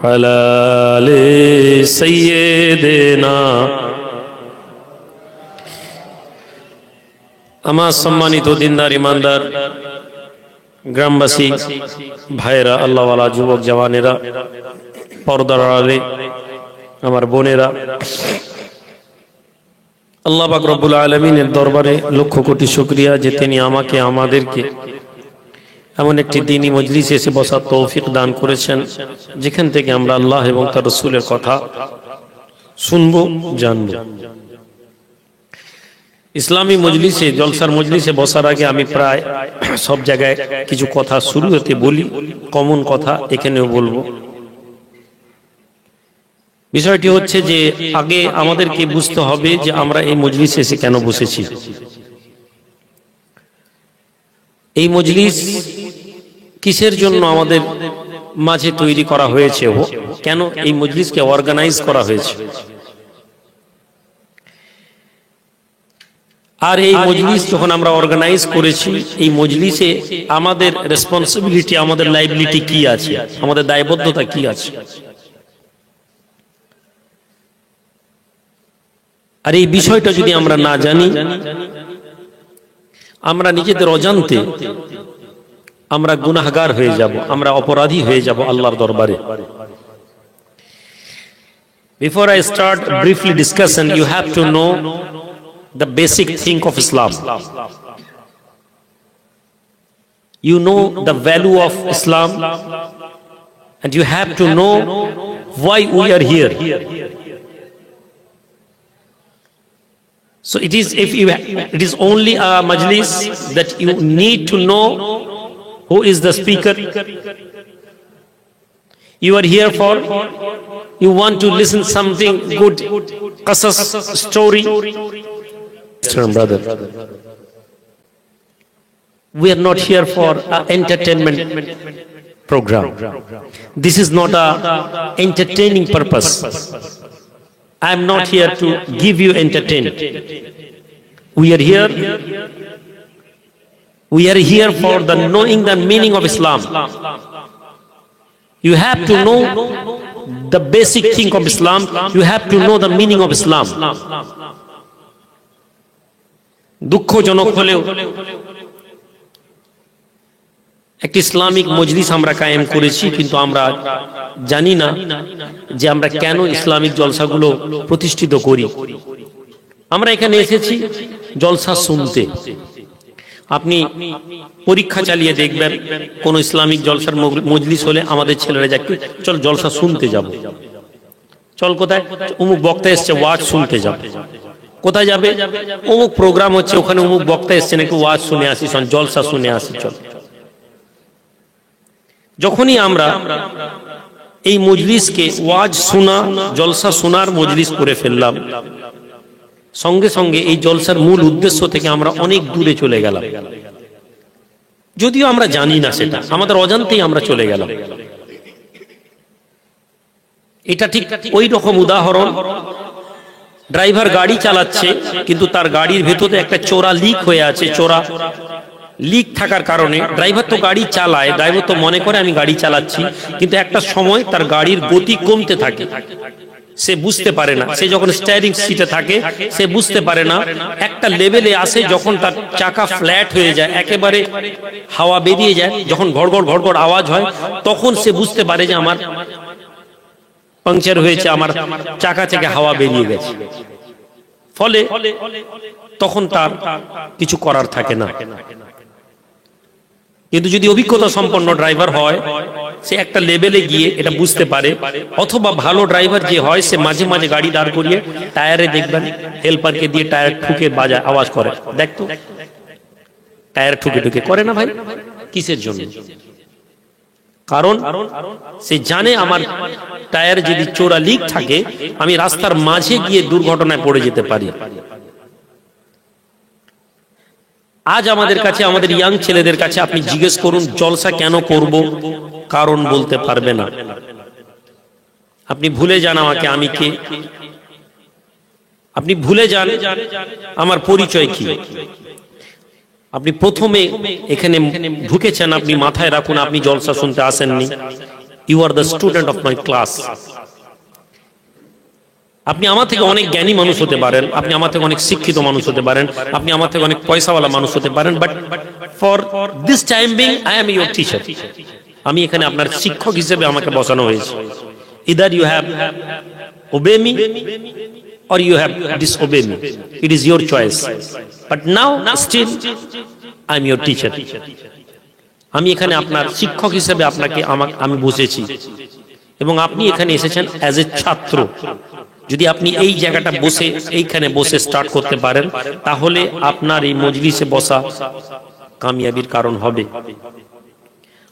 على آل سيدنا আমার সম্মানিত দিনদার ইমানদার গ্রামবাসী ভাইরা, আল্লাহওয়ালা যুবক জওয়ানেরা, পর্দার আড়ালে আমার বোনেরা, আল্লাহ পাক রব্বুল আলামিনের দরবারে লক্ষ কোটি শুকরিয়া যে তিনি আমাকে আমাদেরকে এমন একটি দ্বীনি মজলিসে এসে বসার তৌফিক দান করেছেন, যেখান থেকে আমরা আল্লাহ এবং তার রাসূলের কথা শুনবো, জানবো। ইসলামী মজলিসে, জলসার মজলিসে বসার আগে আমি প্রায় সব জায়গায় কিছু কথা শুরু হতে বলি, কমন কথা এখানেও বলবো। বিষয়টি হচ্ছে যে আগে আমাদেরকে বুঝতে হবে যে আমরা এই মজলিসে এসে কেন বসেছি। এই মজলিস কিসের জন্য আমাদের মাঝে তৈরি করা হয়েছে, কেন এই মজলিসকে অর্গানাইজ করা হয়েছে, আর এই মজলিস যখন আমরা অর্গানাইজ করেছি, এই মজলিসে আমাদের রেসপন্সিবিলিটি, আমাদের লাইবিলিটি কি আছে, আমাদের দায়বদ্ধতা কি আছে। আর এই বিষয়টা যদি আমরা না জানি, আমরা নিজেদের অজান্তে আমরা গুনাহগার হয়ে যাব, আমরা অপরাধী হয়ে যাব আল্লাহর দরবারে। Before I start briefly discussion, you have to know the basic thing of Islam. You know the value of Islam, and you have to know why we are here. So it is only a majlis that you need to know who is the speaker. You are here for, you want to listen something good, qasas, story. Brother, we are not here for an entertainment program. This is not a entertaining purpose. I am not here to give you entertainment. We are here for the knowing the meaning of Islam. You have to know the basic thing of Islam. You have to know the meaning of Islam. দুঃখজনক হলেও একটি Islamic মজলিস আমরা কায়েম করেছি, কিন্তু আমরা জানি না যে আমরা কেন ইসলামিক জলসাগুলো প্রতিষ্ঠিত করি। আমরা এখানে এসেছি জলসা শুনতে। আপনি পরীক্ষা চালিয়ে দেখবেন, কোন ইসলামিক জলসার মজলিস হলে আমাদের ছেলেরা যাকে চল জলসা শুনতে যাব, চল কোথায়, অমুক বক্তা এসছে ওয়াজ শুনতে যাব। কোথায় যাবে, অমুক প্রোগ্রাম হচ্ছে, ওখানে অমুক বক্তা এসছে নাকি ওয়াজ শুনে আসি, জলসা শুনে আসি চল। যখনই আমরা এই মজলিসকে ওয়াজ শোনা, জলসা শোনার মজলিস করে ফেললাম, সঙ্গে সঙ্গে এই জলসার মূল উদ্দেশ্য থেকে আমরা অনেক দূরে চলে গেলাম। যদিও আমরা জানি না, সেটা আমাদের অজান্তেই আমরা চলে গেলাম। এটা ঠিক ওই রকম উদাহরণ, ড্রাইভার গাড়ি চালাচ্ছে, কিন্তু তার গাড়ির ভেতরে একটা চোরা লিক হয়ে আছে। চোরা লিক থাকার কারণে ড্রাইভার তো গাড়ি চালায়, ড্রাইভার তো মনে করে আমি গাড়ি চালাচ্ছি, কিন্তু একটা সময় তার গাড়ির গতি কমতে থাকে, সে বুঝতে পারে না। সে যখন স্টিয়ারিং সিটে থাকে সে বুঝতে পারে না। একটা লেভেলে আসে যখন তার চাকা ফ্ল্যাট হয়ে যায়, একেবারে হাওয়া বেরিয়ে যায়, যখন ঘড়ঘড় ঘড়ঘড় আওয়াজ হয়, তখন সে বুঝতে পারে যে আমার পাংচার হয়েছে, আমার চাকা থেকে হাওয়া বেরিয়ে গেছে। ফলে তখন তার কিছু করার থাকে না। কিন্তু যদি অভিজ্ঞতা সম্পন্ন ড্রাইভার হয়, সে একটা লেভেলে গিয়ে এটা বুঝতে পারে। অথবা ভালো ড্রাইভার যে হয়, সে মাঝে মাঝে গাড়ি দাঁড় করিয়ে টায়ারে দেখবেন হেল্পারকে দিয়ে টায়ার ঠুকে বাজায়, আওয়াজ করে, দেখতো টায়ার ঠুকে ঠুকে করে না ভাই, কিসের জন্য? কারণ সে জানে আমার টায়ার যদি চোরা লিক থাকে, আমি রাস্তার মাঝে গিয়ে দুর্ঘটনায় পড়ে যেতে পারি। আজ আমাদের কাছে, আমাদের ইয়াং ছেলেদের কাছে আপনি জিজ্ঞেস করুন জলসা কেন করব, কারণ বলতে পারবে না। আপনি ভুলে যান আমাকে আমি কে, আপনি ভুলে যান আমার পরিচয় কি। আপনি প্রথমে এখানে ঢুকেছেন, আপনি মাথায় রাখুন আপনি জলসা শুনতে আসেননি, you are the student of my class. আপনি আমার থেকে অনেক জ্ঞানী মানুষ হতে পারেন, আপনি আমার থেকে অনেক শিক্ষিত মানুষ হতে পারেন, আপনি আমার থেকে অনেক পয়সাওয়ালা মানুষ হতে পারেন, but for this time being I am your teacher. আমি এখানে আপনার শিক্ষক হিসেবে আমাকে বসানো হয়েছে। Either you have obey me or you have disobey me, it is your choice, but now still I am your teacher. আমি এখানে আপনার শিক্ষক হিসেবে আপনাকে আমি বসেছি এবং আপনি এখানে এসেছেন অ্যাজ এ ছাত্র। যদি আপনি এই জায়গাটা বসে এইখানে বসে স্টার্ট করতে পারেন তাহলে আপনার এই মজলিসে বসা কামিয়াবির কারণ হবে।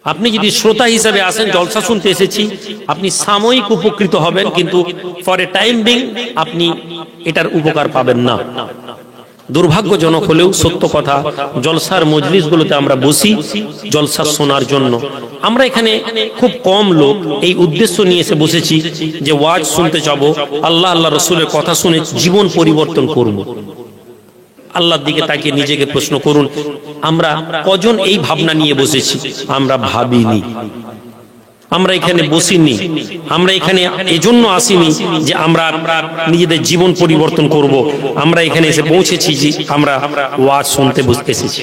আপনি যদি শ্রোতা হিসেবে আসেন, জলসা শুনতে এসেছি, আপনি সাময়িক উপকৃত হবেন, কিন্তু ফর এ টাইম বিং আপনি এটার উপকার পাবেন না। দুর্ভাগ্যজনক হলেও সত্য কথা, জলসার মজলিসগুলোতে আমরা বসি জলসা শোনার জন্য। আমরা এখানে খুব কম লোক এই উদ্দেশ্য নিয়ে এসে বসেছি যে ওয়াজ শুনতে যাব, আল্লাহ আল্লাহ রসুলের কথা শুনে জীবন পরিবর্তন করব। আল্লাহর দিকে তাকিয়ে নিজেকে প্রশ্ন করুন, আমরা কজন এই ভাবনা নিয়ে বসেছি? আমরা ভাবিনি, আমরা এখানে বসিনি, আমরা এখানে এজন্য আসিনি যে আমরা নিজেদের জীবন পরিবর্তন করব। আমরা এখানে এসে পৌঁছেছি যে আমরা ওয়াজ শুনতে এসেছি,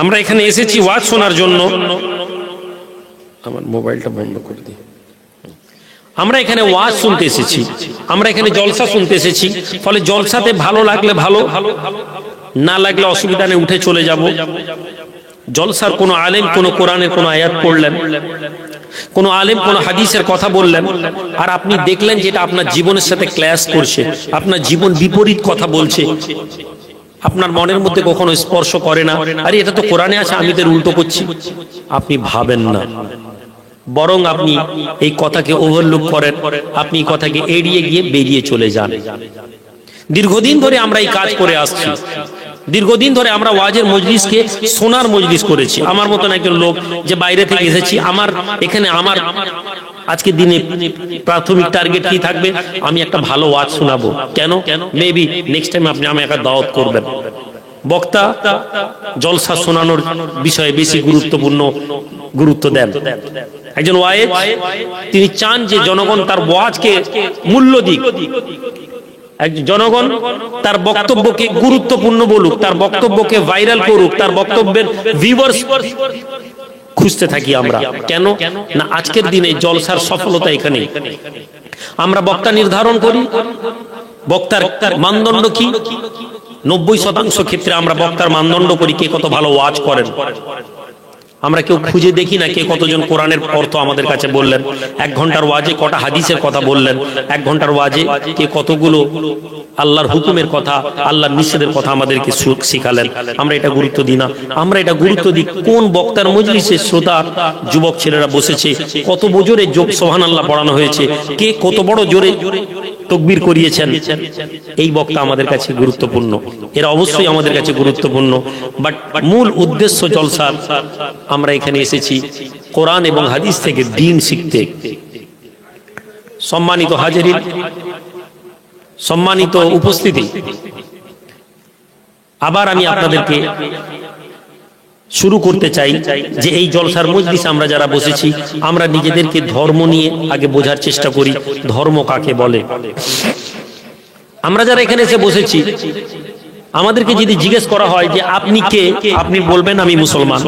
আমরা এখানে এসেছি ওয়াজ শোনার জন্য। আমার মোবাইলটা বন্ধ করে দিই। আমরা এখানে ওয়াজ শুনতে এসেছি, আমরা এখানে জলসা শুনতে এসেছি। ফলে জলসাতে ভালো লাগলে ভালো, না লাগলে অসুবিধা নেই, উঠে চলে যাব। জলসার কোন আলেম কোন কোরআনের কোন আয়াত পড়লেন, কোন আলেম কোন হাদিসের কথা বললেন, আর আপনি দেখলেন যেটা আপনার জীবনের সাথে ক্ল্যাশ করছে, আপনার জীবন বিপরীত কথা বলছে, আপনার মনের মধ্যে কখনো স্পর্শ করে না, আরে এটা তো কোরআনে আছে, আমি তো উল্টো করছি, আপনি ভাবেন না, বরং আপনি এই কথাকে ওভারলুক করেন, আপনি কথাকে এড়িয়ে গিয়ে বেরিয়ে চলে যান। দীর্ঘদিন ধরে আমরা এই কাজ করে আসছি, দীর্ঘদিন ধরে আমরা ওয়াজের মজলিসকে সোনার মজলিস করেছি। আমার মতন একজন লোক যে বাইরে থেকে এসেছি, আমার এখানে আমার আজকে দিনে প্রাথমিক টার্গেট কি থাকবে? আমি একটা ভালো ওয়াজ শোনাবো। কেন? মেবি নেক্সট টাইম আপনি আমাকে একটা দাওয়াত করবেন। বক্তা জলসা শোনানোর বিষয়ে বেশি গুরুত্ব দেন। একজন ওয়াইজ তিনি চান যে জনগণ তার ওয়াজকে মূল্য দিক, জনগণ তার বক্তব্যকে গুরুত্বপূর্ণ বলুক, তার বক্তব্যকে ভাইরাল করুক, তার বক্তব্যের ভিউয়ার্স খুঁজতে থাকি আমরা। কেন না আজকের দিনে জলসার সফলতা এখানে। আমরা বক্তা নির্ধারণ করি, বক্তার মানদণ্ড কি? 90% ক্ষেত্রে আমরা বক্তার মানদণ্ড করি কে কত ভালো ওয়াজ করেন। আমরা কেউ খুঁজে দেখি না কে কতজন কোরআনের অর্থ আমাদের কাছে বললেন, 1 ঘন্টার ওয়াজে কটা হাদিসের কথা বললেন, 1 ঘন্টার ওয়াজে কে কতগুলো আল্লাহর হুকুমের কথা, আল্লাহর নিষেধের কথা আমাদেরকে শিখালেন। আমরা এটা গুরুত্ব দিই না। আমরা এটা গুরুত্ব দিই কোন বক্তার মজলিসে শ্রোতা যুবক ছেলেরা বসেছে, কত জোরে সুবহানাল্লাহ পড়ানো হয়েছে, কে কত বড় জোরে তাকবীর করিয়েছেন। এই বক্তা আমাদের কাছে গুরুত্বপূর্ণ, এরা অবশ্যই আমাদের কাছে গুরুত্বপূর্ণ। বাট মূল উদ্দেশ্য জলসার, আমরা এখানে এসেছি কোরআন এবং হাদিস থেকে দ্বীন শিখতে। সম্মানিত হাজিরিন, সম্মানিত উপস্থিতি, আবার আমি আপনাদেরকে শুরু করতে চাই যে এই জলসার মজলিস আমরা যারা বসেছি, আমরা নিজেদেরকে ধর্ম নিয়ে আগে বোঝার চেষ্টা করি। ধর্ম কাকে বলে? আমরা যারা এখানে এসে বসেছি, আমাদেরকে যদি জিজ্ঞেস করা হয় যে আপনি কে, আপনি বলবেন আমি মুসলমান।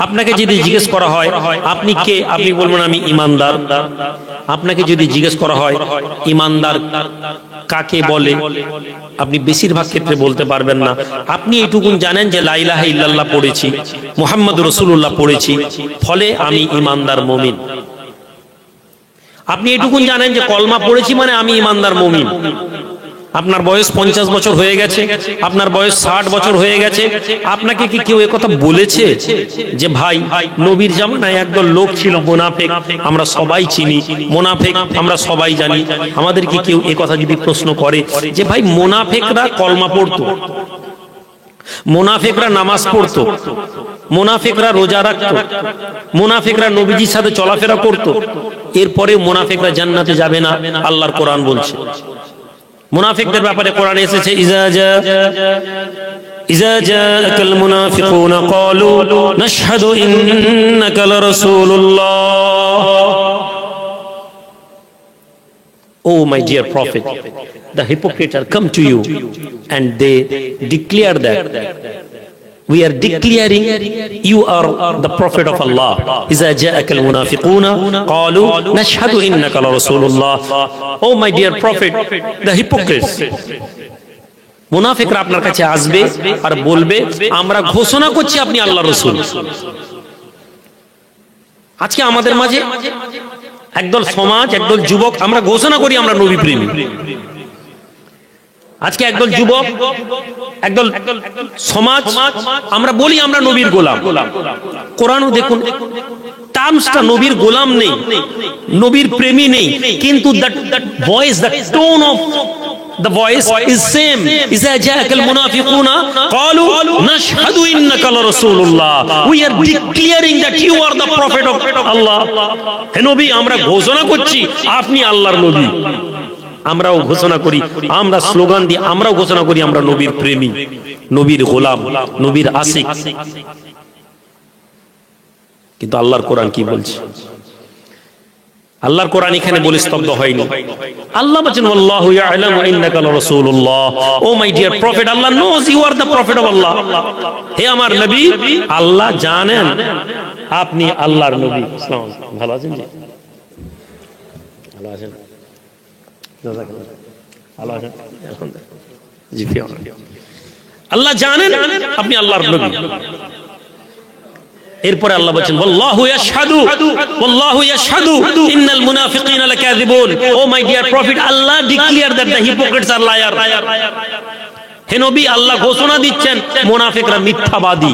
আপনাকে যদি জিজ্ঞেস করা হয় আপনি কে, আপনি বলবেন আমি ঈমানদার। আপনাকে যদি জিজ্ঞেস করা হয় ঈমানদার কাকে বলে, আপনি বেশিরভাগ ক্ষেত্রে বলতে পারবেন না। আপনি এইটুকুন জানেন যে লা ইলাহা ইল্লাল্লাহ পড়েছি, মুহাম্মদুর রাসূলুল্লাহ পড়েছি, ফলে আমি ঈমানদার মুমিন। আপনি এইটুকুন জানেন যে কলমা পড়েছি মানে আমি ঈমানদার মুমিন। আপনার বয়স 50 বছর হয়ে গেছে, আপনার বয়স 60 বছর হয়ে গেছে, আপনাকে কি কেউ একথা বলেছে যে ভাই নবীর জামানায় একদল লোক ছিল মুনাফিক, আমরা সবাই চিনি মুনাফিক, আমরা সবাই জানি। আমাদের কি কেউ একথা যদি প্রশ্ন করে যে ভাই মুনাফিকরা কলমা পড়তো, মুনাফিকরা নামাজ পড়তো, মুনাফিকরা রোজা রাখতো, মুনাফিকরা নবীজির সাথে চলাফেরা করতো, এরপরে মুনাফিকরা জান্নাতে যাবে না? আল্লাহর কোরআন বলছে। মুনাফিকদের ব্যাপারে কোরআনে এসেছে ইযা জাআকাল মুনাফিকুনা ক্বালু নাশহাদু ইন্নাকা লারাসূলুল্লাহ। Oh my dear prophet, the hypocrites are come to you and they declare that we are declaring you are the prophet of Allah. إذا جاءك المنافقون قالوا نشهد إنك لرسول الله. Oh my dear prophet, the hypocrites, মুনাফিকরা আপনার কাছে আসবে আর বলবে আমরা ঘোষণা করছি আপনি আল্লাহর রাসূল। আজকে আমাদের মাঝে একদল সমাজ, একদল যুবক আমরা ঘোষণা করি আমরা নবী প্রেমী। আজকে একদল যুবক, একদল সমাজ আমরা বলি আমরা নবীর গোলাম। কোরআনও দেখুন টার্মসটা নবীর গোলাম নেই, নবীর প্রেমী নেই, কিন্তু the voice, the tone of the voice is same. إذا جاءك المنافقون قالوا نشهد إنك لرسول الله. We are declaring that you are the prophet of Allah. হে নবী, আমরা ঘোষণা করছি আপনি আল্লাহর নবী। আমরাও ঘোষণা করি, আমরা স্লোগান দিই, আমরাও ঘোষণা করি আমরা নবীর প্রেমী, নবীর গোলাম, নবীর আশিক। কিন্তু আল্লাহর কোরআন কি বলছে? আল্লাহর কোরআন এখানে বলে স্তব্ধ হয়নি। আল্লাহ বলেন আল্লাহু ইয়ালামু ইন্নাকা লারাসূলুল্লাহ। O my dear prophet, Allah knows you are the prophet of Allah. হে আমার নবী, আল্লাহ জানেন আপনি আল্লাহর নবী। আসসালামু আলাইকুম, ভালো আছেন জি? ভালো আছেন? জাযাকাল্লাহ, ভালো আছেন? জি আল্লাহ জানেন আপনি আল্লাহর নবী। এরপরে আল্লাহ বলেন ওয়াল্লাহু ইয়াশহাদু, ওয়াল্লাহু ইয়াশহাদু ইন্নাল মুনাফিকিনা লাকাযিবুন। O my dear prophet, Allah declare that the hypocrites are liar. হে নবী, আল্লাহ ঘোষণা দিচ্ছেন মুনাফিকরা মিথ্যাবাদী।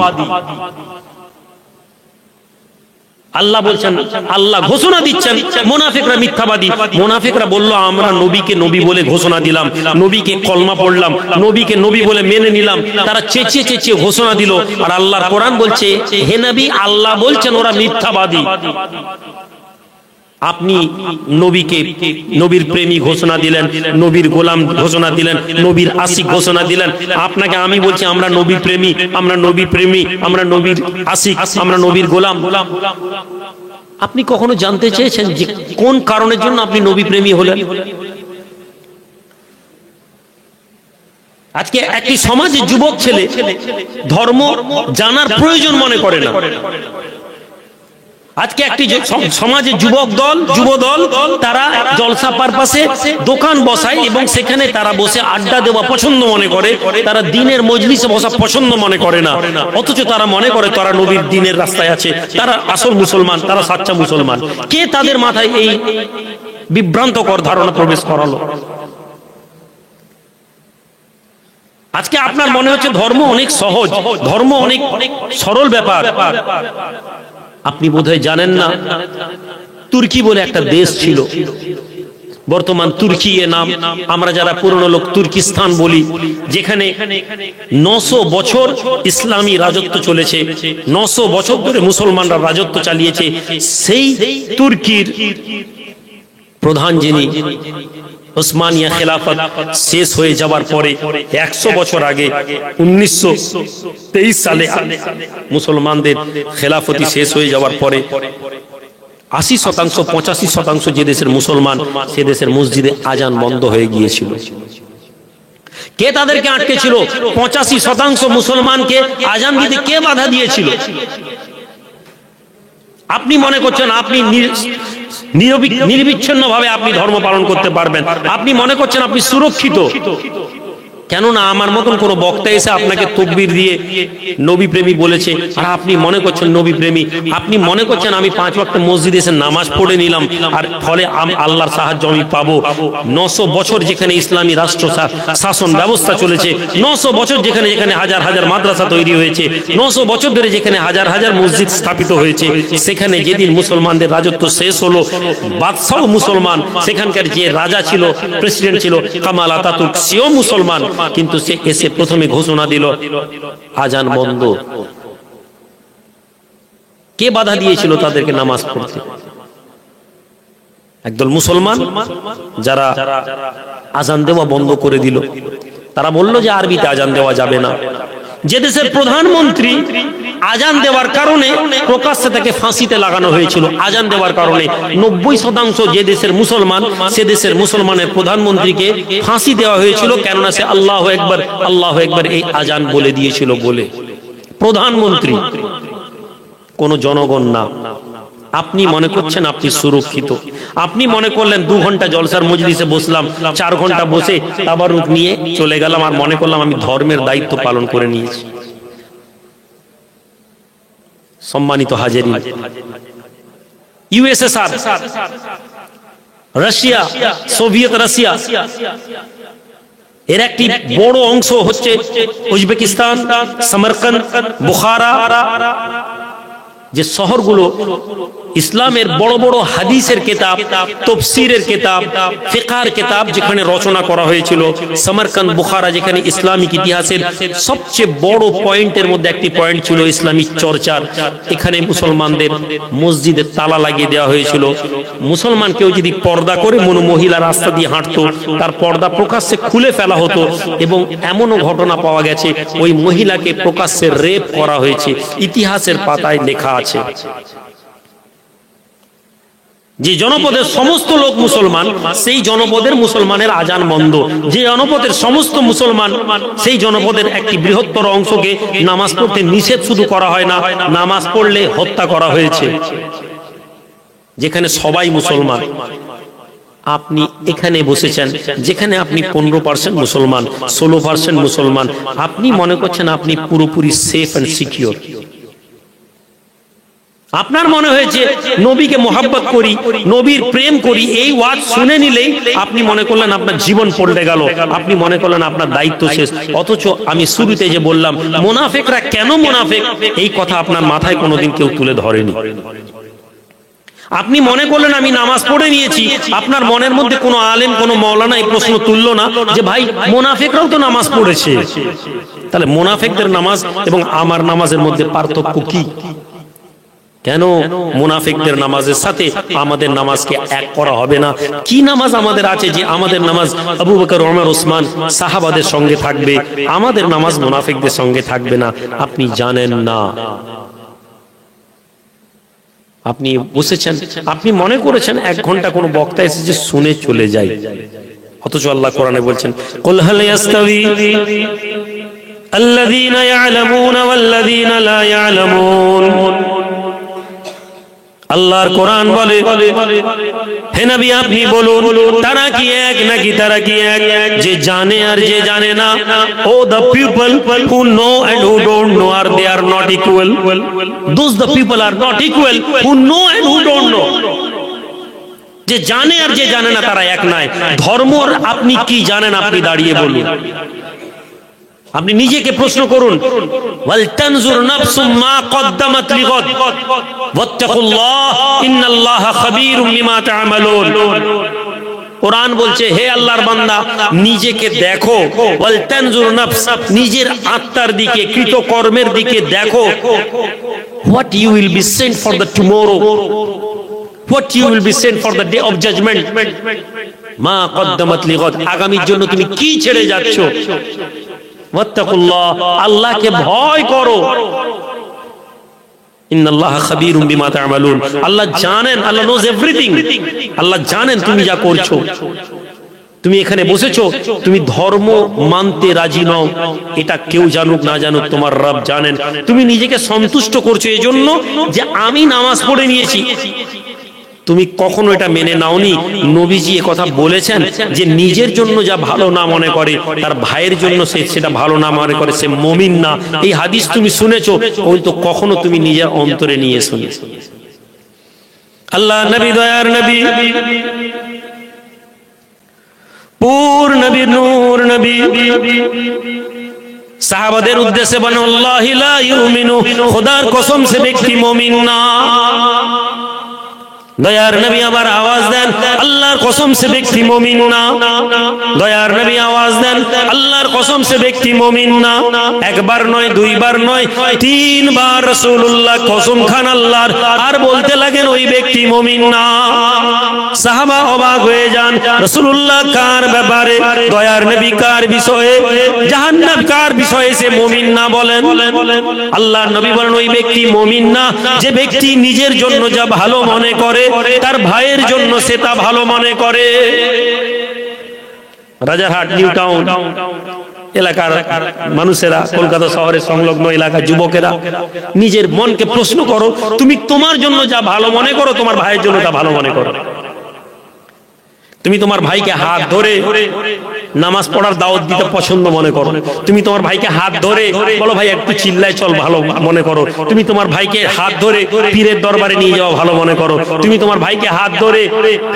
আল্লাহ বলছেন, আল্লাহ ঘোষণা দিচ্ছেন মুনাফিকরা মিথ্যাবাদী। মুনাফিকরা বলল আমরা নবীকে নবী বলে ঘোষণা দিলাম, নবীকে কলমা পড়লাম, নবীকে নবী বলে মেনে নিলাম। তারা চেঁচিয়ে চেঁচিয়ে ঘোষণা দিল। আর আল্লাহর কোরআন বলছে হে নবী, আল্লাহ বলছেন ওরা মিথ্যাবাদী। আপনি নবীকে নবীর প্রেমী ঘোষণা দিলেন, নবীর গোলাম ঘোষণা দিলেন, নবীর আশিক ঘোষণা দিলেন। আপনাকে আমি বলছি আমরা নবী প্রেমী, আমরা নবী প্রেমী, আমরা নবীর আশিক, আমরা নবীর গোলাম। আপনি কখনো জানতে চেয়েছেন যে কোন কারণের জন্য আপনি নবী প্রেমী হলেন? আজকে একটি সমাজে যুবক ছেলে ধর্ম জানার প্রয়োজন মনে করে না। আজকে একটি সমাজে যুবক দল, যুব দল, তারা জলসা পারপাসে দোকান বসায় এবং সেখানে তারা বসে আড্ডা দেওয়া পছন্দ মনে করে, তারা দ্বীনের মজলিসে বসা পছন্দ মনে করে না। অথচ তারা মনে করে তারা নবীর দ্বীনের রাস্তায় আছে, তারা আসল মুসলমান, তারা সাচ্চা মুসলমান। কে তাদের মাথায় এই বিভ্রান্তকর ধারণা প্রবেশ করালো? আজকে আপনার মনে হচ্ছে ধর্ম অনেক সহজ, ধর্ম অনেক সরল ব্যাপার। আপনি বোধহয় জানেন না, তুর্কি বলে একটা দেশ ছিল, বর্তমান তুর্কি এ নাম। আমরা যারা পুরনো লোক তুর্কিস্তান বলি, যেখানে 900 বছর ইসলামী রাজত্ব চলেছে, 900 বছর ধরে মুসলমানরা রাজত্ব চালিয়েছে। সেই তুর্কির প্রধান যিনি, ওসমানিয়া খেলাফত শেষ হয়ে যাওয়ার পরে 100 বছর আগে 1923 সালে মুসলমানদের খেলাফতি শেষ হয়ে যাওয়ার পরে 80% 85% যে দেশের মুসলমান, সে দেশের মসজিদে আজান বন্ধ হয়ে গিয়েছিল। কে তাদেরকে আটকেছিল? 85% মুসলমানকে আজান দিতে কে বাধা দিয়েছিল? আপনি মনে করছেন আপনি নিরবিচ্ছিন্ন ভাবে আপনি ধর্ম পালন করতে পারবেন, আপনি মনে করছেন আপনি সুরক্ষিত। কেননা আমার মতন কোন বক্তা এসে আপনাকে তাকবীর দিয়ে নবী প্রেমী বলেছে, আর আপনি মনে করছেন নবী প্রেমী। আপনি মনে করছেন আমি 5 ওয়াক্ত মসজিদে এসে নামাজ পড়ে নিলাম, আর ফলে আল্লাহর সাহায্য আমি পাবো। 900 বছর যেখানে ইসলামী রাষ্ট্র শাসন ব্যবস্থা চলেছে, 900 বছর যেখানে যেখানে হাজার হাজার মাদ্রাসা তৈরি হয়েছে, 900 বছর ধরে যেখানে হাজার হাজার মসজিদ স্থাপিত হয়েছে, সেখানে যেদিন মুসলমানদের রাজত্ব শেষ হলো, বাদশাহ মুসলমান, সেখানকার যে রাজা ছিল, প্রেসিডেন্ট ছিল কামাল আতাতুর্ক, সেও মুসলমান, কিন্তু সে এসে প্রথমে ঘোষণা দিল আজান বন্ধ। কে বাধা দিয়েছিল তাদেরকে নামাজ পড়তে? একদল মুসলমান যারা আজান দেওয়া বন্ধ করে দিল। তারা বলল যে আরবিতে আজান দেওয়া যাবে না, যে দেশের প্রধানমন্ত্রী আজান দেওয়ার কারণে প্রকাশ্যে তাকে ফাঁসিতে লাগানো হয়েছিল। আজান দেওয়ার কারণে 90% যে দেশের মুসলমান, সে দেশের মুসলমানের প্রধানমন্ত্রীকে ফাঁসি দেওয়া হয়েছিল, কেননা সে আল্লাহু আকবার আল্লাহু আকবার এই আজান বলে দিয়েছিল বলে। প্রধানমন্ত্রী, কোন জনগণ না। আপনি মনে করছেন আপনি সুরক্ষিত, আপনি মনে করলেন 2 ঘন্টা জলসার মজলিসে বসলাম, 4 ঘন্টা বসে তাবারুক নিয়ে চলে গেলাম, আর মনে করলাম আমি ধর্মের দায়িত্ব পালন করে নিয়েছি। সম্মানিত হাজিরিন, ইউএসএসআর, রাশিয়া, সোভিয়েত রাশিয়া, এর একটি বড় অংশ হচ্ছে উজবেকিস্তান, সমরকন্দ, বুখারা, যে শহরগুলো ইসলামের বড় বড় হাদিসের কিতাব, তাফসীরের কিতাব, ফিকহের কিতাব যেখানে রচনা করা হয়েছিল, সমরকন্দ, বুখারা, যেখানে ইসলামিক ইতিহাসের সবচেয়ে বড় পয়েন্টের মধ্যে একটি পয়েন্ট ছিল ইসলামিক চর্চার। এখানে মুসলমানদের মসজিদে তালা লাগিয়ে দেওয়া হয়েছিল। মুসলমান কেউ যদি পর্দা করে কোনো মহিলা রাস্তা দিয়ে হাঁটতো, তার পর্দা প্রকাশ্যে খুলে ফেলা হতো, এবং এমনও ঘটনা পাওয়া গেছে ওই মহিলাকে প্রকাশ্যে রেপ করা হয়েছে। ইতিহাসের পাতায় লেখা আছে। যে জনপদের সমস্ত লোক মুসলমান, সেই জনপদের মুসলমানের আজান বন্ধ। যে জনপদের সমস্ত মুসলমান, সেই জনপদের একটি বৃহত্তর অংশকে নামাজ পড়তে নিষেধ শুধু করা হয় না, নামাজ পড়লে হত্যা করা হয়েছে। যেখানে সবাই মুসলমান, আপনি এখানে বসেছেন যেখানে আপনি 15% মুসলমান, 16% মুসলমান, আপনি মনে করছেন আপনি পুরোপুরি সেফ এন্ড সিকিউর। আপনার মনে হয়েছে নবীকে মোহাব্বত করি, নবীর প্রেম করি, এই ওয়াজ শুনে নিলেই আপনি মনে করলেন আপনার জীবন পড়ে গেল, আপনি মনে করলেন আপনার দায়িত্ব শেষ। অথচ আমি শুরুতে যে বললাম মুনাফিকরা কেন মুনাফিক, এই কথা আপনার মাথায় কোনোদিন কেউ তুলে ধরেনি। আপনি মনে করলেন আমি নামাজ পড়ে নিয়েছি, আপনার মনের মধ্যে কোনো আলেম, কোনো মাওলানা এই প্রশ্ন তুললো না যে ভাই মুনাফিকরাও তো নামাজ পড়েছে, তাহলে মুনাফিকদের নামাজ এবং আমার নামাজের মধ্যে পার্থক্য কি? কেন মুনাফিকদের নামাজের সাথে আমাদের নামাজকে এক করা হবে না? কি নামাজ আমাদের আছে যে আমাদের নামাজ আবু বকর, ওমর, ওসমান সাহাবাদের সঙ্গে থাকবে, আমাদের নামাজ মুনাফিকদের সঙ্গে থাকবে না? আপনি জানেন না। আপনি বসেছেন, আপনি মনে করেছেন 1 ঘন্টা কোনো বক্তা এসেছে শুনে চলে যায়, অথচ আল্লাহ কোরআনে বলছেন কুল হাল ইয়াস্তাবি আল্লাযীনা ইয়ালামুনা ওয়াল্লাযীনা লা ইয়ালামুন। আল্লাহর কোরআন বলে, হে নবী আপনি বলুন তারা কি এক নাকি তারা কি এক, যে জানে আর যে জানে না? ও the people who know and who don't know, are they are not equal? Those the people are not equal who know and who don't know. যে জানে আর যে জানে না তারা এক নয়। ধর্মর আপনি কি জানেন? আপনি দাঁড়িয়ে বলুন, আপনি নিজেকে প্রশ্ন করুন। ওয়াল তানজুর নাফসুম মা কদ্দামাত লিগাদ ওয়াত্তাকুল্লাহ ইন্নাল্লাহা খাবীরুম বিমা তা'মালুন। কোরআন বলছে হে আল্লাহর বান্দা নিজেকে দেখো, ওয়াল তানজুর নাফস, নিজের আত্মার দিকে, কৃতকর্মের দিকে দেখো। What you will be sent for the tomorrow, what you will be sent for the day of judgment, মা কদ্দামাত লিগাদ, আগামীর জন্য তুমি কি ছেড়ে যাচ্ছ? ওয়াত্তাকুল্লাহ, আল্লাহকে ভয় করো। ইন্নাল্লাহা খাবীরুম বিমা তা'মালুন, আল্লাহ জানেন, আল্লাহ নোজ এভরিথিং। আল্লাহ জানেন তুমি যা করছো। তুমি এখানে বসেছো, তুমি ধর্ম মানতে রাজি নও, এটা কেউ জানুক না জানুক তোমার রব জানেন। তুমি নিজেকে সন্তুষ্ট করছো এজন্য যে আমি নামাজ পড়ে নিয়েছি। তুমি কখনো এটা মেনে নাওনি। নবীজি এ কথা বলেছেন যে নিজের জন্য যা ভালো না মনে করে তার ভাইয়ের জন্য সেটা ভালো না মনে করে, সে মুমিন না। এই হাদিস তুমি শুনেছো, কিন্তু কখনো তুমি নিজের অন্তরে নিয়ে শুনেছো? আল্লাহ নবী, দয়ার নবী, পুর নবী, নূর নবী, সাহাবাদের উদ্দেশ্যে বলেন আল্লাহি লা ইউমিনু, খোদার কসম সে ব্যক্তি মুমিন না। দয়ার নবী আবার আওয়াজ দেন, আল্লাহর কসম সে ব্যক্তি মুমিন না। দয়ার নবী আওয়াজ দেন, আল্লাহর কসম সে ব্যক্তি মুমিন না। একবার নয়, দুইবার নয়, তিনবার রাসূলুল্লাহ কসম খান আল্লাহর, আর বলতে লাগেন ওই ব্যক্তি মুমিন না। সাহাবা অবাক হয়ে যান, রাসূলুল্লাহ কার ব্যাপারে, দয়ার নবী কার বিষয়ে, জাহান্নাম কার বিষয়ে সে মুমিন না বলেন? আল্লাহর নবী বলেন ওই ব্যক্তি মুমিন না যে ব্যক্তি নিজের জন্য যা ভালো মনে করে তার ভাইয়ের জন্য সে তা ভালো মনে করে। রাজারহাট, নিউ টাউন এলাকার মানুষেরা, কলকাতা শহরের সংলগ্ন এলাকার যুবকেরা নিজের মনকে প্রশ্ন করো, তুমি তোমার জন্য যা ভালো মনে করো তোমার ভাইয়ের জন্য তা ভালো মনে করো। তুমি তোমার ভাইকে হাত ধরে নামাজ পড়ার দাওয়াত দিতে পছন্দ মনে করো, তুমি তোমার ভাইকে হাত ধরে বলো ভাই একটু চিল্লায় চল ভালো মনে করো, তুমি তোমার ভাইকে হাত ধরে পীরের দরবারে নিয়ে যাওয়া ভালো মনে করো, তুমি তোমার ভাইকে হাত ধরে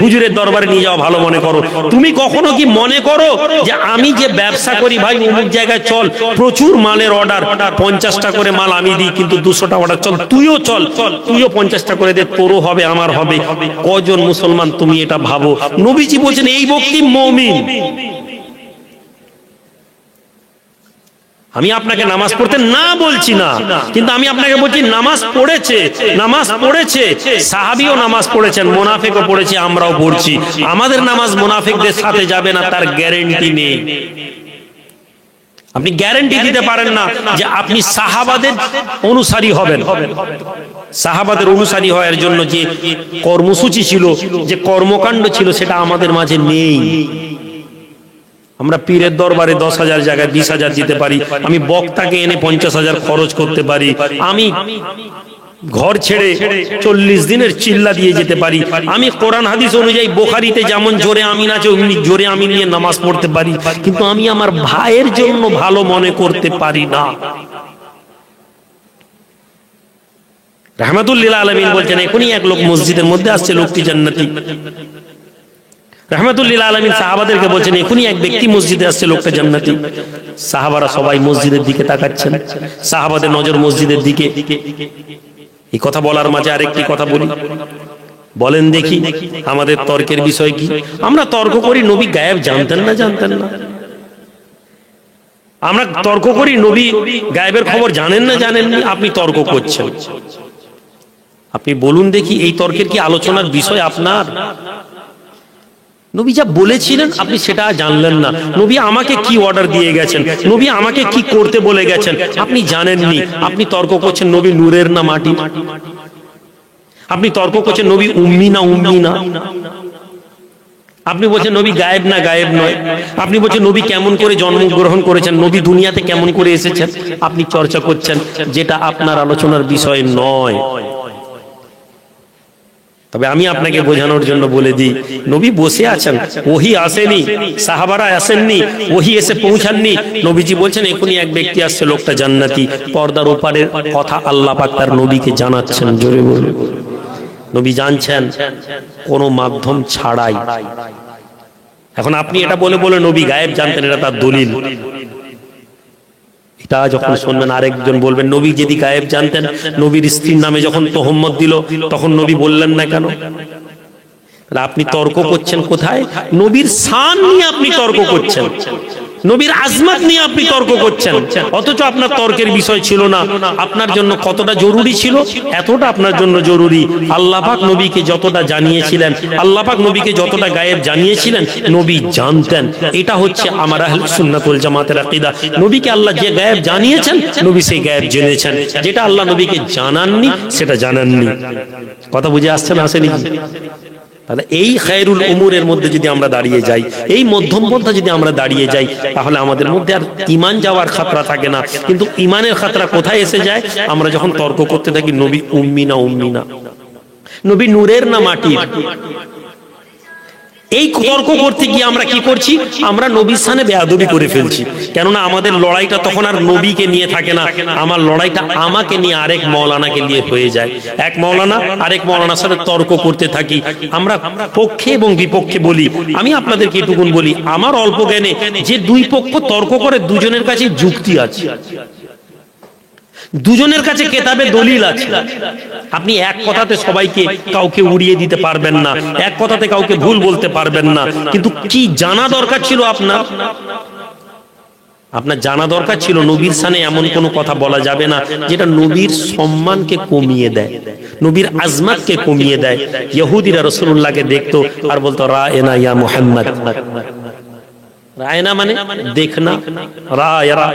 হুজুরের দরবারে নিয়ে যাওয়া ভালো মনে করো। তুমি কখনো কি মনে করো যে আমি যে ব্যবসা করি ভাই অমুক জায়গায় চল, প্রচুর মালের অর্ডার, 50টা করে মাল আমি দিই কিন্তু 200টা অর্ডার, চল তুইও চল, তুইও 50টা করে দে, তোরও হবে আমার হবে। কজন মুসলমান তুমি এটা ভাবো? নবীজি বলছেন এই ব্যক্তি মুমিন। আমি আপনাকে নামাজ পড়তে না বলছি না, কিন্তু আমি আপনাকে বলছি নামাজ পড়েছে, নামাজ পড়েছে, সাহাবীও নামাজ পড়েছেন, মুনাফিকও পড়েছে, আমরাও পড়ছি। আমাদের নামাজ মুনাফিকদের সাথে যাবে না তার গ্যারান্টি নেই। আপনি গ্যারান্টি দিতে পারেন না যে আপনি সাহাবাদের অনুসারী হবেন। সাহাবাদের অনুসারী হওয়ার জন্য যে কর্মসূচি ছিল, যে কর্মকাণ্ড ছিল, সেটা আমাদের মাঝে নেই। আমরা পীরের দরবারে 10,000 জায়গায় 20,000 দিতে পারি, আমি বক্তাকে এনে 50,000 খরচ করতে পারি, আমি ঘর ছেড়ে 40 দিনের চিল্লা দিয়ে যেতে পারি, আমি কোরআন হাদিস অনুযায়ী বুখারীতে যেমন জোরে আমিন আছে অমনি জোরে আমিন নিয়ে নামাজ পড়তে পারি, কিন্তু আমি আমার ভাইয়ের জন্য ভালো মনে করতে পারি না। রাহমাতুল্লিল আলামিন বলছেন এখনই এক লোক মসজিদের মধ্যে আসছে, লোকটি জান্নাতি। রাহমাতুল্লিল আলামিন সাহাবাদেরকে বলছেন এখনই এক ব্যক্তি মসজিদে আসছে, লোকটা জান্নাতি। সাহাবারা সবাই মসজিদের দিকে তাকাচ্ছেন, সাহাবাদের নজর মসজিদের দিকে। এই কথা বলার মাঝে আরেকটি কথা বলি, বলেন দেখি আমাদের তর্কের বিষয় কি? আমরা তর্ক করি নবী গায়েব জানতেন না, জানতেন না। আমরা তর্ক করি নবী গায়েবের খবর জানেন না, জানেন না। আপনি তর্ক করছেন, আপনি বলুন দেখি এই তর্কের কি আলোচনার বিষয় আপনার? নবী যা বলেছিলেন আপনি সেটা জানলেন না। নবী আমাকে কি অর্ডার দিয়ে গেছেন, নবী আমাকে কি করতে বলে গেছেন আপনি জানেননি। আপনি তর্ক করছেন নবী নূরের না মাটি, আপনি তর্ক করছেন নবী উম্মি না উম্মি না, আপনি বলছেন নবী গায়েব না গায়েব নয়, আপনি বলছেন নবী কেমন করে জন্মগ্রহণ করেছেন, নবী দুনিয়াতে কেমন করে এসেছেন, আপনি চর্চা করছেন যেটা আপনার আলোচনার বিষয় নয়। তবে আমি আপনাকে বোঝানোর জন্য বলে দিই, নবী বসে আছেন, ওহী আসেনি, সাহাবারা আসেননি, ওহী এসে পৌঁছাননি। নবীজি বলছেন এখনই এক ব্যক্তি আসছে, লোকটা জান্নাতি। পর্দার ওপারের কথা আল্লাহ পাক তার নবীকে জানাচ্ছেন। জোরে বলে নবী জানছেন কোনো মাধ্যম ছাড়াই। এখন আপনি এটা বলে বলে নবী গায়েব জানতেন, এটা তার দলিল। এটা যখন শুনবেন আরেকজন বলবেন নবী যদি গায়েব জানতেন, নবীর স্ত্রীর নামে যখন তোহম্মত দিল তখন নবী বললেন না কেন? আপনি তর্ক করছেন কোথায়? নবীর শান নিয়ে আপনি তর্ক করছেন, নবীর আজমত নিয়ে আপনি তর্ক করছেন, অথচ আপনার তর্কের বিষয় ছিল না। আপনার জন্য কতটা জরুরি ছিল, এতটা আপনার জন্য জরুরি। আল্লাহ পাক নবীকে যতটা জানিয়েছিলেন, আল্লাহ পাক নবীকে যতটা গায়েব জানিয়েছিলেন, নবী জানতেন। এটা হচ্ছে আমার আহলে সুন্নাত ওয়াল জামাতের আকীদা। নবীকে আল্লাহ যে গায়েব জানিয়েছেন, নবী সেই গায়েব জেনেছেন। যেটা আল্লাহ নবীকে জানাননি সেটা জানাননি। কথা বুঝে আসছে না, আসেনি? তাহলে এই খায়রুল উমুরের মধ্যে যদি আমরা দাঁড়িয়ে যাই, এই মধ্যম পন্থা যদি আমরা দাঁড়িয়ে যাই, তাহলে আমাদের মধ্যে আর ঈমান যাওয়ার খাতরা থাকে না। কিন্তু ঈমানের খাতরা কোথায় এসে যায়? আমরা যখন তর্ক করতে থাকি নবী উম্মি না উম্মি না, নবী নূরের না মাটির। এই তর্ক করতে গিয়ে আমরা কি করছি? আমরা নবীর সামনে বেয়াদবি করে ফেলছি। কেননা আমাদের লড়াইটা তখন আর নবীকে নিয়ে থাকে না, আমার লড়াইটা আমাকে নিয়ে আরেক মাওলানাকে নিয়ে হয়ে যায়। এক মাওলানা আরেক মাওলানার সাথে তর্ক করতে থাকি, আমরা পক্ষে এবং বিপক্ষে বলি। আমি আপনাদেরকে এটুকুন বলি, আমার অল্প জ্ঞানে যে দুই পক্ষ তর্ক করে দুজনের কাছে যুক্তি আছে। দুজনের কাছে কেতাবে দলিল আছে। আপনি এক কথাতে সবাইকে কাউকে উড়িয়ে দিতে পারবেন না, এক কথাতে কাউকে ভুল বলতে পারবেন না, কিন্তু কি জানা দরকার ছিল আপনার? আপনার জানা দরকার ছিল নবীর শানে এমন কোনো কথা বলা যাবে না যেটা নবীর সম্মানকে কমিয়ে দেয়, নবীর আজমাতকে কমিয়ে দেয়। ইহুদিরা রাসূলুল্লাহকে দেখতো আর বলতো রায়না ইয়া মুহাম্মদ। রায়না মানে দেখনা, রায়রা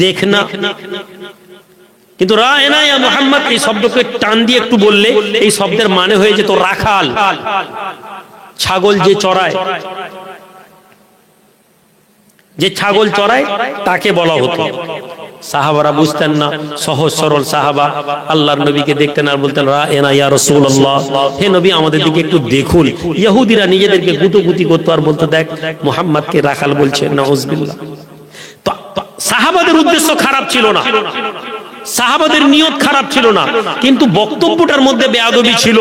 দেখনা। কিন্তু রায়না ইয়া মুহাম্মদ এই শব্দকে টান দিয়ে একটু বললে এই শব্দের মানে হয়ে যেত রাখাল, ছাগল যে চড়ায়, যে ছাগল চড়ায় তাকে বলা হতো। সাহাবারা বুঝতেন না, সহজ সরল সাহাবা আল্লাহর নবীকে দেখতেন আর বলতেন রায়না ইয়া রাসূলুল্লাহ, হে নবী আমাদের দিকে একটু দেখুন। ইহুদিরা নিজেদেরকে গুতগুতি করতো আর বলতো দেখ মুহাম্মদকে রাখাল বলছে, নাউযুবিল্লাহ। সাহাবাদের উদ্দেশ্য খারাপ ছিল না, সাহাবাদের নিয়ত খারাপ ছিল না, কিন্তু বক্তব্যটার মধ্যে বেয়াদবি ছিল।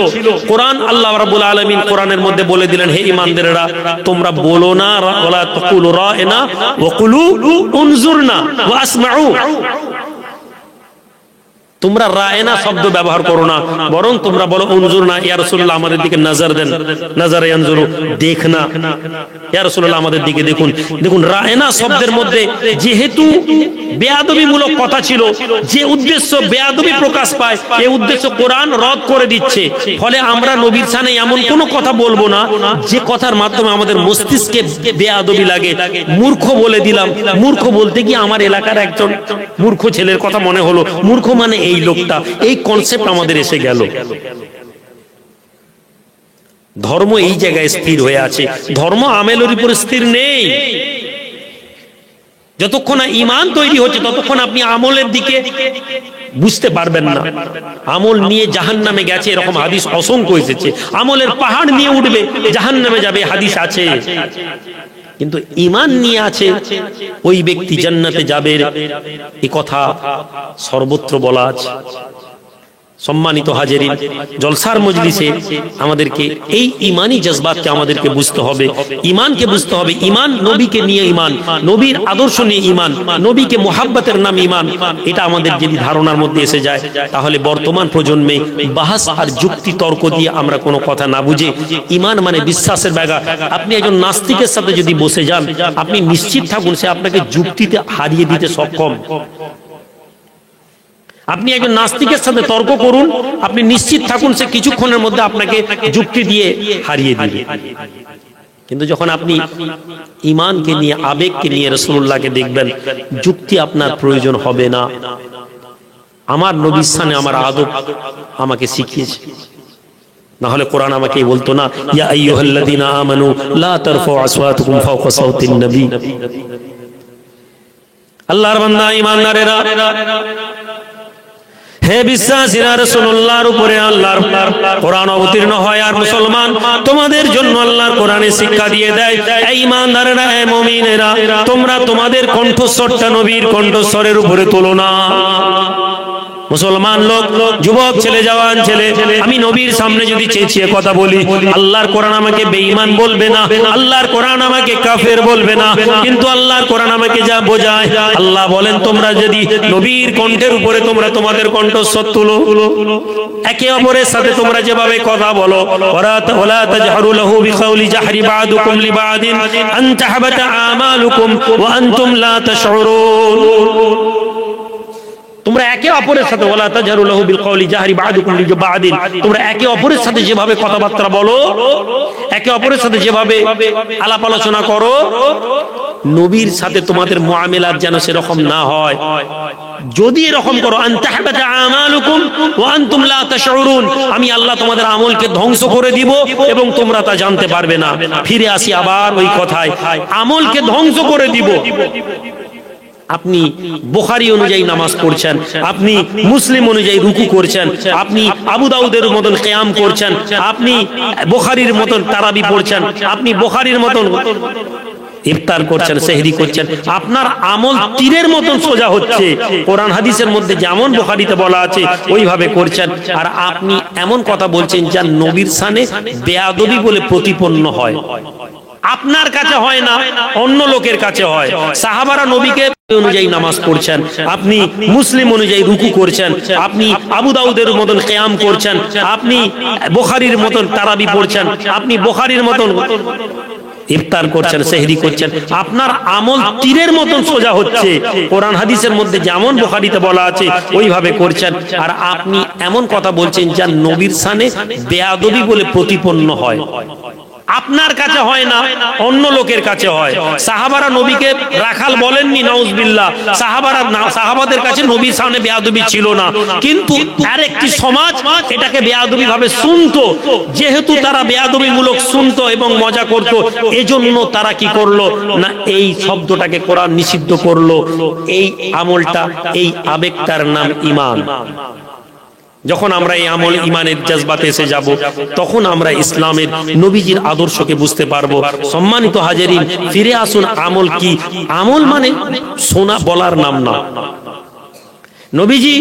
কোরআন আল্লাহ রাব্বুল আলামিন কোরআনের মধ্যে বলে দিলেন, হে ঈমানদারেরা তোমরা বলো না ওয়ালা তাকুলু রায়না ওয়া কুলু উনজুরনা ওয়া আসমাউ, তোমরা রায়না শব্দ ব্যবহার করো না, বরং তোমরা বলো উনজুরনা, ইয়া রাসূলুল্লাহ আমাদের দিকে নজর দেন, নজর ইয়ানজুরু দেখনা, ইয়া রাসূলুল্লাহ আমাদের দিকে দেখুন। দেখুন রায়না শব্দের মধ্যে যেহেতু বেয়াদবিমূলক কথা ছিল, যে উদ্দেশ্য বেয়াদবি প্রকাশ পায় এই উদ্দেশ্য কোরআন রদ করে দিচ্ছে। ফলে আমরা নবীর শানে এমন কোনো কথা বলবো না যে কথার মাধ্যমে আমাদের মস্তিষ্কে বেয়াদবি লাগে। মূর্খ বলে দিলাম, মূর্খ বলতে গিয়ে আমার এলাকার একজন মূর্খ ছেলের কথা মনে হলো, মূর্খ মানে এই লোকটা, এই কনসেপ্ট আমাদের এসে গেল। ধর্ম এই জায়গায় স্থির হয়ে আছে, ধর্ম আমেলের উপরে স্থির নেই। যতক্ষণ না ঈমান তৈরি হচ্ছে ততক্ষণ আপনি আমলের দিকে বুঝতে পারবেন না। আমল নিয়ে জাহান্নামে গেছে এরকম হাদিস অসংখ্য এসেছে, আমলের পাহাড় নিয়ে উঠবে জাহান্নামে যাবে হাদিস আছে, কিন্তু ঈমান নিয়ে আছে ওই ব্যক্তি জান্নাতে যাবে এই কথা সর্বত্র বলা আছে। সম্মানিত হাজিরিন, জলসার মজলিসে আমাদেরকে এই ঈমানি জজবাতকে আমাদেরকে বুঝতে হবে, ঈমানকে বুঝতে হবে। ঈমান নবীকে নিয়ে ঈমান, নবীর আদর্শ নিয়ে ঈমান, নবীকে মুহাব্বতের নাম ঈমান। এটা আমাদের যদি ধারণার মধ্যে এসে যায় তাহলে বর্তমান প্রজন্মে বাহাস আর যুক্তি তর্ক দিয়ে আমরা কোনো কথা না বুঝে, ঈমান মানে বিশ্বাসের ব্যাগা। আপনি একজন নাস্তিকের সাথে যদি বসে যান আপনি নিশ্চিত থাকুন সে আপনাকে যুক্তিতে হারিয়ে দিতে সক্ষম। আপনি একজন নাস্তিকের সাথে তর্ক করুন, আপনি নিশ্চিত থাকুন সে কিছুক্ষণের মধ্যে আপনাকে যুক্তি দিয়ে হারিয়ে দিবে। কিন্তু যখন আপনি ঈমানকে নিয়ে, আবেগকে নিয়ে রাসূলুল্লাহকে দেখবেন, যুক্তি আপনার প্রয়োজন হবে না। আমার নবীর শানে আমার আদব আমাকে শিখিয়েছে, না হলে কোরআন আমাকে বলতো না ইয়া আইয়ুহাল্লাযীনা আমানু লা তারফাউ আসওয়াতাকুম ফাওকা সাওতিন নবী। আল্লাহর বান্দা ঈমানদারেরা, হে বিশ্বাসীরা, রাসূলুল্লাহর উপরে আল্লাহর কোরআন অবতীর্ণ হয় আর মুসলমান তোমাদের জন্য আল্লাহর কোরআনে শিক্ষা দিয়ে দেয়, এই ঈমানদারেরা, হে মুমিনেরা, তোমরা তোমাদের কণ্ঠস্বরটা নবীর কণ্ঠস্বরের উপরে তোলো না। মুসলমান লোক, যুবক ছেলে, জওয়ান ছেলে, আমি নবীর সামনে যদি চেঁচিয়ে কথা বলি আল্লাহর কোরআন আমাকে বেঈমান বলবে না, আল্লাহর কোরআন আমাকে কাফের বলবে না, কিন্তু আল্লাহর কোরআন আমাকে যা বোঝায়, আল্লাহ বলেন তোমরা যদি নবীর কণ্ঠের উপরে তোমরা তোমাদের কণ্ঠস্বর তুলো, একে অপরের সাথে তোমরা যেভাবে কথা বলো, ওয়ালা তাজহারু লাহু বিকাউলি জাহরি বা'দুকুম লিবা'দিন আন তাহবাতা আমালুকুম ওয়া আনতুম লা তাশউরুন। তোমরা একে অপরের সাথে ওয়ালা তাজহারু লাহু বিল কওলি জাহরি বা'দুকুম লিবা'দিন, তোমরা একে অপরের সাথে যেভাবে কথাবার্তা বলো, একে অপরের সাথে যেভাবে আলাপ আলোচনা করো, নবীর সাথে তোমাদের মুআমালাত যেন সেরকম না হয়। যদি এরকম করো আন তাহবাতা আমালুকুম ওয়া আনতুম লা তাশউরুন, আমি আল্লাহ তোমাদের আমলকে ধ্বংস করে দিব এবং তোমরা তা জানতে পারবে না। ফিরে আসি আবার ওই কথায়, আমলকে ধ্বংস করে দিব। আপনি বুখারী অনুযায়ী নামাজ পড়ছেন, আপনি মুসলিম অনুযায়ী রুকু করছেন, আপনি আবু দাউদের মতন কিয়াম করছেন, আপনি বুখারীর মতন তারাবি পড়ছেন, আপনি বুখারীর মতন ইফতার করছেন, সেহরি করছেন, আপনার আমল তীরের মতন সোজা হচ্ছে। কোরআন হাদিসের মধ্যে যেমন বুখারীতে বলা আছে ওইভাবে করছেন, আর আপনি এমন কথা বলছেন যা নবীর শানে বেয়াদবি বলে প্রতিপন্ন হয়। আপনার কাছে হয় না, অন্য লোকের কাছে হয়। সাহাবারা নবীকে অনুযায়ী নামাজ পড়ছেন, আপনি মুসলিম অনুযায়ী রুকু করছেন, আপনি আবু দাউদের মতন কিয়াম করছেন, আপনি বুখারীর মতন তারাবি পড়ছেন, আপনি বুখারীর মতন ইফতার করছেন, সেহরি করছেন। আপনার আমল তীরের মতন সোজা হচ্ছে, কোরআন হাদিসের মধ্যে যেমন বুখারীতে বলা আছে ওইভাবে করছেন। আর আপনি এমন কথা বলছেন যা নবীর শানে বেয়াদবি বলে প্রতিপন্ন হয়। আপনার কাছে হয় না, অন্য লোকের কাছে হয়। সাহাবারা নবীকে রাখাল বলেননি, নাউজুবিল্লাহ। সাহাবাদের কাছে নবীর সামনে বেয়াদবি ছিল না, কিন্তু আরেকটি সমাজ এটাকে বেয়াদবি ভাবে শুনতো। যেহেতু তারা বেয়াদবি মূলক শুনতো এবং মজা করত, এজন্য তারা কি করলো না, এই শব্দটাকে কোরআন নিষিদ্ধ করলো। এই আমলটা, এই আবেগটার নাম ঈমান। যখন আমরা এই আমল ইমানের জজবাতে এসে যাব, তখন আমরা ইসলামের নবীজির আদর্শকে বুঝতে পারবো। সম্মানিত হাজিরিন, ফিরে আসুন আমল কি। আমল মানে শোনা বলার নাম না। নবীজি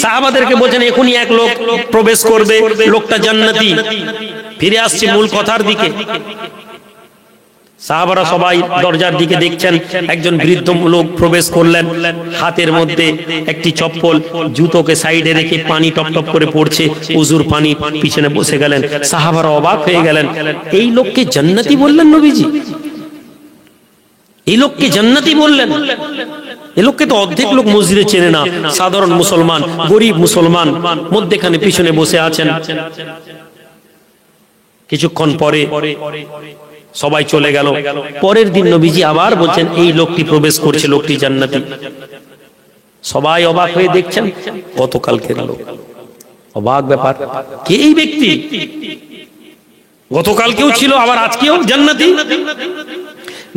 সাহাবাদেরকে বলেন এখনই এক লোক প্রবেশ করবে, লোকটা জান্নাতি। ফিরে আসছে মূল কথার দিকে। সাহাবারা সবাই দরজার দিকে দেখছেন, একজন বৃদ্ধ লোক প্রবেশ করলেন, হাতের মধ্যে একটি চপ্পল, জুতোকে সাইডে রেখে পানি টপ টপ করে পড়ছে, উজুর পানি, পিছনে বসে গেলেন। সাহাবারা অবাক হয়ে গেলেন, এই লোককে জান্নাতি বললেন নবীজি? এই লোককে জান্নাতি বললেন? এই লোককে তো অর্ধেক লোক মসজিদে চেনে না, সাধারণ মুসলমান, গরিব মুসলমান, মধ্যেখানে পিছনে বসে আছেন। কিছুক্ষণ পরে সবাই চলে গেল। পরের দিন নবীজি আবার বলছেন এই লোকটি প্রবেশ করছে, লোকটি জান্নাতি। সবাই অবাক হয়ে দেখছেন, গতকালকের লোক। অবাক ব্যাপার, কে এই ব্যক্তি? গতকালকেও ছিল, আবার আজকেও জান্নাতি।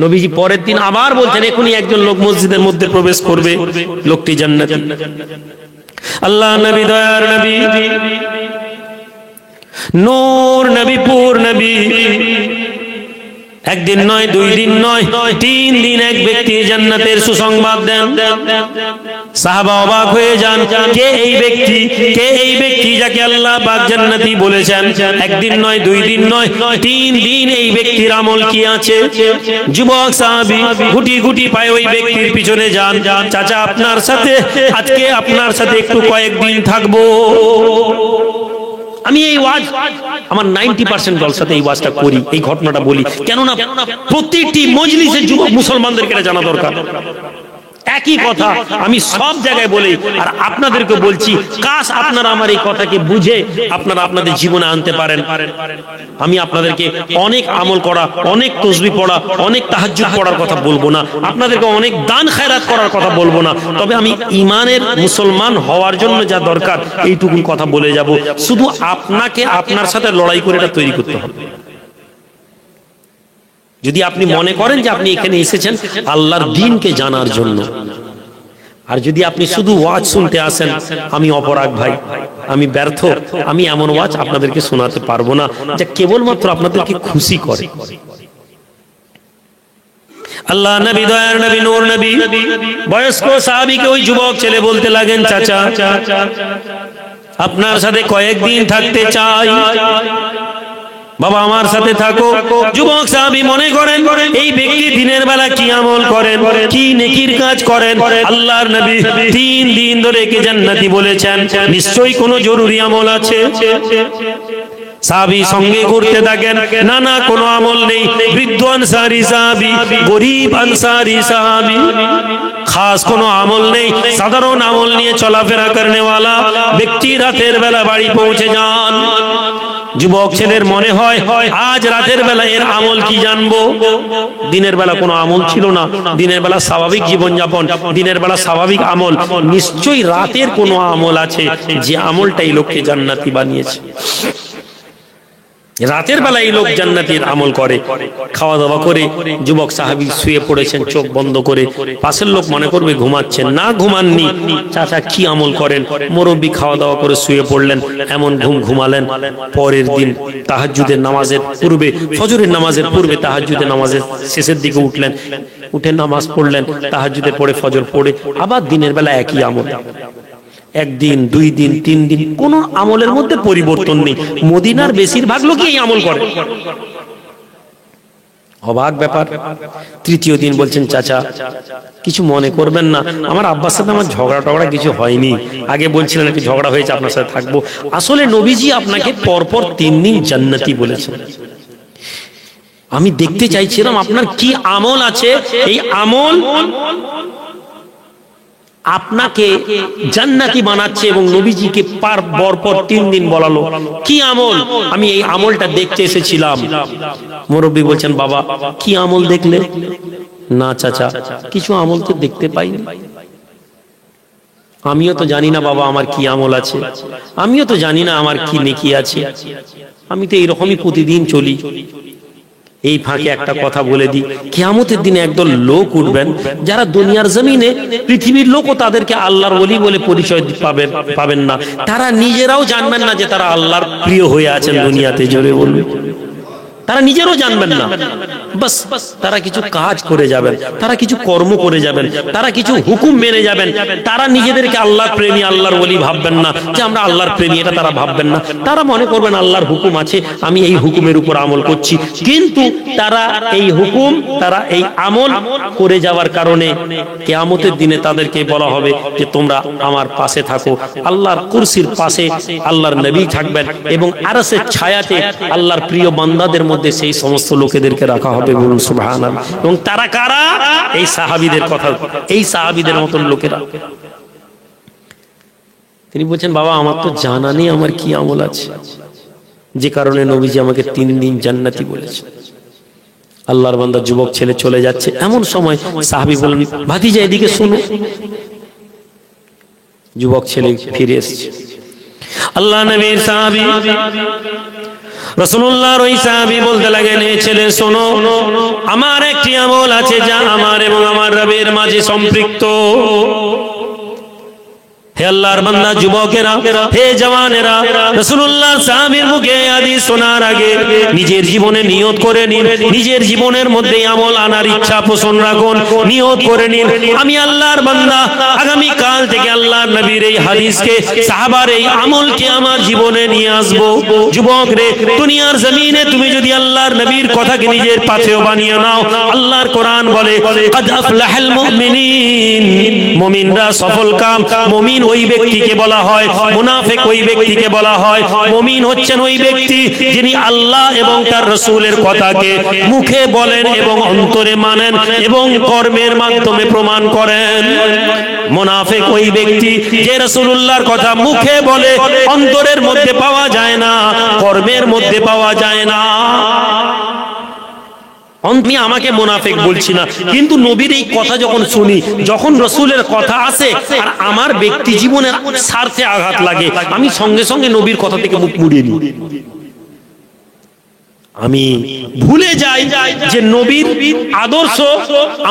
নবীজি পরের দিন আবার বলছেন এখনই একজন লোক মসজিদের মধ্যে প্রবেশ করবে, লোকটি জান্নাতি। আল্লাহ নবী, দয়ার নবী, নূর নবী, পুর নবী, একদিন নয়, দুই দিন নয়, 3 দিন এক ব্যক্তি জান্নাতের সুসংবাদ দেন। সাহাবা অবাক হয়ে যান, কে এই ব্যক্তি? কে এই ব্যক্তি যাকে আল্লাহ পাক জান্নাতি বলেছেন? একদিন নয়, দুই দিন নয়, 3 দিন এই ব্যক্তির আমল কি আছে? যুবক সাহাবী গুটি গুটি পায়ে ওই ব্যক্তির পিছনে যান। চাচা, আপনার সাথে আজকে আপনার সাথে একটু কয়েকদিন থাকবো। আমি এই ওয়াজ আমার 90% জলসাতে এই ওয়াজটা করি, এই ঘটনাটা বলি, কেননা প্রতিটি মজলিসে যুবক মুসলমানদেরকে এটা জানা দরকার। একই কথা আমি সব জায়গায় বলি, আর আপনাদেরকে বলছি, কাশ আপনারা আমার এই কথাকে বুঝে আপনারা আপনাদের জীবনে আনতে পারেন। আমি আপনাদেরকে অনেক আমল করা, অনেক তাসবিহ পড়া, অনেক তাহাজ্জুদ পড়ার কথা বলবো না, আপনাদেরকে অনেক দান খায়রাত করার কথা বলবো না। তবে আমি ঈমানের মুসলমান হওয়ার জন্য যা দরকার এইটুকুন কথা বলে যাব। শুধু আপনাকে আপনার সাথে লড়াই করে এটা তৈরি করতে হবে। যদি আপনি মনে করেন যে আপনি এখানে এসেছেন আল্লাহর দ্বীনকে জানার জন্য, আর যদি আপনি শুধু ওয়াজ শুনতে আসেন, আমি অপরাগ ভাই, আমি ব্যর্থ, আমি এমন ওয়াজ আপনাদেরকে শোনাতে পারবো না যা কেবলমাত্র আপনাদেরকে খুশি করে। আল্লাহ নবী, দয়ার নবী, নূর নবী বয়স্ক সাহাবীকে ওই যুবক ছেলে বলতে লাগেন, চাচা আপনার সাথে কয়েকদিন থাকতে চাই, বাবা আমার সাথে থাকো। যুবক সাহাবী মনে করেন এই ব্যক্তি দিনের বেলা কি আমল করেন, কি নেকির কাজ করেন। আল্লাহর নবী 3 দিন ধরে কে জান্নাতি বলেছেন, নিশ্চয়ই কোনো জরুরি আমল আছে। সাহাবী সঙ্গে ঘুরতে থাকেন, না না কোনো আমল নেই। বৃদ্ধ আনসারী সাহাবী, গরিব আনসারী সাহাবী, খাস কোনো আমল নেই, সাধারণ আমল নিয়ে চলাফেরা করনেওয়ালা ব্যক্তি রাতের বেলা বাড়ি পৌঁছে যান। যুবক ছেলের মনে হয় আজ রাতের বেলা এর আমল কি জানবো। দিনের বেলা কোনো আমল ছিল না, দিনের বেলা স্বাভাবিক জীবনযাপন, দিনের বেলা স্বাভাবিক আমল। নিশ্চয়ই রাতের কোনো আমল আছে যে আমলটা এই লোককে জান্নাতি বানিয়েছে। রাতের বেলা এই লোক জান্নাতের আমল করে। খাওয়া দাওয়া করে যুবক সাহাবী শুয়ে পড়েছেন চোখ বন্ধ করে। পাশের লোক মনে করবে ঘুমাচ্ছেন, না ঘুমাননি। চাচা কি আমল করেন? মুরব্বী খাওয়া দাওয়া করে শুয়ে পড়লেন, এমন ঘুম ঘুমালেন। পরের দিন তাহাজ্জুদের নামাজের পূর্বে, ফজরের নামাজের পূর্বে তাহাজ্জুদের নামাজের শেষের দিকে উঠলেন, উঠে নামাজ পড়লেন, তাহাজ্জুদে পড়ে ফজর পড়ে আবার দিনের বেলা একই আমল। একদিন, 2 দিন, 3 দিন, কোন আমলের মধ্যে পরিবর্তন নেই। মদিনার বেশিরভাগ লোকই এই আমল করে। অবাক ব্যাপার। তৃতীয় দিন বলছেন, চাচা কিছু মনে করবেন না, আমার আব্বার সাথে আমার ঝগড়া টগড়া কিছু হয়নি, আগে বলছিলেন একটু ঝগড়া হয়েছে, আপনার সাথে থাকবো। আসলে নবীজি আপনাকে পরপর 3 দিন জান্নাতি বলেছেন। আমি দেখতে চাইছিলাম আপনার কি আমল আছে, এই আমল আপনাকে জান্নাতি বানাচ্ছে এবং নবীজিকে পরপর 3 দিন বলালো। কি আমল? আমি এই আমলটা দেখতে এসেছিলাম। মুরব্বী বলছেন, বাবা কি আমল দেখলে? না চাচা, কিছু আমল তো দেখতে পাইনি। আমিও তো জানি না বাবা আমার কি আমল আছে, আমিও তো জানি না আমার কি নেকি আছে, আমি তো এইরকমই প্রতিদিন চলি। এই ফাঁকে একটা কথা বলে দিই, কিয়ামতের দিনে একদল লোক উঠবেন যারা দুনিয়ার জমিনে পৃথিবীর লোকও তাদেরকে আল্লাহর ওলি বলে পরিচয় পাবেন না। তারা নিজেরাও জানবেন না যে তারা আল্লাহর প্রিয় হয়ে আছেন দুনিয়াতে। জোরে বলুন, তারা নিজেরাও জানবেন না। বাস তারা কিছু কাজ করে যাবেন, তারা কিছু কর্ম করে যাবেন, তারা কিছু হুকুম মেনে যাবেন। তারা নিজেদেরকে আল্লাহর প্রেমী, আল্লাহর ওলি ভাববেন না যে আমরা আল্লাহর প্রেমী, এটা তারা ভাববেন না। তারা মনে করবেন আল্লাহর হুকুম আছে, আমি এই হুকুমের উপর আমল করছি। কিন্তু তারা এই হুকুম, তারা এই আমল করে যাওয়ার কারণে কিয়ামতের দিনে তাদেরকে বলা হবে যে তোমরা আমার পাশে থাকো। আল্লাহর কুরসির পাশে আল্লাহর নবী থাকবেন এবং আরশের ছায়াতে আল্লাহর প্রিয় বান্দাদের মধ্যে সেই সমস্ত লোকেদেরকে রাখা হবে। বলুন সুবহানাল্লাহ। এবং তারা কারা? এই সাহাবীদের কথা, এই সাহাবীদের মতন লোকেরা। তিনি বলছেন, বাবা আমার তো জানা নেই আমার কি আমল আছে, যে কারণে নবীজি আমাকে 3 দিন জান্নাতি বলেছে। আল্লাহর বান্দা যুবক ছেলে চলে যাচ্ছে, এমন সময় সাহাবী বলেন, ভাতিজা এদিকে শোনো। যুবক ছেলে ফিরে এসেছে। আল্লাহ নবীর সাহাবী রাসূলুল্লাহর ওই সাহাবী বলতে লাগলেন, ছেলে শোনো, আমার একটি আমল আছে যা আমার এবং আমার রবের মাঝে সম্পৃক্ত। হে আল্লাহর বান্দা যুবকেরা, হে জওয়ানেরা, রাসূলুল্লাহ সাহাবীর মুখে হাদিস শোনার আগে নিজের জীবনে নিয়ত করে নিন, নিজের জীবনের মধ্যে আমল আনার ইচ্ছা পোষণ রাখুন, নিয়ত করে নিন, আমি আল্লাহর বান্দা আগামী কাল থেকে আল্লাহর নবীর এই হাদিসকে, সাহাবার এই আমলকে আমার জীবনে নিয়ে আসব। যুবক রে, দুনিয়ার জমিনে তুমি যদি আল্লাহর নবীর কথাকে নিজের পাথেয় বানিয়ে নাও, আল্লাহর কোরআন বলে কাদ আফলাহাল মুমিনিন, মুমিনরা সফলকাম। মুমিন ওই ব্যক্তিকে বলা হয়, মুনাফিক ওই ব্যক্তিকে বলা হয়। মুমিন হচ্ছেন ওই ব্যক্তি যিনি আল্লাহ এবং তার রাসূলের কথাকে মুখে বলেন এবং অন্তরে মানেন এবং কর্মের মাধ্যমে প্রমাণ করেন। মুনাফিক ওই ব্যক্তি যে রাসূলুল্লাহর কথা মুখে বলে, অন্তরের মধ্যে পাওয়া যায় না, কর্মের মধ্যে পাওয়া যায় না। আমি আমাকে মুনাফিক বলছি না, কিন্তু নবীর এই কথা যখন শুনি, যখন রাসূলের কথা আসে আর আমার ব্যক্তি জীবনের স্বার্থে আঘাত লাগে, আমি সঙ্গে সঙ্গে নবীর কথা থেকে মুখ মুড়িয়ে নিই। আমি ভুলে যাই যে নবীর আদর্শ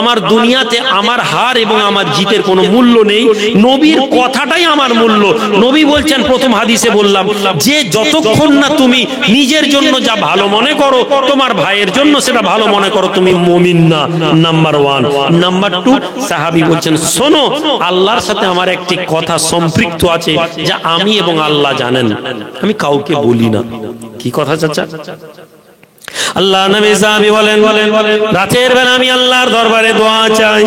আমার দুনিয়াতে আমার হার এবং আমার জিতের কোনো মূল্য নেই, নবীর কথাটাই আমার মূল্য। নবী বলছেন, প্রথম হাদিসে বললাম যে যতক্ষণ না তুমি নিজের জন্য যা ভালো মনে করো, তোমার ভাইয়ের জন্য সেটা ভালো মনে করো, তুমি মুমিন না। নাম্বার 1। নাম্বার 2, সাহাবী বলছেন, শোনো, আল্লাহর সাথে আমার একটি কথা সম্পৃক্ত আছে যা আমি এবং আল্লাহ জানেন, আমি কাউকে বলি না। কি কথা চাচা? আল্লাহ নবী সাহাবী বলেন, রাতের বেলা আমি আল্লাহর দরবারে দোয়া চাই,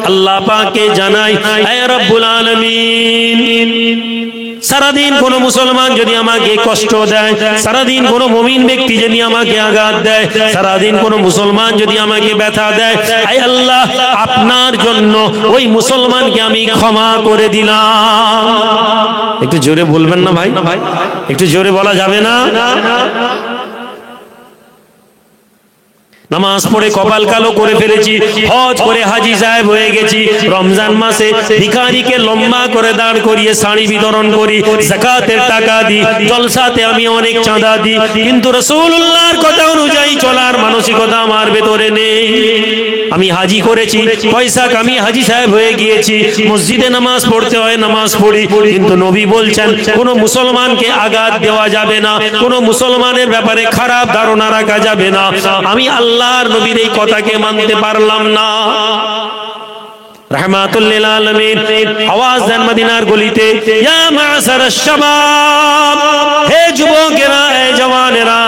আল্লাহ পাককে জানাই, হে রব্বুল আলামিন, সারাদিন কোন মুসলমান যদি আমাকে কষ্ট দেয়, সারাদিন কোন মুমিন ব্যক্তি যদি আমাকে আঘাত দেয়, সারাদিন কোন মুসলমান যদি আমাকে ব্যথা দেয়, হে আল্লাহ, আপনার জন্য ওই মুসলমানকে আমি ক্ষমা করে দিলাম। একটু জোরে বলবেন না ভাই? একটু জোরে বলা যাবে না? নামাজ পড়ে কপাল কালো করে ফেলেছি, হজ করে হাজী সাহেব হয়ে গেছি, রমজান মাসে ভিখারিকে লম্বা করে দাঁড় করিয়ে শাড়ি বিতরণ করি, যাকাতের টাকা দিই, জলসাতে আমি অনেক চাঁদা দিই, কিন্তু রাসূলুল্লাহর কথা অনুযায়ী চলার মানসিকতা আমার ভেতরে নেই। আমি হাজি করেছি, পয়সা কামিয়ে হাজী সাহেব হয়ে গিয়েছি, মসজিদে নামাজ পড়তে হয় নামাজ পড়ি, কিন্তু নবী বলছেন কোন মুসলমানকে আঘাত দেওয়া যাবে না, কোন মুসলমানের ব্যাপারে খারাপ ধারণা রাখা যাবে না। আমি আল্লাহর নবীর এই কথাকে মানতে পারলাম না। রাহমাতুল লিল আলামিন আওয়াজ দেন মদিনার গলিতে, ইয়া মা'শারাশ শাবাব, হে যুবকেরা, হে জওয়ানেরা।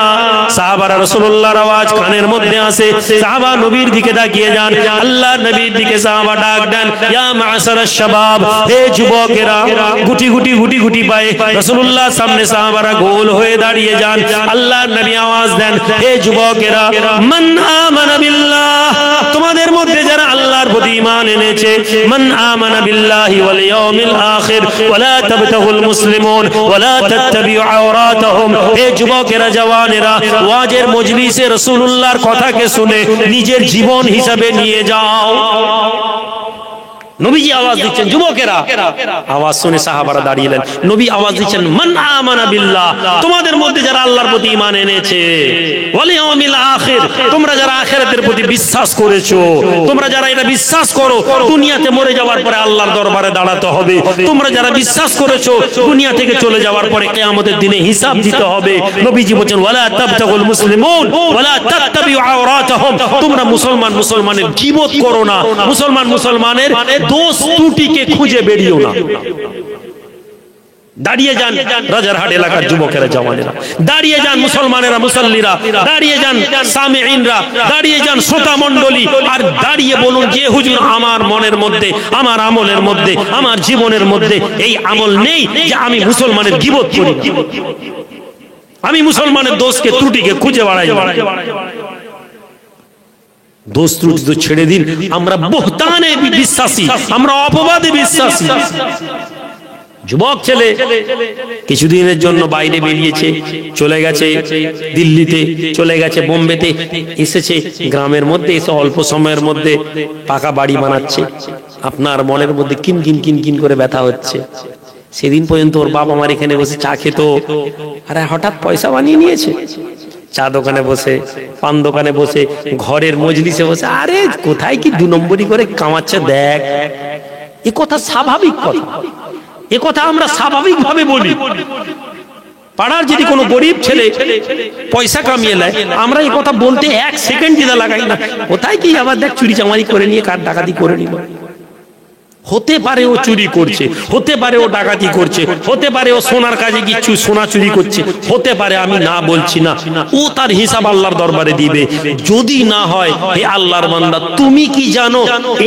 সাহাবারা রাসূলুল্লাহর আওয়াজ কানের মধ্যে আসে, সাহাবা নবীর দিকে তাকিয়ে যান, আল্লাহর নবীর দিকে সাহাবা ডাক দেন, ইয়া মা'শারাশ শাবাব, হে যুবকেরা। গুটি গুটি গুটি গুটি পায়ে রাসূলুল্লাহর সামনে সাহাবারা গোল হয়ে দাঁড়িয়ে যান। আল্লাহর নবী আওয়াজ দেন, হে যুবকেরা, মান আমানা বিল্লাহ, তোমাদের মধ্যে যারা আল্লাহর প্রতি ঈমান এনেছে, মান আমানা বিল্লাহি ওয়াল ইয়াউমিল আখির ওয়ালা তাবতাগুল মুসলিমুন ওয়ালা তাত্তাবিউ আওরাতাহুম। হে যুবকেরা, জওয়ানেরা, ওয়াজের মজলিসে রাসূলুল্লাহর কথাকে শুনে নিজের জীবন হিসাবে নিয়ে যাও। নবীজি আওয়াজ দিচ্ছেন, যুবকেরা। আওয়াজ শুনে সাহাবারা দাঁড়িয়েলেন। নবী আওয়াজ দিচ্ছেন, মান আমানা বিল্লাহ, তোমাদের মধ্যে যারা আল্লাহর প্রতি ঈমান এনেছে, ওয়াল ইয়াউমিল আখির, তোমরা যারা আখিরাতের প্রতি বিশ্বাস করেছো, তোমরা যারা এটা বিশ্বাস করো দুনিয়াতে মরে যাওয়ার পরে আল্লাহর দরবারে দাঁড়াতে হবে, তোমরা যারা বিশ্বাস করেছো দুনিয়া থেকে চলে যাওয়ার পরে কিয়ামতের দিনে হিসাব দিতে হবে। নবীজি বলেন, ওয়ালা তাবতাগুল মুসলিমুন ওয়ালা তাত্তাবিউ আওরাতাহুম, তোমরা মুসলমানের গীবত করো না, মুসলমানের দোষ ত্রুটিকে খুঁজে বেরিয়েও না। দাঁড়িয়ে যান রাজারহাট এলাকার যুবকেরা, জওয়ানেরা, দাঁড়িয়ে যান মুসলমানেরা, মুসল্লিরা, দাঁড়িয়ে যান সামিঈনরা, দাঁড়িয়ে যান শ্রোতা মণ্ডলী, আর দাঁড়িয়ে বলুন যে হুজুর, আমার মনের মধ্যে, আমার আমলের মধ্যে, আমার জীবনের মধ্যে এই আমল নেই যে আমি মুসলমানের গীবত করি, আমি মুসলমানের দোষকে ত্রুটিকে খুঁজে বেড়াই। দোষ ত্রুটি তো ছেড়ে দিন, আমরা বহতানে বিশ্বাসী, আমরা অপবাদে বিশ্বাসী। যুবক ছেলে কিছুদিনের জন্য বাইরে বেরিয়েছে, চলে গেছে দিল্লিতে, চলে গেছে বোম্বেতে, এসেছে গ্রামের মধ্যে, এসে অল্প সময়ের মধ্যে পাকা বাড়ি বানাচ্ছে। আপনার মনের মধ্যে কিন কিন কিন কিন করে ব্যথা হচ্ছে। সেদিন পর্যন্ত ওর বাবা আমার এখানে বসে চা খেত, আরে হঠাৎ পয়সা বানিয়ে নিয়েছে, চা দোকানে বসে, পান দোকানে বসে, ঘরের মজলিসে বসে, আরে কোথায় কি 2 নম্বরই করে কামাচ্ছে দেখ। এ কথা স্বাভাবিক কথা, এ কথা আমরা স্বাভাবিক ভাবে বলি। পাড়ার যদি কোনো গরিব ছেলে পয়সা কামিয়ে নেয়, আমরা এই কথা বলতে 1 সেকেন্ড দিদা লাগাই না। কোথায় কি আবার দেখ চুরি চামারি করে নিয়ে কার ডাকাতি করে নিল। হতে পারে ও চুরি করছে, হতে পারে ও ডাকাতি করছে, হতে পারে ও সোনার কাজে কিছু সোনা চুরি করছে, হতে পারে, আমি না বলছি না, ও তার হিসাব আল্লাহর দরবারে দিবে। যদি না হয়, হে আল্লাহর বান্দা, তুমি কি জানো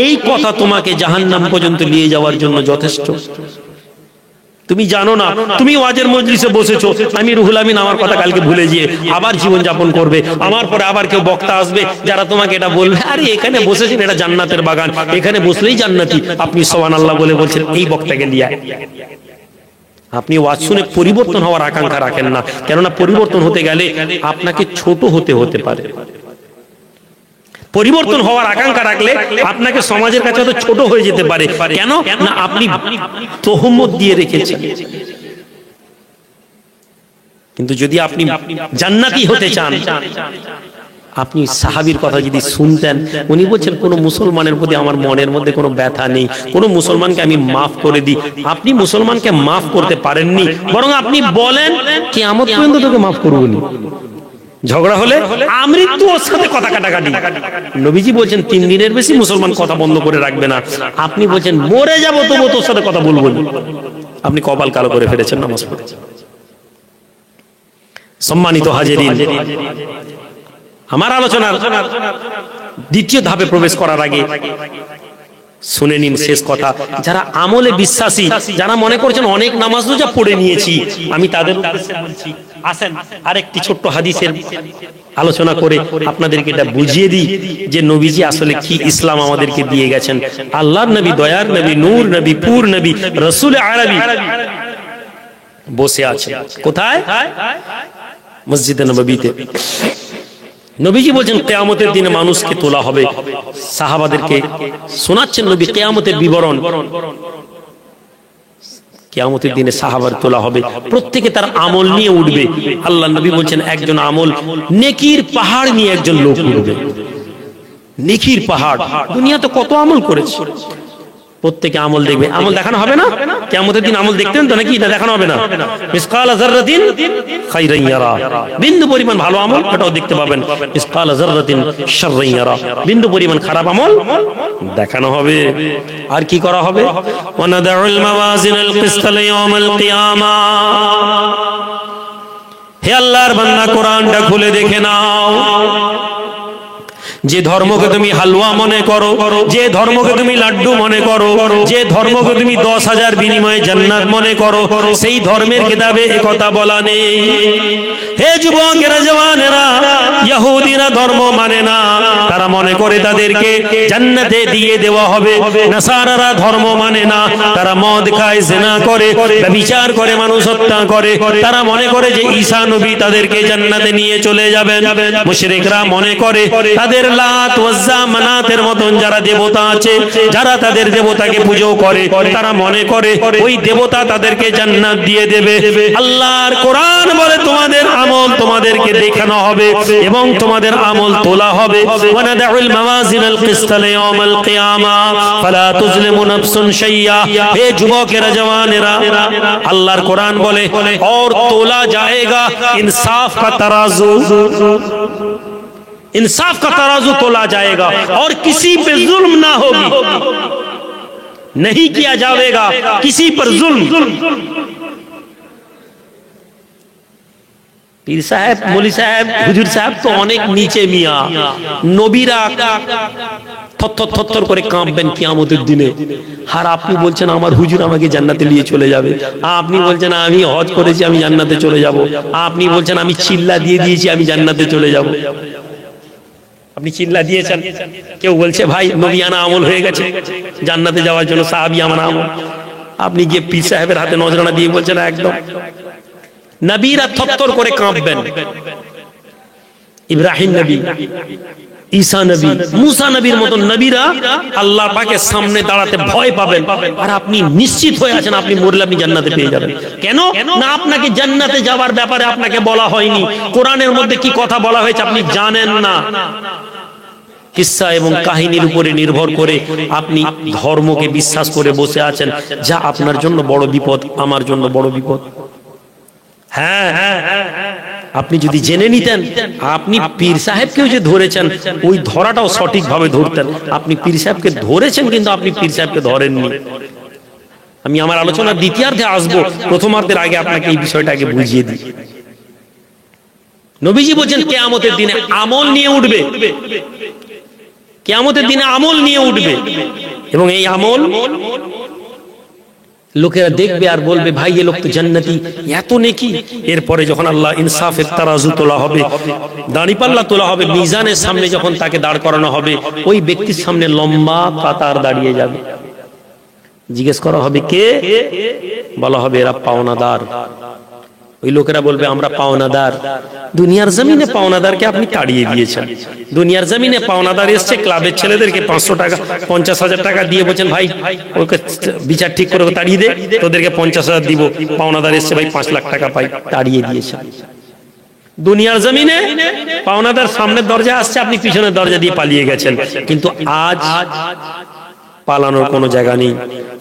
এই কথা তোমাকে জাহান্নাম পর্যন্ত নিয়ে যাওয়ার জন্য যথেষ্ট? তুমি জানো না, তুমি ওয়াজের মজলিসে বসেছো, আমি রুহুল আমিন আমার কথা কালকে ভুলে গিয়ে আবার জীবন যাপন করবে, আমার পরে আবার কেউ বক্তা আসবে যারা তোমাকে এটা বলবে, আরে এখানে বসেছেন, এটা জান্নাতের বাগান, এখানে বসলেই জান্নাতি, আপনি সুবহানাল্লাহ বলে বলছেন এই বক্তাকে নিয়ে। আপনি ওয়াজ শুনে পরিবর্তন হওয়ার আকাঙ্ক্ষা রাখেন না, কেননা পরিবর্তন হতে গেলে আপনাকে ছোট হতে পারে। পরিবর্তন হওয়ার আকাঙ্ক্ষা রাখলে আপনাকে সমাজের কাছে হয়তো ছোট হয়ে যেতে পারে। কেন না, আপনি তহম্মত দিয়ে রেখেছেন। কিন্তু যদি আপনি জান্নাতি হতে চান, আপনি সাহাবীর কথা যদি শুনতেন, উনি বলছেন কোন মুসলমানের প্রতি আমার মনের মধ্যে কোনো ব্যথা নেই, কোন মুসলমানকে আমি মাফ করে দিই। আপনি মুসলমানকে মাফ করতে পারেননি, বরং আপনি বলেন কিয়ামত পর্যন্ত তোকে মাফ করব না। ঝগড়া হলে আমৃত্যু ওর সাথে কথা কাটাকাটি। নবীজি বলছেন 3 দিনের বেশি মুসলমান কথা বন্ধ করে রাখবে না। আপনি বলছেন মরে যাবো তবু তোর সাথে কথা বলবো না। আপনি কপাল কালো করে ফেলেছেন নামাজ পড়ে। সম্মানিত হাজিরিন, আমার আলোচনার দ্বিতীয় ধাপে প্রবেশ করার আগে শুনে নিন শেষ কথা। যারা আমলে বিশ্বাসী, যারা মনে করছেন অনেক নামাজ রোজা পড়ে নিয়েছি, আমি তাদের উদ্দেশ্যে বলছি, আসেন আরেকটি ছোট্ট হাদিসের আলোচনা করে আপনাদেরকে এটা বুঝিয়ে দিই যে নবীজি আসলে কি ইসলাম আমাদেরকে দিয়ে গেছেন। আল্লাহর নবী, দয়ার নবী, নূর নবী, পুর নবী, রাসূল আরবী বসে আছেন কোথায়? মসজিদে নববীতে। নবীজি বলেন কিয়ামতের দিনে মানুষকে তোলা হবে। সাহাবাদেরকে শোনাচ্ছেন নবী কিয়ামতের বিবরণ। কিয়ামতের দিনে সাহাবার তোলা হবে, প্রত্যেকে তার আমল নিয়ে উঠবে। আল্লাহ নবী বলেন একজন আমল নেকির পাহাড় নিয়ে একজন লোক উঠবে। নেকির পাহাড়, দুনিয়াতে কত আমল করেছে, প্রত্যেকে আমল দেখবে। আমল দেখানো হবে না? কিয়ামতের দিন আমল দেখতেন তো নাকি? না, দেখানো হবে না। মিসকাল যাররাতিন খাইরান ইয়ারা, বিন্দু পরিমাণ ভালো আমল ওটাও দেখতে পাবেন। মিসকাল যাররাতিন শাররান ইয়ারা, বিন্দু পরিমাণ খারাপ আমল দেখানো হবে। আর কি করা হবে? ওয়ানাদাউল মাওয়াজিনাল কিসতা লিয়াউমিল কিয়ামা। হে আল্লাহর বান্দা, কোরআনটা খুলে দেখে নাও। যে ধর্মকে তুমি হালুয়া মনে করো, যে ধর্মকে তুমি লাড্ডু মনে করো, যে ধর্মকে তুমি 10,000 বিনিময়ে জান্নাত মনে করো, সেই ধর্মের কিতাবে একথা বলা নেই। হে যুবকেরা, জওয়ানেরা, ইহুদিরা ধর্ম মানে না, তারা মনে করে তাদেরকে জান্নাতে দিয়ে দেওয়া হবে। নাসারারা ধর্ম মানে না, তারা মদ খায়, জিনা করে, ব্যভিচার করে, মানুষ হত্যা করে। তারা মনে করে যে ঈসা নবী তাদেরকে জান্নাতে নিয়ে চলে যাবেন। মুশরিকরা মনে করে তাদের লাত, ওয়াজ্জা, মানাতের মতন যারা দেবতা আছে, যারা তাদের দেবতাকে পূজা করে, তারা মনে করে ওই দেবতা তাদেরকে জান্নাত দিয়ে দেবে। আল্লাহর কোরআন বলে তোমাদের আমল তোমাদেরকে দেখানো হবে এবং তোমাদের আমল তোলা হবে। ওয়ানাদাউল মাওয়াজিনাল কিসতা লিয়াউমিল কিয়ামা ফালা তুজলিমু নাফসুন শাইয়া। হে যুবকেরা, জওয়ানেরা, আল্লাহর কোরআন বলে और तोला जाएगा इंसाफ का तराजू, इंसाफ का तराजू तोला जाएगा और किसी पे जुल्म ना होगी, नहीं किया जाएगा किसी पर जुल्म। পীর সাহেব, মৌলী সাহেব, হুজুর সাহেব তো অনেক নিচে মিয়া। নবীরা থরথর করে কাঁপবেন কিয়ামতের দিনে। আর আপনি বলছেন আমার হুজুর আমাকে জান্নাতে নিয়ে চলে যাবে। আপনি বলছেন আমি হজ করেছি, আমি জান্নাতে চলে যাব। আপনি বলছেন আমি চিল্লা দিয়ে দিয়েছি, আমি জান্নাতে চলে যাব। আপনি চিল্লা দিয়েছেন। কেউ বলছে ভাই নবিয়ানা আমল হয়ে গেছে জান্নাতে যাওয়ার জন্য, সাহাবিয়ানা আমল। আপনি গিয়ে পীর সাহেবের হাতে নজরানা দিয়ে বলছেন একদম। নবীরা থরথর করে কাঁপবেন। ইব্রাহিম নবী, ঈসা নবী, মুসা নবীর মতো নবীরা আল্লাহ পাকের সামনে দাঁড়াতে ভয় পাবেন। আর আপনি নিশ্চিত হয়ে আছেন আপনি মরলে আপনি জান্নাতে পেয়ে যাবেন। কেন না? আপনাকে জান্নাতে যাওয়ার ব্যাপারে আপনাকে বলা হয়নি। কোরআনের মধ্যে কি কথা বলা হয়েছে আপনি জানেন না। কিসসা এবং কাহিনীর উপরে নির্ভর করে আপনি ধর্মকে বিশ্বাস করে বসে আছেন, যা আপনার জন্য বড় বিপদ, আমার জন্য বড় বিপদ। হ্যাঁ, আপনি যদি জেনে নিতেন আপনি পীর সাহেবকেও যে ধরেছেন ওই ধরাটাও সঠিকভাবে ধরতেন। আপনি পীর সাহেবকে ধরেছেন কিন্তু আপনি পীর সাহেবকে ধরেননি। আমি আমার আলোচনার দ্বিতীয়ার্ধে আসবো, প্রথমার্ধের আগে আপনাকে এই বিষয়টা আগে বুঝিয়ে দিই। নবীজি বলছেন কিয়ামতের দিনে আমল নিয়ে উঠবে, কিয়ামতের দিনে আমল নিয়ে উঠবে এবং এই আমল লোকেরা দেখবে আর বলবে ভাই এ লোক তো জান্নাতি, এত নেকি। এরপরে যখন আল্লাহ ইনসাফের তারাজু তোলা হবে, দাঁড়িপাল্লা তোলা হবে, মিজানের সামনে যখন তাকে দাঁড় করানো হবে, ওই ব্যক্তির সামনে লম্বা কাতার দাঁড়িয়ে যাবে। জিজ্ঞেস করা হবে কে? বলা হবে এরা পাওনাদার। ওই লোকেরা বলবে আমরা পাওনাদার। দুনিয়ার জমিনে পাওনাদারকে আপনি তাড়িয়ে দিয়েছেন। দুনিয়ার জমিনে পাওনাদার এসছে ক্লাবের ছেলেদেরকে 500 টাকা 50,000 টাকা দিয়ে বলছেন ভাই ওকে বিচার ঠিক করে তাড়িয়ে দে, তোদেরকে 50,000 দিব। পাওনাদার এসছে ভাই 5 লাখ টাকা পাই, তাড়িয়ে দিয়েছেন। দুনিয়ার জমিনে পাওনাদার সামনের দরজা আসছে, আপনি পিছনের দরজা দিয়ে পালিয়ে গেছেন। কিন্তু আজ পালানোর কোনো জায়গা নেই।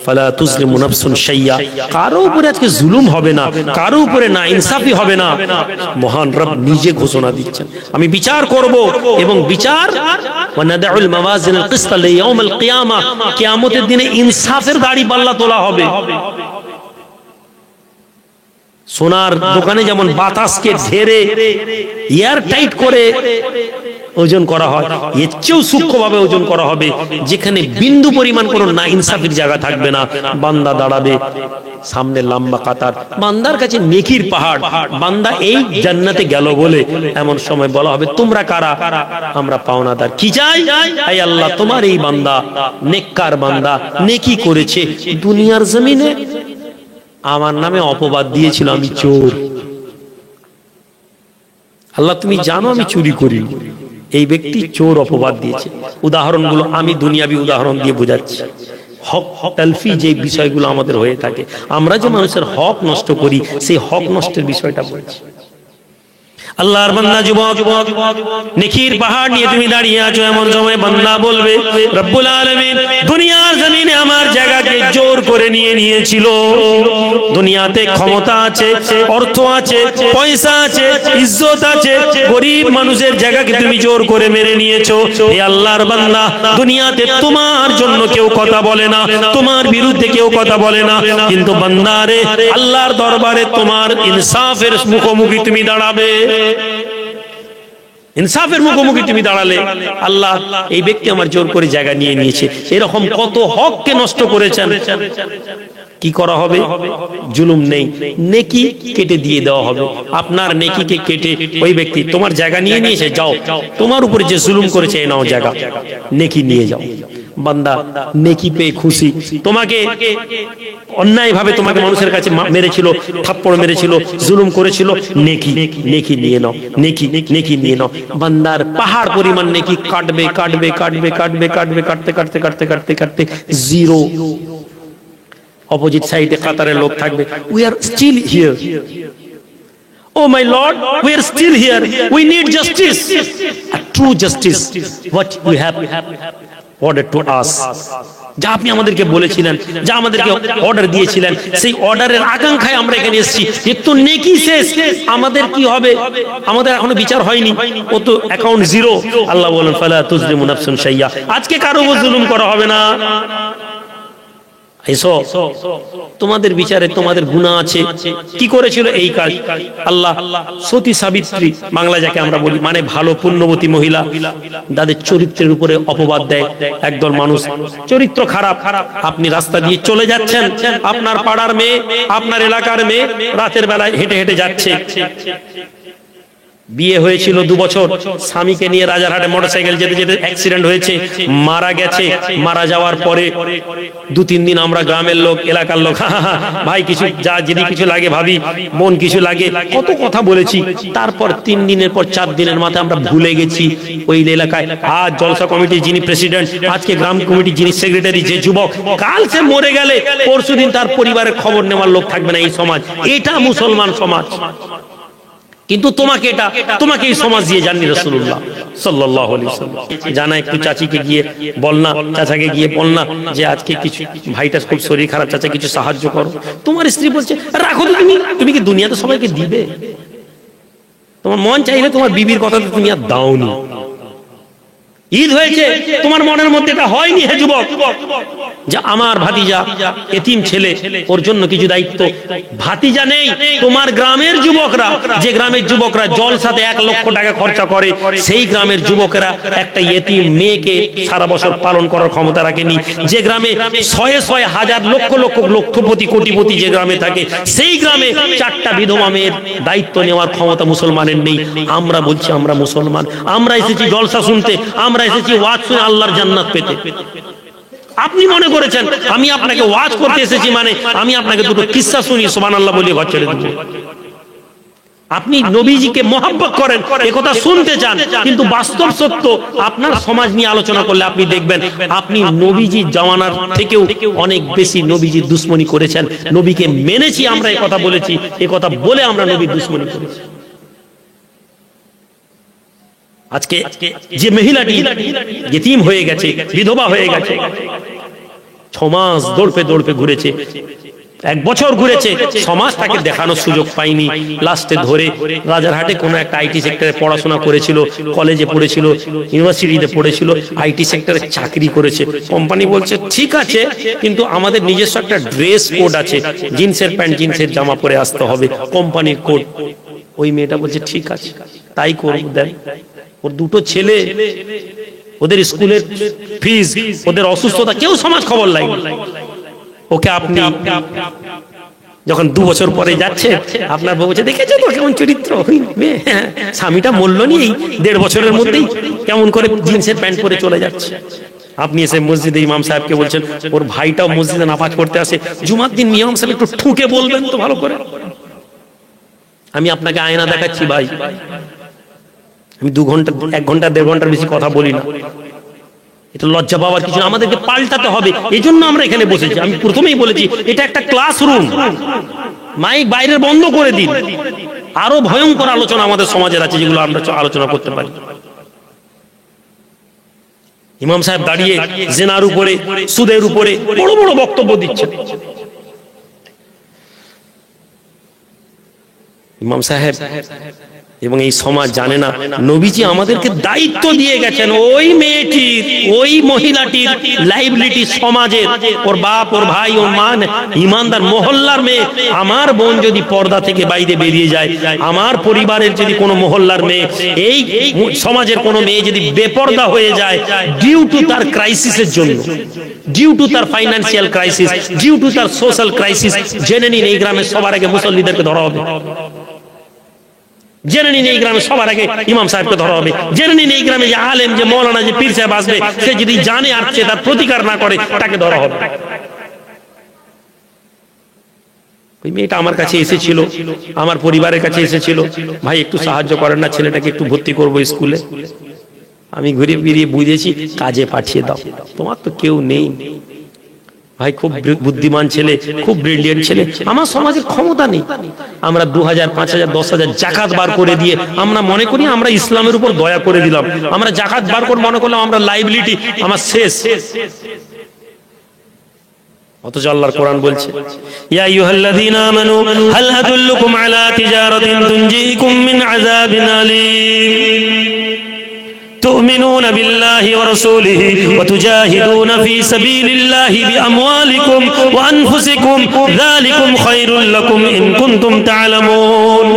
ফালা তুজলিমু নাফসুন শাইয়া, কারো উপরে আজকে জুলুম হবে না, কারো উপরে না ইনসাফি হবে না। মহান রব নিজে ঘোষণা দিচ্ছেন আমি বিচার করব এবং বিচার ওয়ানাদাউল মাওয়াজিনাল কিসতা লিয়াউমিল কিয়ামা, কিয়ামতের দিনে ইনসাফের দাড়ি পাল্লা তোলা হবে। সোনার দোকানে যেমন বাতাসকে ধরে এয়ার টাইট করে ওজন করা হয়, এর চেয়েও সূক্ষ্মভাবে ওজন করা হবে, যেখানে বিন্দু পরিমাণ কোনো না ইনসাফের জায়গা থাকবে না। বান্দা দাঁড়াবে সামনে লম্বা কাতার, বান্দার কাছে নেকির পাহাড়। বান্দা এই জান্নাতে গেল বলে এমন সময় বলা হবে তোমরা কারা? আমরা পাওনাদার। কি চাই? হে আল্লাহ তোমার এই বান্দা নেককার বান্দা, নেকি করেছে, দুনিয়ার জমিনে আমার নামে অপবাদ দিয়েছিল আমি চোর। আল্লাহ তুমি জানো আমি চুরি করি, এই ব্যক্তি চোর অপবাদ দিয়েছে। উদাহরণগুলো আমি দুনিয়াবি উদাহরণ দিয়ে বোঝাচ্ছি। হক তালফি যে বিষয়গুলো আমাদের হয়ে থাকে, আমরা যে মানুষের হক নষ্ট করি সেই হক নষ্টের বিষয়টা বলছি। আল্লাহর বান্দা যুবক, নেকির পাহাড় নিয়ে তুমি দাঁড়িয়ে আছো, এমন সময় বান্দা বলবে রব্বুল আলামিন দুনিয়ার জমিনে আমার জায়গাকে জোর করে নিয়ে নিয়েছিল। দুনিয়াতে ক্ষমতা আছে, অর্থ আছে, পয়সা আছে, ইজ্জত আছে, গরিব মানুষের জায়গাকে তুমি জোর করে মেরে নিয়েছো। হে আল্লাহর বান্দা, দুনিয়াতে তোমার জন্য কেউ কথা বলে না, তোমার বিরুদ্ধে কেউ কথা বলে না, কিন্তু বান্দারে আল্লাহর দরবারে তোমার ইনসাফের মুখোমুখি তুমি দাঁড়াবে। ইনসাফের মুখোমুখি তুমি দাঁড়ালে আল্লাহ এই ব্যক্তি আমার জোর করে জায়গা নিয়ে নিয়েছে, এরকম কত হককে নষ্ট করেছেন, কি করা হবে? জুলুম নেই, নেকি কেটে দিয়ে দেওয়া হবে। আপনার নেকিকে কেটে ওই ব্যক্তি তোমার জায়গা নিয়ে নিয়েছে, যাও তোমার উপরে যে জুলুম করেছে এই নাও জায়গা, নেকি নিয়ে যাও। বান্দা নেকি পেয়ে খুশি, তোমাকে অন্যায় ভাবে তোমাকে মানুষের কাছে মেরেছিল, থাপ্পড় মেরেছিল, জুলুম করেছিল, নেকি নেকি নিয়ে নাও, নেকি নেকি নিয়ে নাও। বান্দার পাহাড় পরিমাণ নেকি কাটবে কাটবে কাটবে কাটবে কাটবে, কাটতে কাটতে কাটতে কাটতে কাটতে জিরো। অপোজিট সাইডে কাতারের লোক থাকবে, we are still here, oh my lord, we are still here, we need justice, a true justice, what we have ordered to us, যা আপনি আমাদেরকে বলেছিলেন, যা আমাদেরকে অর্ডার দিয়েছিলেন, সেই অর্ডারের আকাঙ্ক্ষায় আমরা এখানে এসেছি। একটু নেকি শেষ, আমাদের কি হবে? আমাদের এখনো বিচার হয়নি, ও তো অ্যাকাউন্ট জিরো। আল্লাহ বলেন ফালা তুজলিমু নাফসুন শাইয়্যা, আজকে কারো উপর জুলুম করা হবে না। এসো, তোমাদের বিচারে তোমাদের গুনাহ আছে, কি করেছিল এই কাজ। আল্লাহ সতী সাবিত্রী, বাংলা যাকে আমরা বলি, মানে ভালো পুণ্যবতী মহিলা, তাদের চরিত্রের উপরে অপবাদ দেয় একদল মানুষ, চরিত্র খারাপ। আপনি রাস্তা দিয়ে চলে যাচ্ছেন, আপনার পাড়ার মেয়ে, আপনার এলাকার মেয়ে রাতের বেলায় হেঁটে হেঁটে যাচ্ছে, বিয়ে হয়েছিল 2 বছর, স্বামীকে নিয়ে রাজারহাটে মোটরসাইকেল যেতে যেতে অ্যাক্সিডেন্ট হয়েছে, মারা গেছে। মারা যাওয়ার পরে 2-3 দিন আমরা গ্রামের লোক, এলাকার লোক, ভাই কিছু যা, যদি কিছু লাগে ভাবি, বোন কিছু লাগে, কত কথা বলেছি। তারপর 3 দিনের পর 4 দিনের মাথায় আমরা ভুলে গেছি ওই এলাকায় আজ জলসা কমিটির যিনি প্রেসিডেন্ট, আজকে গ্রাম কমিটির যিনি সেক্রেটারি, যে যুবক, কাল সে মরে গেলে পরশুদিন তার পরিবারের খবর নেওয়ার লোক থাকবে না। এই সমাজ, এটা মুসলমান সমাজ। কিন্তু তোমাকে এটা, তোমাকে এই সমাজ দিয়ে জাননি রাসূলুল্লাহ সাল্লাল্লাহু আলাইহি ওয়াসাল্লাম। জানা একটু চাচিকে গিয়ে বল না, চাচাকে গিয়ে বল না যে আজকে কিছু ভাইটা খুব শরীর খারাপ, চাচা কিছু সাহায্য করো। তোমার স্ত্রী বলছে রাখো তো, তুমি কি দুনিয়াতে সবাইকে দিবে? তোমার মন চাইলে তোমার বিবির কথা তো তুমি আর দাওনি। ঈদ হয়েছে, তোমার মনের মধ্যে এটা হয়নি হে যুবক যে আমার ভাতিজা এতিম ছেলে, ওর জন্য কিছু দায়িত্ব। ভাতিজা নেই, তোমার গ্রামের যুবকরা, যে গ্রামের যুবকরা জলসাতে 1 লক্ষ টাকা খরচা করে, সেই গ্রামের যুবকেরা একটা এতিম মেয়েকে সারা বছর পালন করার ক্ষমতা রাখেনি। যে গ্রামে 100 হাজার লক্ষ লক্ষ লক্ষপতি কোটিপতি যে গ্রামে থাকে, সেই গ্রামে 4টা বিধবা মেয়ের দায়িত্ব নেওয়ার ক্ষমতা মুসলমানের নেই। আমরা বলছি আমরা মুসলমান, আমরা এসেছি জলসা শুনতে, আমরা এসেছি ওয়াজ শুনে আল্লাহর জান্নাত পেতে। আপনি মনে করেছেন আমি আপনাকে ওয়াজ করতে এসেছি মানে আমি আপনাকে দুটো কিসসা শুনি সুবহানাল্লাহ বলে ঘর ছেড়ে দেব। আপনি নবীজিকে মহব্বত করেন, একথা শুনতে চান, কিন্তু বাস্তব সত্য আপনার সমাজ নিয়ে আলোচনা করলে আপনি দেখবেন আপনি নবীজির জামানার থেকেও অনেক বেশি নবীজির দুশমনি করেছেন। নবীকে মেনেছি আমরা, একথা বলেছি, একথা বলে আমরা নবীর দুশমনি করেছি। আজকে যে মহিলাটি ইতিম হয়ে গেছে, বিধবা হয়ে গেছে, 6 মাস দৌড়ে ঘুরেছে, 1 বছর ঘুরেছে, সমাজ তাকে দেখানোর সুযোগ পায়নি। লাস্টে ধরে রাজারহাটে কোনো একটা আইটি সেক্টরে পড়াশোনা করেছিল, কলেজে পড়েছিল, ইউনিভার্সিটিতে পড়েছিল, আইটি সেক্টরে চাকরি করেছে। কোম্পানি বলছে ঠিক আছে, কিন্তু আমাদের নিজস্ব একটা ড্রেস কোড আছে, জিন্সের প্যান্ট জিন্সের জামা পরে আসতে হবে, কোম্পানির কোড। ওই মেয়েটা বলছে ঠিক আছে তাই করব। দেন ওর 2টো ছেলে, ওদের স্কুলের ফিস, ওদের অসুস্থতা, কেউ সমাজ খবর লাগে। ওকে আপনি যখন 2 বছর পরে যাচ্ছে, আপনার বউ বলছে দেখেছো তো কেমন চরিত্র, স্বামীটা মরল নি এই 1.5 বছরের মধ্যেই, কেমন করে জিন্সের প্যান্ট পরে চলে যাচ্ছে। আপনি এসে মসজিদে ইমাম সাহেবকে বলছেন, ওর ভাইটাও মসজিদে নামাজ পড়তে আসে, জুমার দিন ইমাম সাহেব একটু ঠুকে বলবেন তো ভালো করে। আমি আপনাকে আয়না দেখাচ্ছি ভাই, আমি 2 ঘন্টা 1 ঘন্টা 1.5 ঘন্টার বেশি কথা বলি না। এটা লজ্জা পাওয়ার কিছু না, আমাদেরকে পাল্টাতে হবে। এই জন্য আমরা এখানে বসেছি। আমি প্রথমেই বলেছি এটা একটা ক্লাসরুম, মাইক বাইরের বন্ধ করে দিন। আরো ভয়ঙ্কর আলোচনা আমাদের সমাজের আছে, যেগুলো আমরা আলোচনা করতে পারি। ইমাম সাহেব দাঁড়িয়ে জিনার উপরে, সুদের উপরে বড় বড় বক্তব্য দিচ্ছেন। ইমাম সাহেব এবং এই সমাজ জানে না, নবীজি আমাদেরকে দায়িত্ব দিয়ে গেছেন ওই মেয়েটির, ওই মহিলাটির লাইবিলিটি সমাজের, ওর বাপ, ওর ভাই, ওর মা, ইমানদার মহল্লার মেয়ে। আমার বোন যদি পর্দা থেকে বাইরে বেরিয়ে যায়, আমার পরিবারের যদি কোনো মহল্লার মেয়ে, এই সমাজের কোনো মেয়ে যদি বেপর্দা হয়ে যায় ডিউ টু তার ক্রাইসিসের জন্য, ডিউ টু তার ফাইন্যান্সিয়াল ক্রাইসিস, ডিউ টু তার সোশ্যাল ক্রাইসিস, জেনে নিন এই গ্রামের সবার আগে মুসল্লিদেরকে ধরা হবে। জেনে নিন এই গ্রামে সবার আগে ইমাম সাহেবকে ধরা হবে। জেনে নিন এই গ্রামে যে আলেম, যে মৌলানা, যে পীর সাহেব আসবে, সে যদি জানে আর সে তার প্রতিকার না করে, তাকে ধরা হবে। ওই মেয়েটা আমার কাছে এসেছিল, আমার পরিবারের কাছে এসেছিল, ভাই একটু সাহায্য করেন না, ছেলেটাকে একটু ভর্তি করবো স্কুলে। আমি ঘুরে ফিরিয়ে বুঝেছি, কাজে পাঠিয়ে দাও, তোমার তো কেউ নেই। ভাই খুব বুদ্ধিমান ছেলে, খুব ব্রিলিয়েন্ট ছেলে, আমার সমাজের ক্ষমতা নেই। আমরা 2000, 5000, 10,000 জাকাত বার করে দিয়ে আমরা মনে করি আমরা ইসলামের উপর দয়া করে দিলাম। আমরা জাকাত বার করে মনে করলাম আমরা লাইবিলিটি, আমার শেষ। অথচ আল্লাহর কোরআন বলছে, ইয়া আইয়ুহাল্লাযীনা আমানু হাল আদুল্লুকুম আলা তিজারাতিন তুনজিকুম মিন আযাবিন আলীম تؤمنون بالله ورسوله وتجاهدون في سبيل الله بأموالكم وأنفسكم ذلكم خير لكم إن كنتم تعلمون।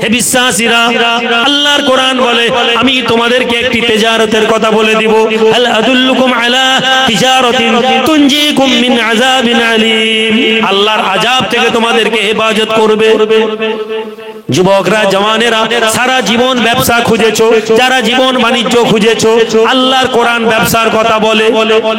হে বিশ্বাসীরা, আল্লাহর কোরআন বলে আমি তোমাদেরকে একটি তিজারতের কথা বলে দিব। হাল আদুল্লুকুম আলা তিজারাতিন তুনজিকুম মিন আযাবিন আলীম, আল্লাহর আযাব থেকে তোমাদেরকে হেফাজত করবে। যুবকরা, জওয়ানেরা, সারা জীবন ব্যবসা খুঁজেছো, যারা জীবন বাণিজ্য খুঁজেছো, আল্লাহর কোরআন ব্যবসার কথা বলে।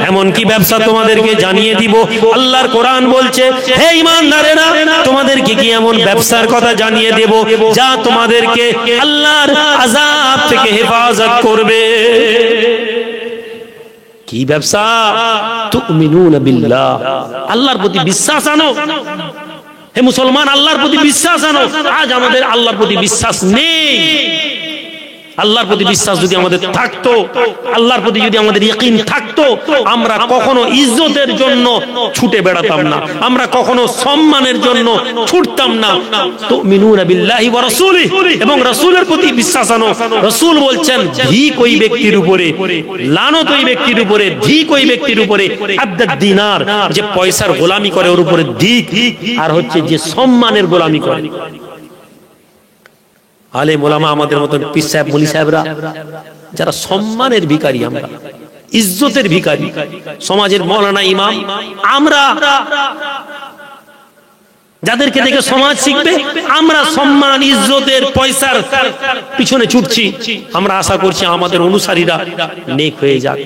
এমন কি ব্যবসা তোমাদেরকে জানিয়ে দিব। আল্লাহর কোরআন বলছে, হে ঈমানদারেরা, তোমাদেরকে কি এমন ব্যবসার কথা জানিয়ে দেব যা তোমাদেরকে আল্লাহর আযাব থেকে হেফাজত করবে। কি ব্যবসা? তুমিনুনা বিল্লাহ, আল্লাহর প্রতি বিশ্বাস আনো। হে মুসলমান, আল্লাহর প্রতি বিশ্বাস আনো। আজ আমাদের আল্লাহর প্রতি বিশ্বাস নেই। আল্লাহর প্রতি বিশ্বাস যদি আমাদের থাকতো, আল্লাহর প্রতি যদি আমাদের ইয়াকিন থাকতো, আমরা কখনো ইজ্জতের জন্য ছুটে বেড়াতাম না, আমরা কখনো সম্মানের জন্য ছুটতাম না। তুমিনুনা বিল্লাহি ওয়া রাসূলিহি, এবং রাসূলের প্রতি বিশ্বাস আনো। রাসূল বলছেন, ঠিক ওই ব্যক্তির উপরে লানত, ওই ব্যক্তির উপরে ঠিক ওই ব্যক্তির উপরে আবদাদ দিনার, যে পয়সার গোলামি করে, ওর উপরে ঠিক, আর হচ্ছে যে সম্মানের গোলামি করে। আলেম ওলামা, আমাদের মতন পীর সাহেব, মুলি সাহেবরা, যারা সম্মানের ভিখারি, আমরা ইজ্জতের ভিখারি, সমাজের মৌলানা, ইমাম, আমরা যাদেরকে দেখে সমাজ শিখবে, আমরা সম্মান, ইজ্জতের, পয়সার পিছনে ছুটছি। আমরা আশা করছি আমাদের অনুসারীরা নেক হয়ে যাক।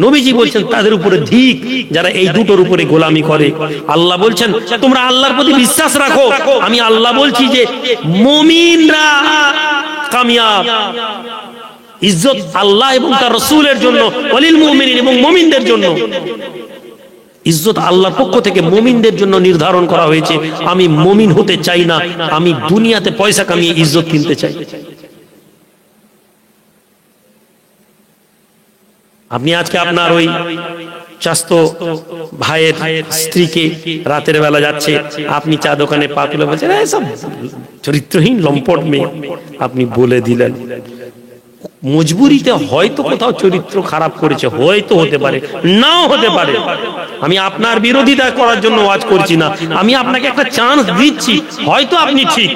নবীজি বলছেন তাদের উপরে ধিক, যারা এই দুটোর উপরে গোলামি করে। আল্লাহ বলছেন তোমরা আল্লাহর প্রতি বিশ্বাস রাখো। আমি আল্লাহ বলছি যে মুমিনরা কামিয়াব। ইজ্জত আল্লাহ এবং তার রাসূলের জন্য, ওয়ালিল মুমিনিন, এবং মুমিনদের জন্য। ইজ্জত আল্লাহর পক্ষ থেকে মুমিনদের জন্য নির্ধারণ করা হয়েছে। আমি মুমিন হতে চাই না, আমি দুনিয়াতে পয়সা কামিয়ে ইজ্জত কিনতে চাই। আপনি আজকে আপনার ওই চাস্তো ভাইয়ের স্ত্রীকে রাতের বেলা যাচ্ছে, আপনি চা দোকানে পা তুলে বলছেন সব চরিত্রহীন লম্পট মেয়ে, আপনি বলে দিলেন। মজবুরিতে হয়তো কোথাও চরিত্র খারাপ করেছে, হয়তো হতে পারে, নাও হতে পারে। আমি আপনার বিরোধিতা করার জন্য ওয়াজ করছি না, আমি আপনাকে একটা চান্স দিচ্ছি, হয়তো আপনি ঠিক।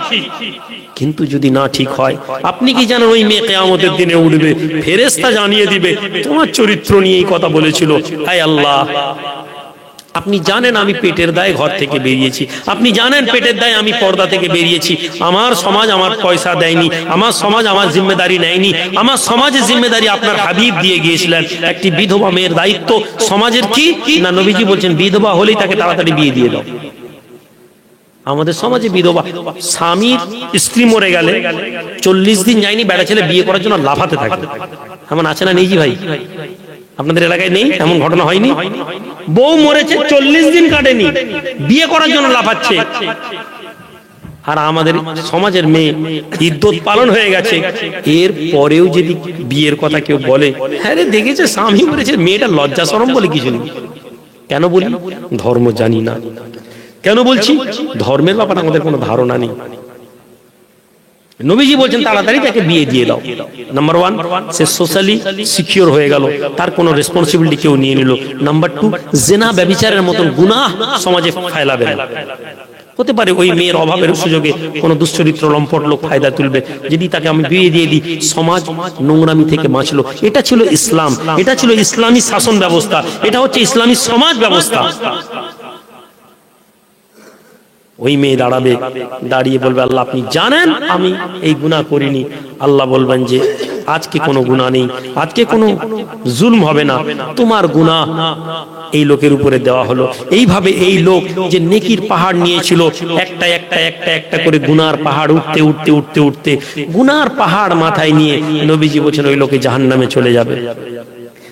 কিন্তু যদি না ঠিক হয়, আপনি কি জানেন ওই মেয়ে কিয়ামতের দিনে উঠবে, ফেরেশতা জানিয়ে দিবে তোমার চরিত্র নিয়ে এই কথা বলেছিল। হায় আল্লাহ, আপনি জানেন আমি পেটের দায়ে ঘর থেকে বেরিয়েছি, আপনি জানেন পেটের দায়ে আমি পর্দা থেকে বেরিয়েছি, আমার সমাজ আমার পয়সা দেয়নি, আমার সমাজ আমার জিম্মেদারি নেয়নি, আমার সমাজের জিম্মেদারি আপনার হাবিব দিয়ে গিয়েছিলেন। একটি বিধবা মেয়ের দায়িত্ব সমাজের কি না, নবীজি বলছেন বিধবা হলেই তাকে তাড়াতাড়ি বিয়ে দিয়ে দাও। আমাদের সমাজে বিধবা, স্বামীর স্ত্রী মরে গেলে 40 দিন যায়নি, বেটা ছেলে বিয়ে করার জন্য লাফাতে থাকে। এমন আছে না নেই জি ভাই? আপনাদের এলাকায় নেই এমন ঘটনা? হয়নি? বউ মরেছে 40 দিন কাটেনি, বিয়ে করার জন্য লাফাচ্ছে। আর আমাদের সমাজের মেয়ে ইদ্যত পালন হয়ে গেছে, এর পরেও যদি বিয়ের কথা কেউ বলে, হ্যাঁ রে দেখেছে স্বামী বলেছে, মেয়েটা লজ্জা শরম বলে কিছু নেই। কেন বলি? ধর্ম জানি না। কেন বলছি? ধর্মের ব্যাপারে আমাদের কোনো ধারণা নেই। নবীজি বলছেন তাড়াতাড়ি তাকে বিয়ে দিয়ে দাও। নাম্বার 1, সে সোশ্যালি সিকিউর হয়ে গেল, তার কোনো রেসপন্সিবিলিটি কেউ নিয়ে নিল। নাম্বার 2, জিনা ব্যভিচারের মতন গুনাহ সমাজে ফেলাবে না। হতে পারে ওই মেয়ের অভাবের সুযোগে কোনো দুশ্চরিত্র লম্পট লোক ফায়দা তুলবে, যদি তাকে আমি বিয়ে দিয়ে দিই, সমাজ নোংরামি থেকে বাঁচলো। এটা ছিল ইসলাম, এটা ছিল ইসলামী শাসন ব্যবস্থা, এটা হচ্ছে ইসলামী সমাজ ব্যবস্থা। ওই মেয়ে দাঁড়াবে, দাঁড়িয়ে বলবে আল্লাহ আপনি জানেন আমি এই গুনাহ করিনি। আল্লাহ বলবেন যে আজকে কোনো গুনাহ নেই, আজকে কোনো জুলম হবে না, তোমার গুনাহ এই লোকের উপরে দেওয়া হলো। এইভাবে এই লোক যে নেকির পাহাড় নিয়েছিল, একটা একটা একটা একটা করে গুনার পাহাড় উঠতে উঠতে উঠতে উঠতে গুনার পাহাড় মাথায় নিয়ে নবীজি বলেছেন ওই লোকে জাহান্নামে চলে যাবে।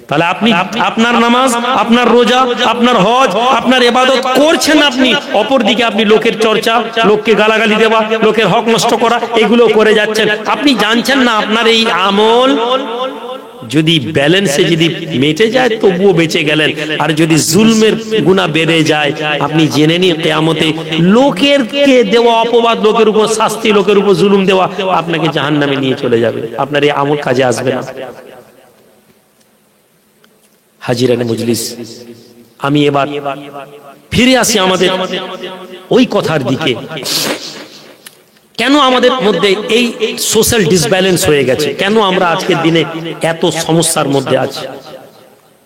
তাহলে আপনি আপনার নামাজ, আপনার রোজা, আপনার হজ, আপনার ইবাদত করছেন, আপনি অপরদিকে আপনি লোকের চর্চা, লোককে গালাগালি দেওয়া, লোকের হক নষ্ট করা, এগুলো করে যাচ্ছেন। আপনি জানছেন না আপনার এই আমল যদি ব্যালেন্সে যদি মেটে যায় তবুও বেঁচে গেলেন, আর যদি জুলমের গুনাহ বেড়ে যায় আপনি জেনে নিন কিয়ামতে লোকের কে দেওয়া অপবাদ, লোকের উপর শাস্তি, লোকের উপর জুলুম দেওয়া আপনাকে জাহান্নামে নিয়ে চলে যাবে। আপনার এই আমল কাজে আসবে না। হাজিরানে মজলিস, আমি এবার ফিরে আসি আমাদের ওই কথার দিকে। কেন আমাদের মধ্যে এই সোশ্যাল ডিসব্যালেন্স হয়ে গেছে? কেন আমরা আজকের দিনে এত সমস্যার মধ্যে আছি?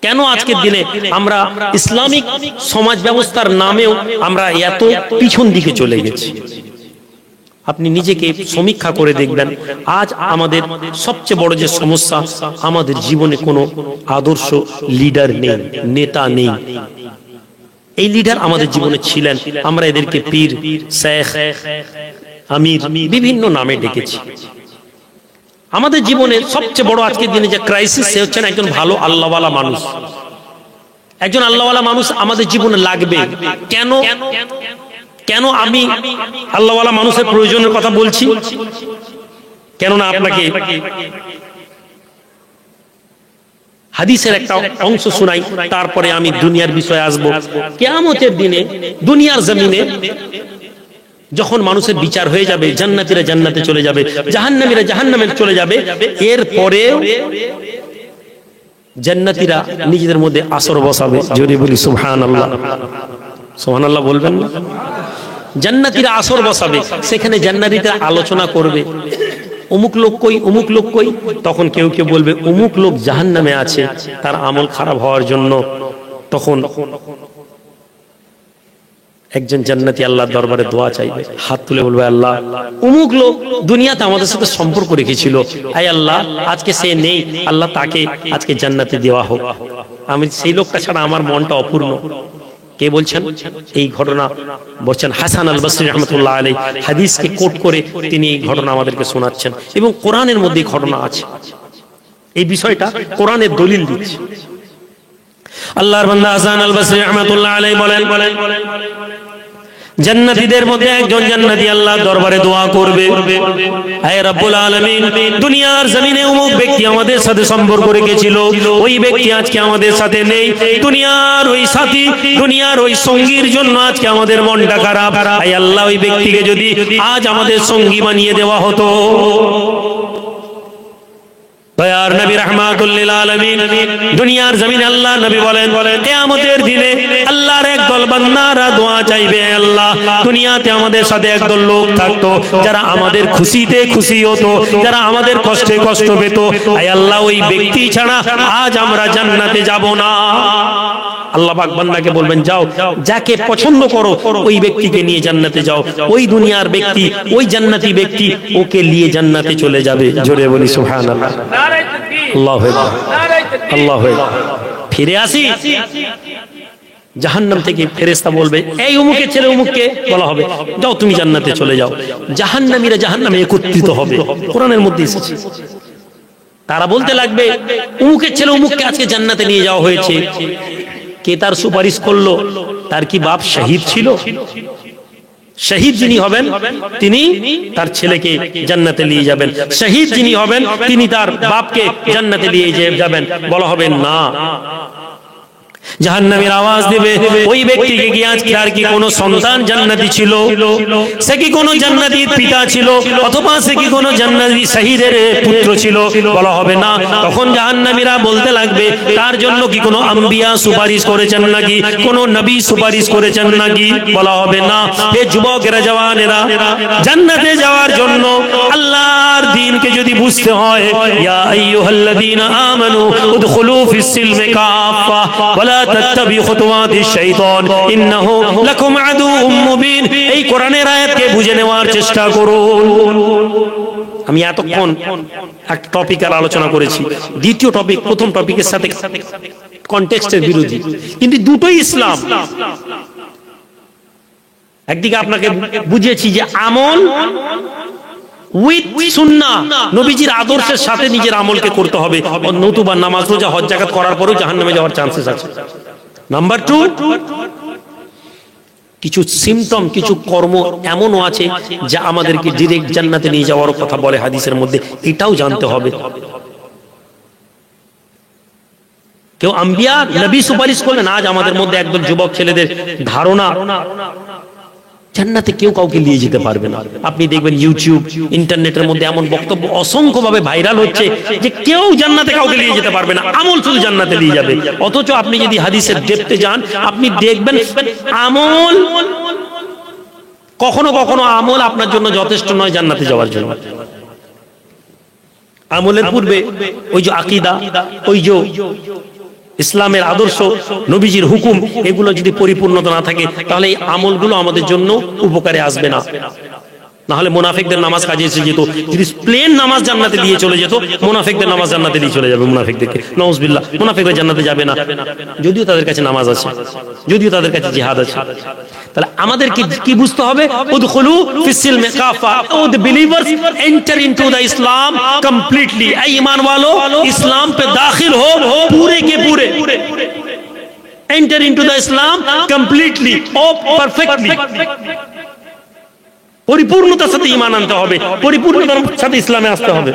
কেন আজকের দিনে আমরা ইসলামিক সমাজ ব্যবস্থার নামেও আমরা এত পিছন দিকে চলে গেছি? আপনি নিজেকে সমীক্ষা করে দেখবেন, আজ আমাদের সবচেয়ে বড় যে সমস্যা, আমাদের জীবনে কোনো আদর্শ লিডার নেই, নেতা নেই। এই লিডার আমাদের জীবনে ছিলেন, আমরা এদেরকে পীর, শেখ, আমির বিভিন্ন নামে ডেকেছি। আমাদের জীবনে সবচেয়ে বড় আজকের দিনে যে ক্রাইসিস, সে হচ্ছেন একজন ভালো আল্লাহওয়ালা মানুষ। একজন আল্লাহওয়ালা মানুষ আমাদের জীবনে লাগবে। কেন কেন আমি আল্লাহওয়ালা মানুষের প্রয়োজনের কথা বলছি? কেননা আপনাকে হাদিসের একটা অংশ শোনাই, তারপরে আমি দুনিয়ার বিষয়ে আসবো। কিয়ামতের দিনে দুনিয়ার জমিনে যখন মানুষের বিচার হয়ে যাবে, জান্নাতীরা জান্নাতে চলে যাবে, জাহান্নামীরা জাহান্নামে চলে যাবে, এরপরে জান্নাতীরা নিজেদের মধ্যে আসর বসাবে। জোরে বলি সুবহানাল্লাহ। সুবহানাল্লাহ বলবেন না? জান্নাতীরা আসর বসাবে, সেখানে জান্নাতীরা আলোচনা করবে, অমুক লোক কই, অমুক লোক কই। তখন কেউ কেউ বলবে অমুক লোক জাহান্নামে আছে, তার আমল খারাপ হওয়ার জন্য। তখন একজন জান্নাতি আল্লাহর দরবারে দোয়া চাইবে, হাত তুলে বলবে আল্লাহ অমুক লোক দুনিয়াতে আমাদের সাথে সম্পর্ক রেখেছিল, আয় আল্লাহ আজকে সে নেই, আল্লাহ তাকে আজকে জান্নাতে দেওয়া হোক। আমি সেই লোকটা ছাড়া আমার মনটা অপূর্ণ। কে বলছেন? এই ঘটনা বলছেন হাসান আল বসরি রাহমাতুল্লাহ আলাইহি, হাদিসকে কোট করে তিনি এই ঘটনা আমাদেরকে শোনাচ্ছেন, এবং কোরআনের মধ্যে ঘটনা আছে। এই বিষয়টা কোরআনের দলিল দিচ্ছে। আল্লাহর বান্দা হাসান আল বসরি রাহমাতুল্লাহ আলাইহি বলেন, জান্নাতীদের মধ্যে একজন জান্নাতি আল্লাহর দরবারে দোয়া করবে, হে রব্বুল আলামিন, দুনিয়ার জমিনে অমুক ব্যক্তি আমাদের সাথে সম্পর্ক রেখেছিল, ওই ব্যক্তি আজকে আমাদের সাথে নেই। দুনিয়ার ওই সাথী, দুনিয়ার ওই সঙ্গীর জন্য আজকে আমাদের মনটা খারাপ। হে আল্লাহ, ওই ব্যক্তিকে যদি আজ আমাদের সঙ্গী বানিয়ে দেওয়া হতো। দয়ার নবী রাহমাতুল লিল আলামিন, দুনিয়ার জমিনে আল্লাহ নবী বলেন কিয়ামতের দিনে আল্লাহর একদল বান্দারা দোয়া চাইবে, আল্লাহ দুনিয়াতে আমাদের সাথে একদল লোক থাকতো যারা আমাদের খুশিতে খুশি হতো, যারা আমাদের কষ্টে কষ্ট পেত। আয় আল্লাহ, ওই ব্যক্তি ছাড়া আজ আমরা জান্নাতে যাব না। আল্লাহ পাক বান্দাকে বলবেন যাও, যাকে পছন্দ করো ওই ব্যক্তিকে নিয়ে জান্নাতে যাও। ওই দুনিয়ার ব্যক্তি, ওই জান্নাতি ব্যক্তি ওকে নিয়ে জান্নাতে চলে যাবে। জোরে বলি সুবহানাল্লাহ। আল্লাহু আকবার, আল্লাহু আকবার। ফিরে আসি, জাহান্নাম থেকে ফেরেশতা বলবে এই অমুকের ছেলে অমুককে বলা হবে যাও তুমি জান্নাতে চলে যাও। জাহান্নামীরা জাহান্নামে একত্রিত হবে, কোরআনের মধ্যে এসেছে। তারা বলতে লাগবে অমুকের ছেলে অমুককে আজকে জান্নাতে নিয়ে যাওয়া হয়েছে। কে তার সুপারিশ করলো? তার কি বাপ শহীদ ছিল? শহীদ যিনি হবেন তিনি তার ছেলেকে জান্নাতে নিয়ে যাবেন, শহীদ যিনি হবেন তিনি তার বাপকে জান্নাতে নিয়ে যাবেন। বলা হবে না, জাহান্নামের আওয়াজ দেবে ওই ব্যক্তিকে কি আজকে আর কি কোনো সন্তান জান্নাতি ছিল, সে কি কোনো জান্নাতি পিতা ছিল, অথবা সে কি কোনো জান্নাতি শহীদের পুত্র ছিল? বলা হবে না। তখন জাহান্নামীরা বলতে লাগবে তার জন্য কি কোনো আম্বিয়া সুপারিশ করেছেন নাকি, কোনো নবী সুপারিশ করেছেন নাকি? বলা হবে না। হে যুবকেরা, জওয়ানেরা, জান্নাতে যাওয়ার জন্য আল্লাহর দ্বীনকে যদি বুঝতে হয়, ইয়া আইয়ুহাল্লাযীনা আমানু উদখুলু ফিস সিলমি কাফা ওয়ালা তাত্তাবিউ খুতুওয়াতিশ শাইতান ইন্নাহু লাকুম আদুউম মুবিন। এই কোরআনের আয়াতকে বুঝে নেওয়ার চেষ্টা করুন। আমি এতক্ষণ একটা টপিকের আলোচনা করেছি, দ্বিতীয় টপিক প্রথম টপিকের সাথে কনটেক্সটের বিরোধী, কিন্তু দুটোই ইসলাম। একদিকে আপনাকে বুঝিয়েছি যে আমল উইথ সুন্নাহ, নবীজির আদর্শের সাথে নিজের আমলকে করতে হবে, নতুবা নামাজ রোজা হজ যাকাত করার পরেও জাহান্নামে যাওয়ার চান্সেস আছে। নাম্বার 2, কিছু সিমটম, কিছু কর্ম এমনও আছে যা আমাদেরকে ডাইরেক্ট জান্নাতে নিয়ে যাওয়ার কথা বলে হাদিসের মধ্যে, এটাও জানতে হবে। কেউ আম্বিয়া নবী সুপারিশ করলেন, আজ আমাদের মধ্যে একদল যুবক ছেলেদের ধারণা জান্নাতে কেউ কাউকে নিয়ে যেতে পারবে না। আপনি দেখবেন ইউটিউব, ইন্টারনেটের মধ্যে এমন বক্তব্য অসংখ্যভাবে ভাইরাল হচ্ছে যে কেউ জান্নাতে কাউকে নিয়ে যেতে পারবে না, আমল শুধু জান্নাতে নিয়ে যাবে। অথচ আপনি যদি হাদিসের ডেপথে যান, আপনি দেখবেন আমল, কখনো কখনো আমল আপনার জন্য যথেষ্ট নয় জান্নাতে যাওয়ার জন্য। আমলের পূর্বে ওই যে আকীদা, ওই যে ইসলামের আদর্শ, নবীজির হুকুম, এগুলো যদি পরিপূর্ণতা না থাকে তাহলে এই আমলগুলো আমাদের জন্য উপকারে আসবে না। না হলে মুনাফিকদের নামাজ কাজে এসে যেত, যদি প্লেন নামাজ জান্নাতে দিয়ে চলে যেত, মুনাফিকদের নামাজ জান্নাতে দিয়ে চলে যাবে মুনাফিকদেরকে, নাউজুবিল্লাহ। মুনাফিকরা জান্নাতে যাবে না, যদিও তাদের কাছে নামাজ আছে, যদিও তাদের কাছে জিহাদ আছে। তাহলে আমাদেরকে কি বুঝতে হবে? উদখুলু ফিস সিলমি কাফা, O the believers enter into the Islam completely. এই ঈমান वालों इस्लाम पे दाखिल हो पूरे के पूरे, enter into the Islam completely और परफेक्टली। পরিপূর্ণতার সাথে ঈমান আনতে হবে, পরিপূর্ণতার সাথে ইসলামে আসতে হবে।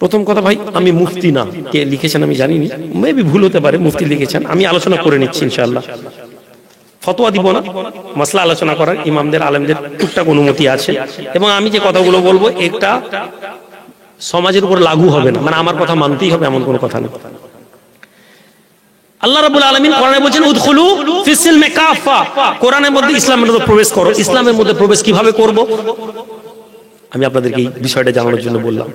প্রথম কথা ভাই, আমি মুফতি না, কে লিখেছেন আমি জানিনি, মেবি ভুল হতে পারে, মুফতি লিখেছেন, আমি আলোচনা করে নিচ্ছি ইনশাআল্লাহ। ফতোয়া দিব না, মাসলা আলোচনা করার ইমামদের আলেমদের টুকটাক অনুমতি আছে, এবং আমি যে কথাগুলো বলবো এটা সমাজের উপর লাগু হবে না, মানে আমার কথা মানতেই হবে এমন কোনো কথা নেই। আল্লাহ রাব্বুল আলামিন কোরআনে বলেছেন উদখুলু ফিস সিলমি কাফা, কোরআনের মধ্যে ইসলামের মধ্যে প্রবেশ করো। ইসলামের মধ্যে প্রবেশ কিভাবে করব আমি আপনাদেরকে এই বিষয়টা জানানোর জন্য বললাম।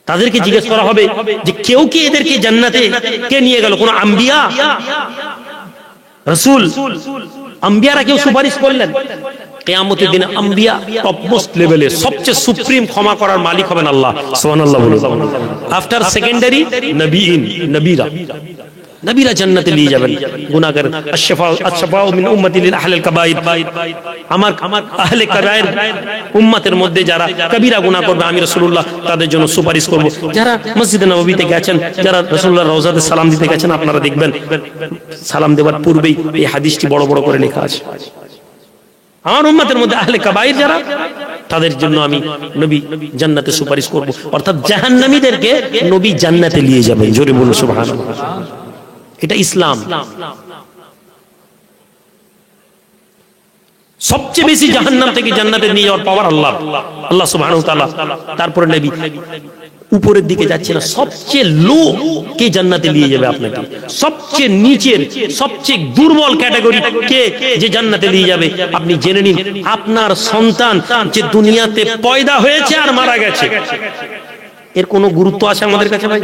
তাদেরকে জিজ্ঞেস করা হবে যে কেউ কি এদেরকে জান্নাতে কে নিয়ে গেল? কোন আম্বিয়া, রাসূল, আম্বিয়ারা কেউ সুপারিশ করলেন? কিয়ামতের দিনে আম্বিয়া টপ মোস্ট লেভেলের সবচেয়ে সুপ্রিম ক্ষমা করার মালিক হবেন আল্লাহ, সুবহানাল্লাহ বলুন। আফটার সেকেন্ডারি নবীন, নবীরা জান্নাতে নিয়ে যাবেন গুনাহগার। আশ-শাফাউ মিন উম্মতি লিল আহলিল কাবাইর, আমার আহলে কাবাইর উম্মতের মধ্যে যারা কবিরা গুনাহ করবে আমি রাসূলুল্লাহ তাদের জন্য সুপারিশ করব। যারা মসজিদে নববীতে গেছেন, যারা রাসূলুল্লাহর রওজাতে সালাম দিতে গেছেন, আপনারা দেখবেন সালাম দেওয়ার পূর্বেই এই হাদিসটি বড় বড় করে লেখা আছে, আমার উম্মতের মধ্যে আহলে কাবাইর যারা, তাদের জন্য আমি নবী জান্নাতে সুপারিশ করব। অর্থাৎ জাহান্নামীদেরকে নবী জান্নাতে নিয়ে যাবেন। জোরে বলুন সুবহানাল্লাহ। এটা ইসলাম। সবচেয়ে বেশি জাহান্নাম থেকে জান্নাতে নিয়ে যাওয়ার পাওয়ার আল্লাহ, আল্লাহ সুবহানাহু ওয়া তাআলা। তারপরে নবী উপরের দিকে যাচ্ছে না, সবচেয়ে লো কে জান্নাতে নিয়ে যাবে আপনাকে, সবচেয়ে নিচের সবচেয়ে দুর্বল ক্যাটাগরি কে যে জান্নাতে নিয়ে যাবে আপনি জেনে নিন। আপনার সন্তান যে দুনিয়াতে পয়দা হয়েছে আর মারা গেছে, এর কোনো গুরুত্ব আছে আমাদের কাছে ভাই?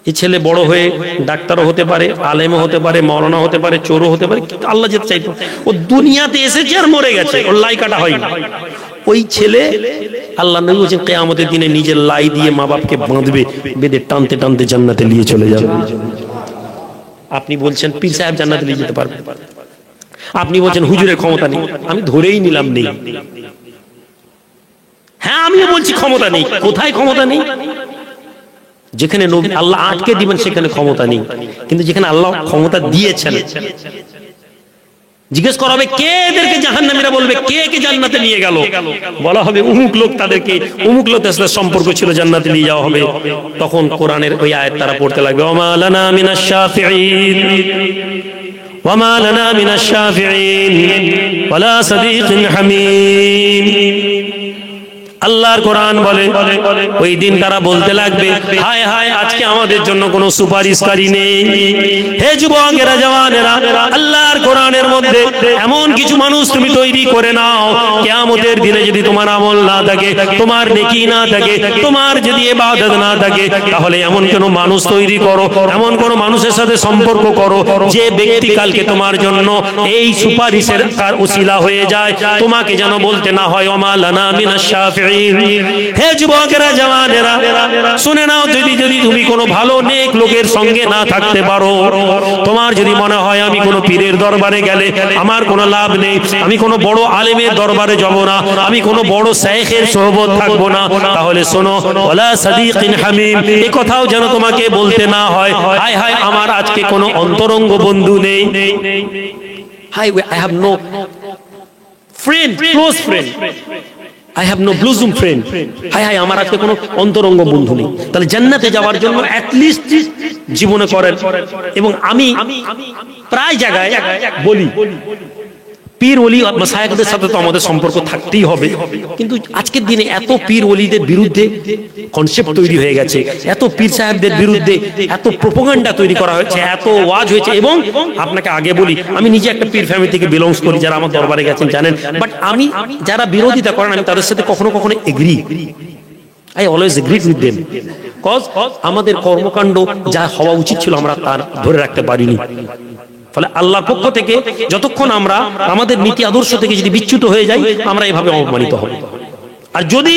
এই ছেলে বড় হয়ে ডাক্তারও হতে পারে, আলেমও হতে পারে, মাওলানা হতে পারে, চোরও হতে পারে, আল্লাহ যেতে চাইতো। ও দুনিয়াতে এসেছে আর মরে গেছে, ওর লাই কাটা হয়নি। ওই ছেলে আল্লাহ নবী বলেছেন কিয়ামতের দিনে নিজের লাই দিয়ে মা বাপকে বাঁধবে, বেঁধে টানতে টানতে জান্নাতে নিয়ে চলে যাবে। আপনি বলছেন পীর সাহেব জান্নাতে নিয়ে যেতে পারবে, আপনি বলছেন হুজুরের ক্ষমতা নেই, আমি ধরেই নিলাম নেই। হ্যাঁ আমিও বলছি ক্ষমতা নেই, কোথায় ক্ষমতা নেই? যেখানে নবী আল্লাহ আটকে দিবেন সেখানে ক্ষমতা নেই, কিন্তু যেখানে আল্লাহ ক্ষমতা দিয়েছেন, জিজ্ঞেস করা হবে কে এদেরকে জাহান্নামীরা বলবে কে কে জান্নাতে নিয়ে গেল, বলা হবে অমুক লোক, তাদেরকে অমুক লোকের সাথে সম্পর্ক ছিল, জান্নাতে নিয়ে যাওয়া হবে। তখন কোরআনের ওই আয়াত তারা পড়তে লাগবে, ওমা লানা মিনাশ শাফিঈন ওমা লানা মিনাশ শাফিঈন ওয়ালা সাদীকিন হামীম। আল্লাহর কোরআন বলে ওই দিন তারা বলতে লাগবে, হায় হায় আজকে আমাদের জন্য কোনো সুপারিশকারী নেই। হে যুবকেরা, জওয়ানেরা, আল্লাহর কোরআনের মধ্যে এমন কিছু মানুষ তুমি তৈরি করে নাও, কিয়ামতের দিনে যদি তোমার আমল না থাকে, তোমার নেকি না থাকে, তোমার যদি ইবাদত না থাকে, তাহলে এমন কোন মানুষ তৈরি করো, এমন কোন মানুষের সাথে সম্পর্ক করো যে ব্যক্তি কালকে তোমার জন্য এই সুপারিশের উসিলা হয়ে যায়, তোমাকে যেন বলতে না হয় ওমা লানা মিনাশ শাফিঈন। হে যুবকেরা, জওয়ানেরা, শুনে নাও, যদি তুমি কোনো ভালো নেক লোকের সঙ্গে না থাকতে পারো, তোমার যদি মনে হয় আমি কোনো পীরের দরবারে গেলে আমার কোনো লাভ নেই, আমি কোনো বড় আলেমের দরবারে যাব না, আমি কোনো বড় শাইখের সোহবত থাকবো না, তাহলে শোনো, ওয়ালা সাদীকিন হামীম, এই কথাও যেন তোমাকে বলতে না হয়, হায় হায় আমার আজকে কোনো অন্তরঙ্গ বন্ধু নেই, হাই I have no friend, close friend, I have no bosom friend. হায় হায় আমার আজকে কোনো অন্তরঙ্গ বন্ধু নেই। তাহলে জান্নাতে যাওয়ার জন্য at least জীবনে করেন। এবং আমি প্রায় জায়গায় বলি, পীর ওলি মাশায়েখদের সাথে তো আমাদের সম্পর্ক থাকতেই হবে, কিন্তু আজকের দিনে এত পীর ওলিদের বিরুদ্ধে কনসেপ্ট তৈরি হয়ে গেছে, এত পীর সাহেবদের বিরুদ্ধে এত প্রোপাগান্ডা তৈরি করা হয়েছে, এত ওয়াজ হয়েছে। এবং আপনাকে আগে বলি, আমি নিজে একটা পীর ফ্যামিলি থেকে বিলংস করি, যারা আমার দরবারে গেছেন জানেন, বাট আমি যারা বিরোধিতা করেন আমি তাদের সাথে কখনো কখনো agri, I always agreed with them, cause আমাদের কর্মকাণ্ড যা হওয়া উচিত ছিল আমরা তার ধরে রাখতে পারিনি। ফলে আল্লাহর পক্ষ থেকে যতক্ষণ আমরা আমাদের নীতি আদর্শ থেকে যদি বিচ্যুত হয়ে যাই, আমরা এভাবে অপমানিত হব। আর যদি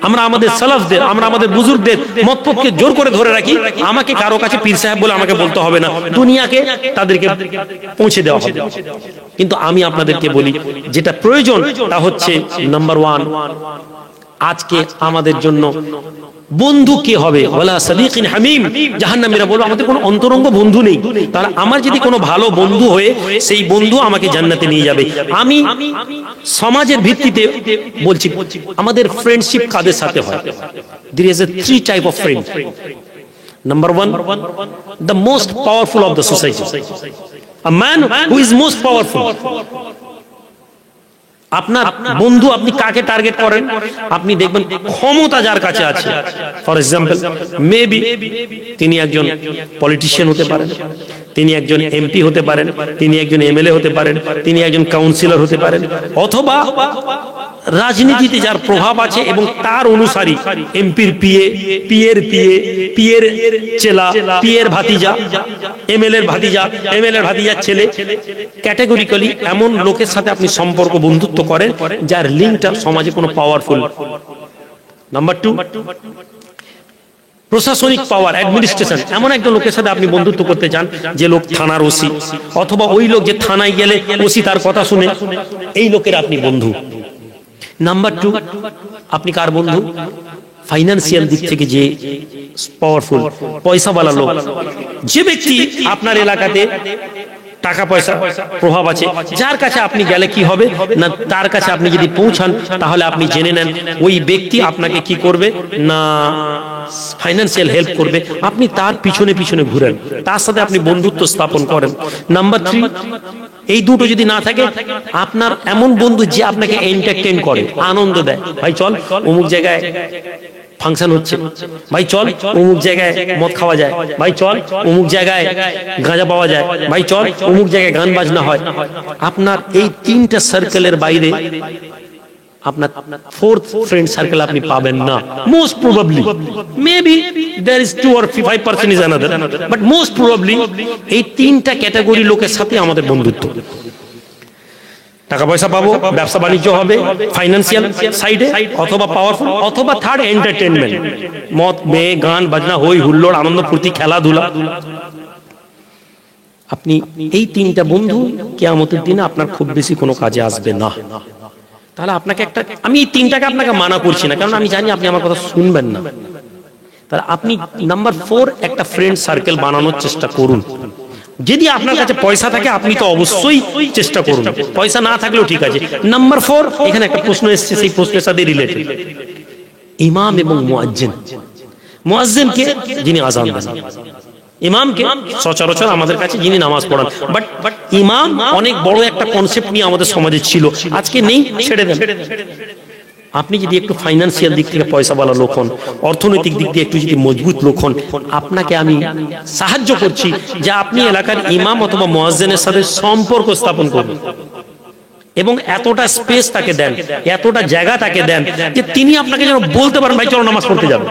আমরা আমাদের সালাফদের, আমরা আমাদের বুজুর্গদের মতপথকে জোর করে ধরে রাখি, আমাকে কারো কাছে পীর সাহেব বলে আমাকে বলতে হবে না, দুনিয়াকে তাদেরকে পৌঁছে দেওয়া হবে। কিন্তু আমি আপনাদেরকে বলি, যেটা প্রয়োজন তা হচ্ছে নাম্বার 1, আজকে আমাদের জন্য বন্ধু কে হবে? ওয়ালা সাদীকিন হামীম। জাহান্নামীরা বলবে আমাদের কোনো অন্তরঙ্গ বন্ধু নেই, তাহলে আমার যদি কোনো ভালো বন্ধু হয়ে সেই বন্ধু আমাকে জান্নাতে নিয়ে যাবে। আমি সমাজের ভিত্তিতে বলছি, আমাদের ফ্রেন্ডশিপ কাদের সাথে হয়? There is a 3 type of friend. Number 1, the most powerful of the society, a man who is most powerful. আপনার বন্ধু আপনি কাকে টার্গেট করেন? আপনি দেখবেন ক্ষমতা যার কাছে আছে, ফর এক্সাম্পল মেবি তিনি একজন পলিটিশিয়ান হতে পারেন, তিনি একজন এমপি হতে পারেন, তিনি একজন এমএলএ হতে পারেন, তিনি একজন কাউন্সিলর হতে পারেন, অথবা রাজনীতিতে যার প্রভাব আছে এবং তার অনুসারী এমপির পিএ, পিএর পিএ, পিএর চেলা, পিএর ভাতিজা, এমএলএর ভাতিজা, এমএলএর ভাতিজার ছেলে, ক্যাটেগরিক্যালি এমন লোকের সাথে আপনি সম্পর্ক বন্ধুত্ব করেন যার লিঙ্কটা সমাজে কোনো পাওয়ারফুল। নাম্বার 2, প্রশাসনিক পাওয়ার, অ্যাডমিনিস্ট্রেশন, এমন একটা লোকের সাথে আপনি বন্ধুত্ব করতে চান যে লোক থানার ওসি, অথবা ওই লোক যে থানায় গেলে ওসি তার কথা শুনে, এই লোকের আপনি বন্ধু। নাম্বার 2, আপনি কার বন্ধু? ফাইন্যান্সিয়াল দিক থেকে যে পাওয়ারফুল, পয়সাওয়ালা লোক, যে ব্যক্তি আপনার এলাকাতে টাকা পয়সা প্রভাব আছে, যার কাছে আপনি গেলে কি হবে না, তার কাছে আপনি যদি পৌঁছান তাহলে আপনি জেনে নেন ওই ব্যক্তি আপনাকে কি করবে না, ফাইন্যান্সিয়াল হেল্প করবে, আপনি তার পিছনে পিছনে ঘুরেন, তার সাথে আপনি বন্ধুত্ব স্থাপন করেন। নাম্বার 3, এই দুটো যদি না থাকে, আপনার এমন বন্ধু যে আপনাকে এন্টারটেইন করে, আনন্দ দেয়, ভাই চল অমুক জায়গায় ফাংশন হচ্ছে, ভাই চল অমুক জায়গায় মদ খাওয়া যায়, ভাই চল অমুক জায়গায় গাঁজা পাওয়া যায়, ভাই চল অমুক জায়গায় গান বাজনা হয়। আপনার এই 3টা সার্কেলের বাইরে আপনার 4th ফ্রেন্ড সার্কেল আপনি পাবেন না, most probably. Maybe there is 2 or 5% is another, but most probably এই 3টা ক্যাটাগরি লোকের সাথে আমাদের বন্ধুত্ব। টাকা পয়সা পাবো, ব্যবসা বাণিজ্য হবে ফাইন্যান্সিয়াল সাইডে, অথবা পাওয়ারফুল, অথবা 3rd এন্টারটেইনমেন্ট, মদ, মেয়ে, গান বাজনা, হই হুল্লোড়, আনন্দ ফুর্তি, খেলাধুলা। আপনি এই 3টা বন্ধু কিয়ামতের দিনে আপনার খুব বেশি কোনো কাজে আসবে না। তাহলে আপনাকে একটা, আমি এই তিনটাকে আপনাকে মানা করছি না, কারণ আমি জানি আপনি আমার কথা শুনবেন না। তাহলে আপনি নাম্বার 4 একটা ফ্রেন্ড সার্কেল বানানোর চেষ্টা করুন। যদি আপনার কাছে পয়সা থাকে আপনি তো অবশ্যই চেষ্টা করুন, পয়সা না থাকলেও ঠিক আছে। নাম্বার 4, এখানে একটা প্রশ্ন এসেছে, সেই প্রশ্নের সাথে রিলেটেড, ইমাম এবং মুয়াজ্জিন। মুয়াজ্জিনকে যিনি আযান দেন, ইমামকে সচরাচর আমাদের কাছে যিনি নামাজ পড়ান, বাট ইমাম অনেক বড় একটা কনসেপ্ট নিয়ে আমাদের সমাজে ছিল, আজকে নেই, ছেড়ে দেন। আপনি যদি একটু ফাইন্যান্সিয়াল দিক থেকে পয়সাওয়ালা লোক হন, অর্থনৈতিক দিক দিয়ে একটু যদি মজবুত লোক হন, আপনাকে আমি সাহায্য করছি যে আপনি এলাকার ইমাম অথবা মুয়াজ্জিনের সাথে সম্পর্ক স্থাপন করুন এবং এতটা স্পেস তাকে দেন, এতটা জায়গা তাকে দেন যে তিনি আপনাকে যেন বলতে পারেন ভাই চলো নামাজ পড়তে যাবেন।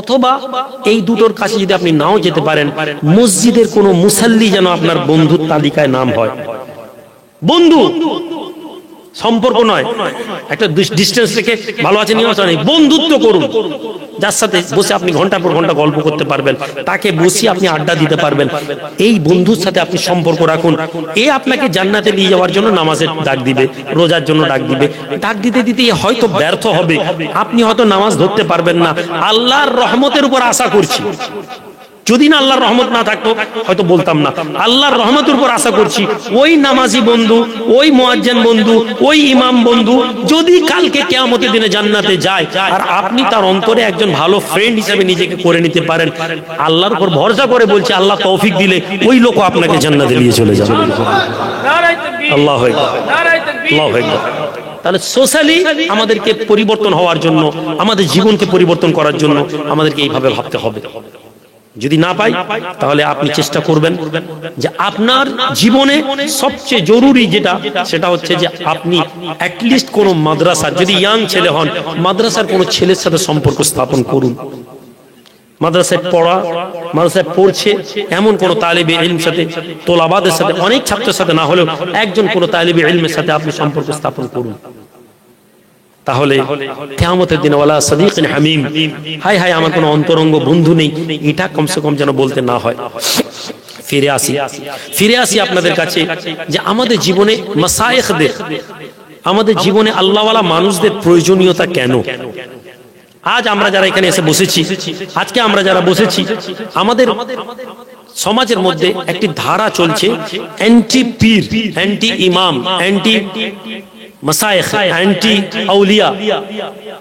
অথবা এই দুটোর কাছে যদি আপনি নাও যেতে পারেন, মসজিদের কোনো মুসাল্লি যেন আপনার বন্ধুর তালিকায় নাম হয়। বন্ধু সম্পর্ক নয়, একটা ডিস্টেন্স রেখে ভালো আছে নিয়ে আসা নেই, বন্ধুত্ব করুন। যার সাথে বসে আপনি ঘন্টার পর ঘন্টা গল্প করতে পারবেন, তাকে বসিয়ে আপনি আড্ডা দিতে পারবেন, এই বন্ধুর সাথে আপনি সম্পর্ক রাখুন। এ আপনাকে জান্নাতে নিয়ে যাওয়ার জন্য নামাজের ডাক দিবে, রোজার জন্য ডাক দিবে। ডাক দিতে দিতে হয়তো ব্যর্থ হবে, আপনি হয়তো নামাজ ধরতে পারবেন না। আল্লাহর রহমতের উপর আশা করছি, যদি না আল্লাহর রহমত না থাকতো হয়তো বলতাম না। আল্লাহর রহমতের উপর আশা করছি ওই নামাজি বন্ধু, ওই মুয়াজ্জিন বন্ধু, ওই ইমাম বন্ধু যদি কালকে কিয়ামতের দিনে জান্নাতে যায় আর আপনি তার অন্তরে একজন ভালো ফ্রেন্ড হিসেবে নিজেকে করে নিতে পারেন, আল্লাহর উপর ভরসা করে বলছি, আল্লাহ তৌফিক দিলে ওই লোকও আপনাকে জান্নাতে নিয়ে চলে যাবে। আল্লাহু আকবার, আল্লাহু আকবার। তাহলে সোশ্যালি আমাদেরকে পরিবর্তন হওয়ার জন্য, আমাদের জীবনকে পরিবর্তন করার জন্য আমাদেরকে এইভাবে ভাবতে হবে। যদি না পাই তাহলে আপনি চেষ্টা করবেন যে আপনার জীবনে সবচেয়ে জরুরি যেটা, সেটা হচ্ছে যে আপনি অ্যাটলিস্ট কোনো মাদ্রাসার, যদি ইয়াং ছেলে হন, মাদ্রাসার কোনো ছেলের সাথে সম্পর্ক স্থাপন করুন। মাদ্রাসায় পড়া, মাদ্রাসায় পড়ছে এমন কোন তালিবে ইলমের সাথে, তোলাবাদের সাথে, অনেক ছাত্রের সাথে না হলেও একজন কোন তালিবে ইলমের সাথে আপনি সম্পর্ক স্থাপন করুন। তাহলে কিয়ামতের দিনে ওয়ালা সাদিকিন হামিম, হাই হাই আমার কোনো অন্তরঙ্গ বন্ধু নেই, এটা কমসে কম যেন বলতে না হয়। ফিরে আসি আপনাদের কাছে যে আমাদের জীবনে মাসায়েখদের, আমাদের জীবনে আল্লাহওয়ালা মানুষদের প্রয়োজনীয়তা কেন। আজ আমরা যারা এখানে এসে বসেছি, আজকে আমরা যারা বসেছি, আমাদের সমাজের মধ্যে একটি ধারা চলছে অ্যান্টি পীর, অ্যান্টি ইমাম, অ্যান্টি মাসায়েখ, অ্যান্টি আউলিয়া।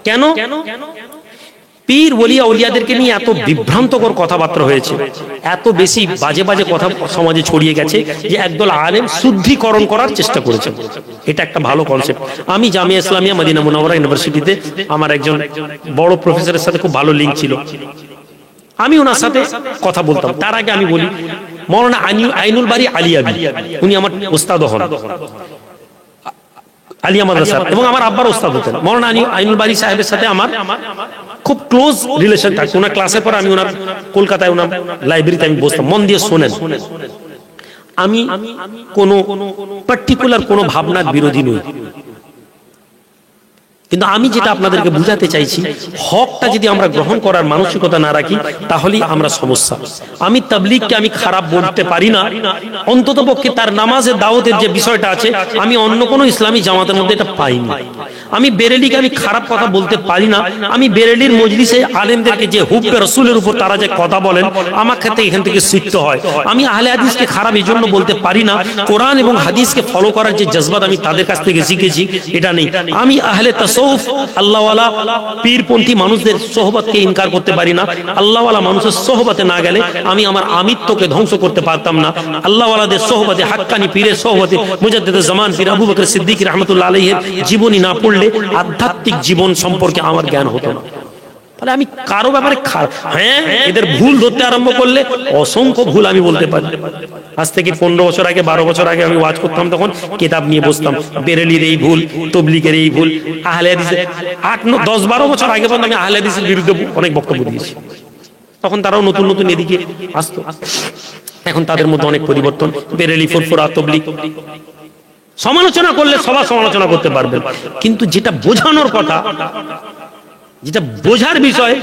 কেন? পীর ওলিয়া আউলিয়াদেরকে নিয়ে এত বিভ্রান্তকর কথাবার্তা হয়েছে, এত বেশি বাজে বাজে কথা সমাজে ছড়িয়ে গেছে যে একদল আলেম শুদ্ধিকরণ করার চেষ্টা করেছে। এটা একটা ভালো কনসেপ্ট। আমি জামিয়া ইসলামিয়া মদিনা মুনাওয়ারা ইউনিভার্সিটিতে আমার একজন বড় প্রফেসরের সাথে খুব ভালো লিঙ্ক ছিল, আমি ওনার সাথে কথা বলতাম। তার আগে আমি বলি মাওলানা আইনুল বারী আলিয়াবি, উনি আমার ওস্তাদ হন আলিয়া মাদ্রাসা, এবং আমার আব্বার ওস্তাদ হতেন। মাওলানা আইনুল বারী সাহেবের সাথে আমার খুব ক্লোজ রিলেশন থাকে। ওনার ক্লাসের পর আমি ওনার কলকাতায় ওনার লাইব্রেরিতে আমি বসতাম, মন দিয়ে শোনেন। আমি কোনো পার্টিকুলার কোনো ভাবনার বিরোধী নই, কিন্তু আমি যেটা আপনাদেরকে বুঝাতে চাইছি, হকটা যদি আমরা গ্রহণ করার মানসিকতা না রাখি তাহলেই আমরা সমস্যা। আমি তাবলীগকে আমি খারাপ বলতে পারি না, অন্তত পক্ষে তার নামাজের দাওয়াতের যে বিষয়টা আছে আমি অন্য কোনো ইসলামী জামাতের মধ্যে এটা পাইনি। আমি বেরেলিকে আমি খারাপ কথা বলতে পারি না, আমি বেরেলির মজলিসে আলেমদেরকে যে হুব্বে রাসূলের উপর তারা যে কথা বলেন আমার ক্ষেত্রে এখান থেকে শিখতে হয়। আমি আহলে হাদিসকে খারাপ এই জন্য বলতে পারি না, কোরআন এবং হাদিসকে ফলো করার যে জজবাত আমি তাদের কাছ থেকে শিখেছি এটা নেই। আমি আহলে তাসাউফ, আল্লাহওয়ালা পীরপন্থী মানুষদের সোহবতকে ইনকার করতে পারি না। আল্লাহওয়ালা মানুষের সোহবতে না গেলে আমি আমার আমিত্বকে ধ্বংস করতে পারতাম না। আল্লাহওয়ালাদের সোহবতে, হাক্কানি পীরের সোহবতে, মুজাদ্দিদে জামান পীর আবু বকর সিদ্দিক রাহমাতুল্লাহ আলাইহির জীবনী না পড়লে আধ্যাত্মিক জীবন সম্পর্কে আমার জ্ঞান হতো না। তাহলে আমি কারো ব্যাপারে হ্যাঁ, এদের ভুল ধরতে আরম্ভ করলে অসংখ্য ভুল আমি বলতে পারি। আজ থেকে 15 বছর আগে, 12 বছর আগে আমি ওয়াজ করতাম, তখন কিতাব নিয়ে বসতাম, বেরেলির এই ভুল, তবলিগের এই ভুল, আহলে হাদিসের 10-12 বছর আগে পর্যন্ত আমি আহলে হাদিসের বিরুদ্ধে অনেক বক্তব্য দিয়েছি। তখন তারাও নতুন নতুন এদিকে আসতো, এখন তাদের মধ্যে অনেক পরিবর্তন। বেরেলি, ফুরফুরা, তবলিগ সমালোচনা করলে সবার সমালোচনা করতে পারবেন, কিন্তু যেটা বোঝানোর কথা যেটা বোঝার বিষয়,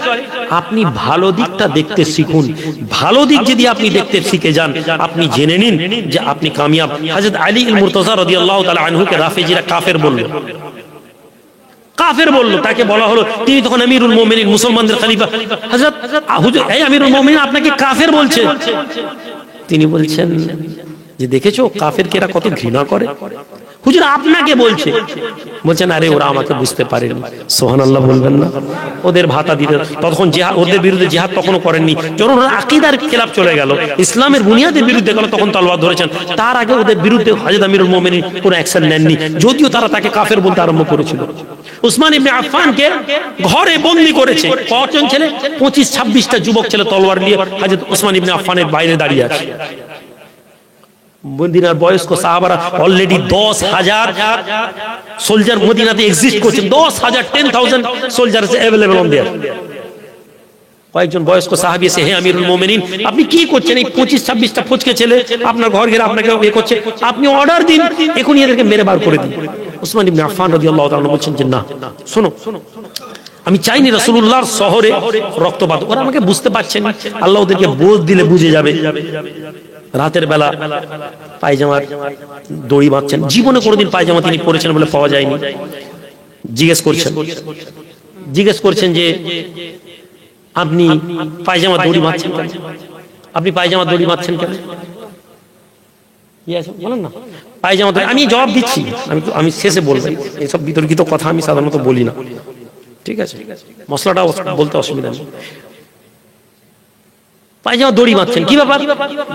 আপনি ভালো দিকটা দেখতে শিখুন। ভালো দিক যদি আপনি দেখতে শিখে যান, আপনি জেনে নিন যে আপনি কামিয়াব। হযরত আলী মুর্তজা রাদিয়াল্লাহু তাআলা আনহুকে রাফেজিরা কাফের বলল, কাফের বলল। তাকে বলা হলো, তিনি তখন আমিরুল মুমিনিন, মুসলমানদের খলিফা। হযরত হুজুর, এই আমিরুল মুমিনিন আপনাকে কাফের বলছে। তিনি বলছেন যে দেখেছো কাফেরকে এরা কত ঘৃণা করে। হুজুর আপনাকে বলছে। বলছেন আরে ওরা আমাকে বুঝতে পারেনি। সুবহানাল্লাহ বলবেন না? ওদের ভাতা দিতে তখন জিহাদ, ওদের বিরুদ্ধে জিহাদ তখনও করেননি। যখন ওরা আকীদার খেলাফ চলে গেল, ইসলামের বুনিয়াদের বিরুদ্ধে গেল, তখন তলোয়ার ধরেছেন। তার আগে ওদের বিরুদ্ধে হযরত আমিরুল মুমিনিন কোনো অ্যাকশন নেননি, যদিও তারা তাকে কাফের বলতে আরম্ভ করেছিল। উসমান ইবনে আফফানকে ঘরে বন্দী করেছে। কজন ছেলে? 25-26টা যুবক ছেলে তলোয়ার নিয়ে হযরত উসমান ইবনে আফফানের বাইরে দাঁড়িয়ে আছে। মদিনার বয়স্ক সাহাবারা অলরেডি 10,000 সোলজার মদিনাতে এক্সিস্ট করছে। 10,000, 10,000 সোলজার अवेलेबल অন দেয়ার। কয়েকজন বয়স্ক সাহাবী এসে, হে আমিরুল মুমিনিন আপনি কি করছেন? এই 25-26টা ফচকে ছেলে আপনার ঘর ঘেরা আপনাকে এ করছে, আপনি অর্ডার দিন, এখনই এদেরকে মেরে বার করে দিন। উসমান ইবনে আফফান রাদিয়াল্লাহু তাআলা বলছেন যে না, শোনো, আমি চাইনি রাসূলুল্লাহর শহরে রক্তপাত। ওরা আমাকে বুঝতে পারছেন, আল্লাহ ওদেরকে বোঝ দিলে বুঝে যাবে। রাতের বেলা পায়জামার দড়ি বাঁধছেন। জীবনে কোনোদিন পায়জামা তিনি পরেছেন বলে পাওয়া যায়নি। জিজ্ঞেস করছেন যে আপনি পায়জামা দড়ি বাঁধছেন কেন? আপনি পায়জামা দড়ি বাঁধছেন কেন? বলেন না পায়জামা দড়ি। আমি জবাব দিচ্ছি, আমি শেষে বলবো। এইসব বিতর্কিত কথা আমি সাধারণত বলি না, ঠিক আছে? মশলাটা বলতে অসুবিধা নেই। পায়জামা দড়ি বাঁধছেন, কি ব্যাপার?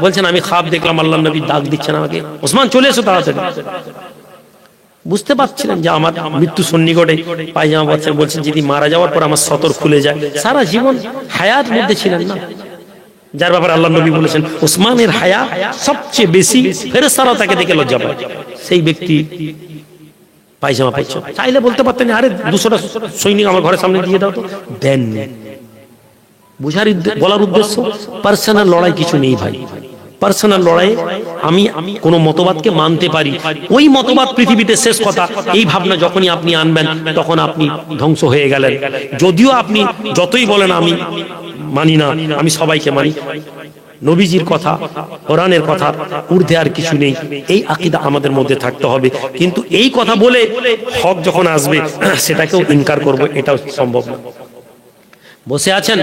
বলছেন আমি খাব দেখলাম আল্লাহর নবী ডাক দিচ্ছেন আমাকে, ওসমান চলে এসো তাড়াতাড়ি। বুঝতে পারছিলেন যে আমার মৃত্যু সন্নিকটে, পায়জামা বাঁধছেন। বলছেন যদি মারা যাওয়ার পর আমার সতর খুলে যায়। সারা জীবন হায়াত মধ্যে ছিলেন না, যার ব্যাপারে আল্লাহর নবী বলেছেন ওসমানের হায়া সবচেয়ে বেশি, ফেরেশতারা তাকে দেখে লজ্জা পায়। সেই ব্যক্তি পায়জামা পাইছে। চাইলে বলতে পারতেন আরে 200টা সৈনিক আমার ঘরের সামনে দিয়ে দাও তো, দেননি। বলার উদ্দেশ্য পার্সোনাল লড়াই কিছু নেই ভাই। পার্সোনাল লড়াই আমি কোন মতবাদকে মানতে পারি, ওই মতবাদ পৃথিবীতে শেষ কথা, এই ভাবনা যখনই আপনি আনবেন তখন আপনি ধ্বংস হয়ে গেলেন। যদিও আপনি যতই বলেন আমি মানি না, আমি সবাইকে মানি, নবীজির কথা, কোরআনের কথা ঊর্ধ্বে আর কিছু নেই, এই আকীদা আমাদের মধ্যে থাকতে হবে। কিন্তু এই কথা বলে হক যখন আসবে সেটাকেও ইনকার করব, এটাও সম্ভব না। বসে আছেন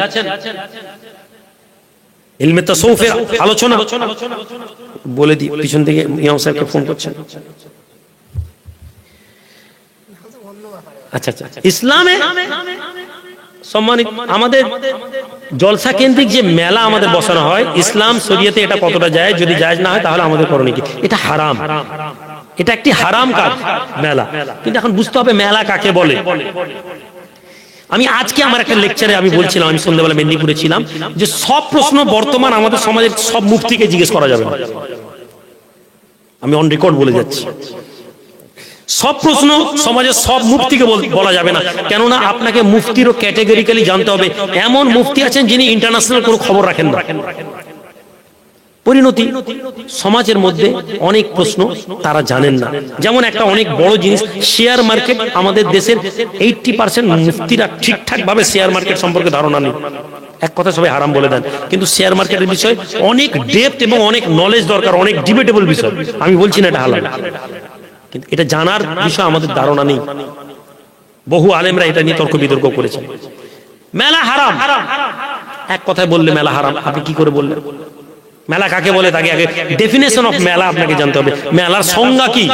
ইলমে তাসাউফের আলোচনা, বলে দিই পিছন থেকে ইমাম সাহেবকে ফোন করছেন। আচ্ছা, ইসলামে সম্মানিত আমাদের জলসা কেন্দ্রিক যে মেলা আমাদের বসানো হয়, ইসলাম শরীয়তে এটা কতটা জায়েজ? যদি জায়েজ না হয় তাহলে আমাদের করণীয় কি? এটা হারাম, এটা একটি হারাম কাজ মেলা। কিন্তু এখন বুঝতে হবে মেলা কাকে বলে। আমি আজকে আমার একটা লেকচারে আমি বলছিলাম, আমি সন্ধ্যাবেলা মেদিনীপুরে ছিলাম, যে সব প্রশ্ন বর্তমান আমাদের সমাজের সব মুফতিকে জিজ্ঞেস করা যাবে না। আমি অন রেকর্ড বলে যাচ্ছি, সব প্রশ্ন সমাজের সব মুফতিকে বলা যাবে না। কেননা আপনাকে মুফতিরও ক্যাটেগরিক্যালি জানতে হবে। এমন মুফতি আছেন যিনি ইন্টারন্যাশনাল কোনো খবর রাখেন না। পরিণতি সমাজের মধ্যে অনেক প্রশ্ন তারা জানেন না। যেমন একটা অনেক বড় জিনিস শেয়ার মার্কেট, আমাদের দেশের 80% মুফতিরা ঠিকঠাক ভাবে শেয়ার মার্কেট সম্পর্কে ধারণা নেই। এক কথা সবাই হারাম বলে দেন, কিন্তু শেয়ার মার্কেটের বিষয়ে অনেক ডেপথ এবং অনেক নলেজ দরকার, অনেক ডিবেটেবল বিষয়। আমি বলছি না এটা হালাল, কিন্তু এটা জানার বিষয় আমাদের ধারণা নেই। বহু আলেমরা এটা নিয়ে তর্ক বিতর্ক করেছে। মেলা হারাম, এক কথায় বললে মেলা হারাম। আপনি কি করে বললেন? মেলা কাকে বলে তাকে আগে ডেফিনেশন অফ মেলা আপনাকে জানতে হবে। মেলার সংজ্ঞা কি?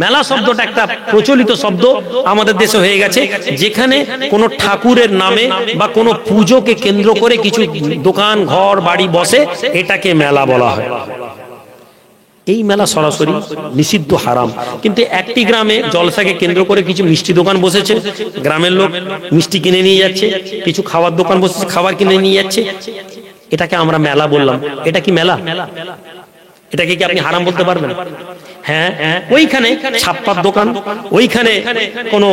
মেলা শব্দটা একটা প্রচলিত শব্দ আমাদের দেশে হয়ে গেছে, যেখানে কোনো ঠাকুরের নামে বা কোনো পুজোকে কেন্দ্র করে কিছু দোকান ঘর বাড়ি বসে, এটাকে মেলা বলা হয়। এই মেলা সরাসরি নিষিদ্ধ, হারাম। কিন্তু একটি গ্রামে জলসাকে কেন্দ্র করে কিছু মিষ্টি দোকান বসেছে, গ্রামের লোক মিষ্টি কিনে নিয়ে যাচ্ছে, কিছু খাবার দোকান বসেছে, খাবার কিনে নিয়ে যাচ্ছে, এটাকে আমরা মেলা বললাম। এটা কি মেলা? এটাকে কি আপনি হারাম বলতে পারবেন? হ্যাঁ, ওইখানে ছাপ্পার দোকান, ওইখানে কোনো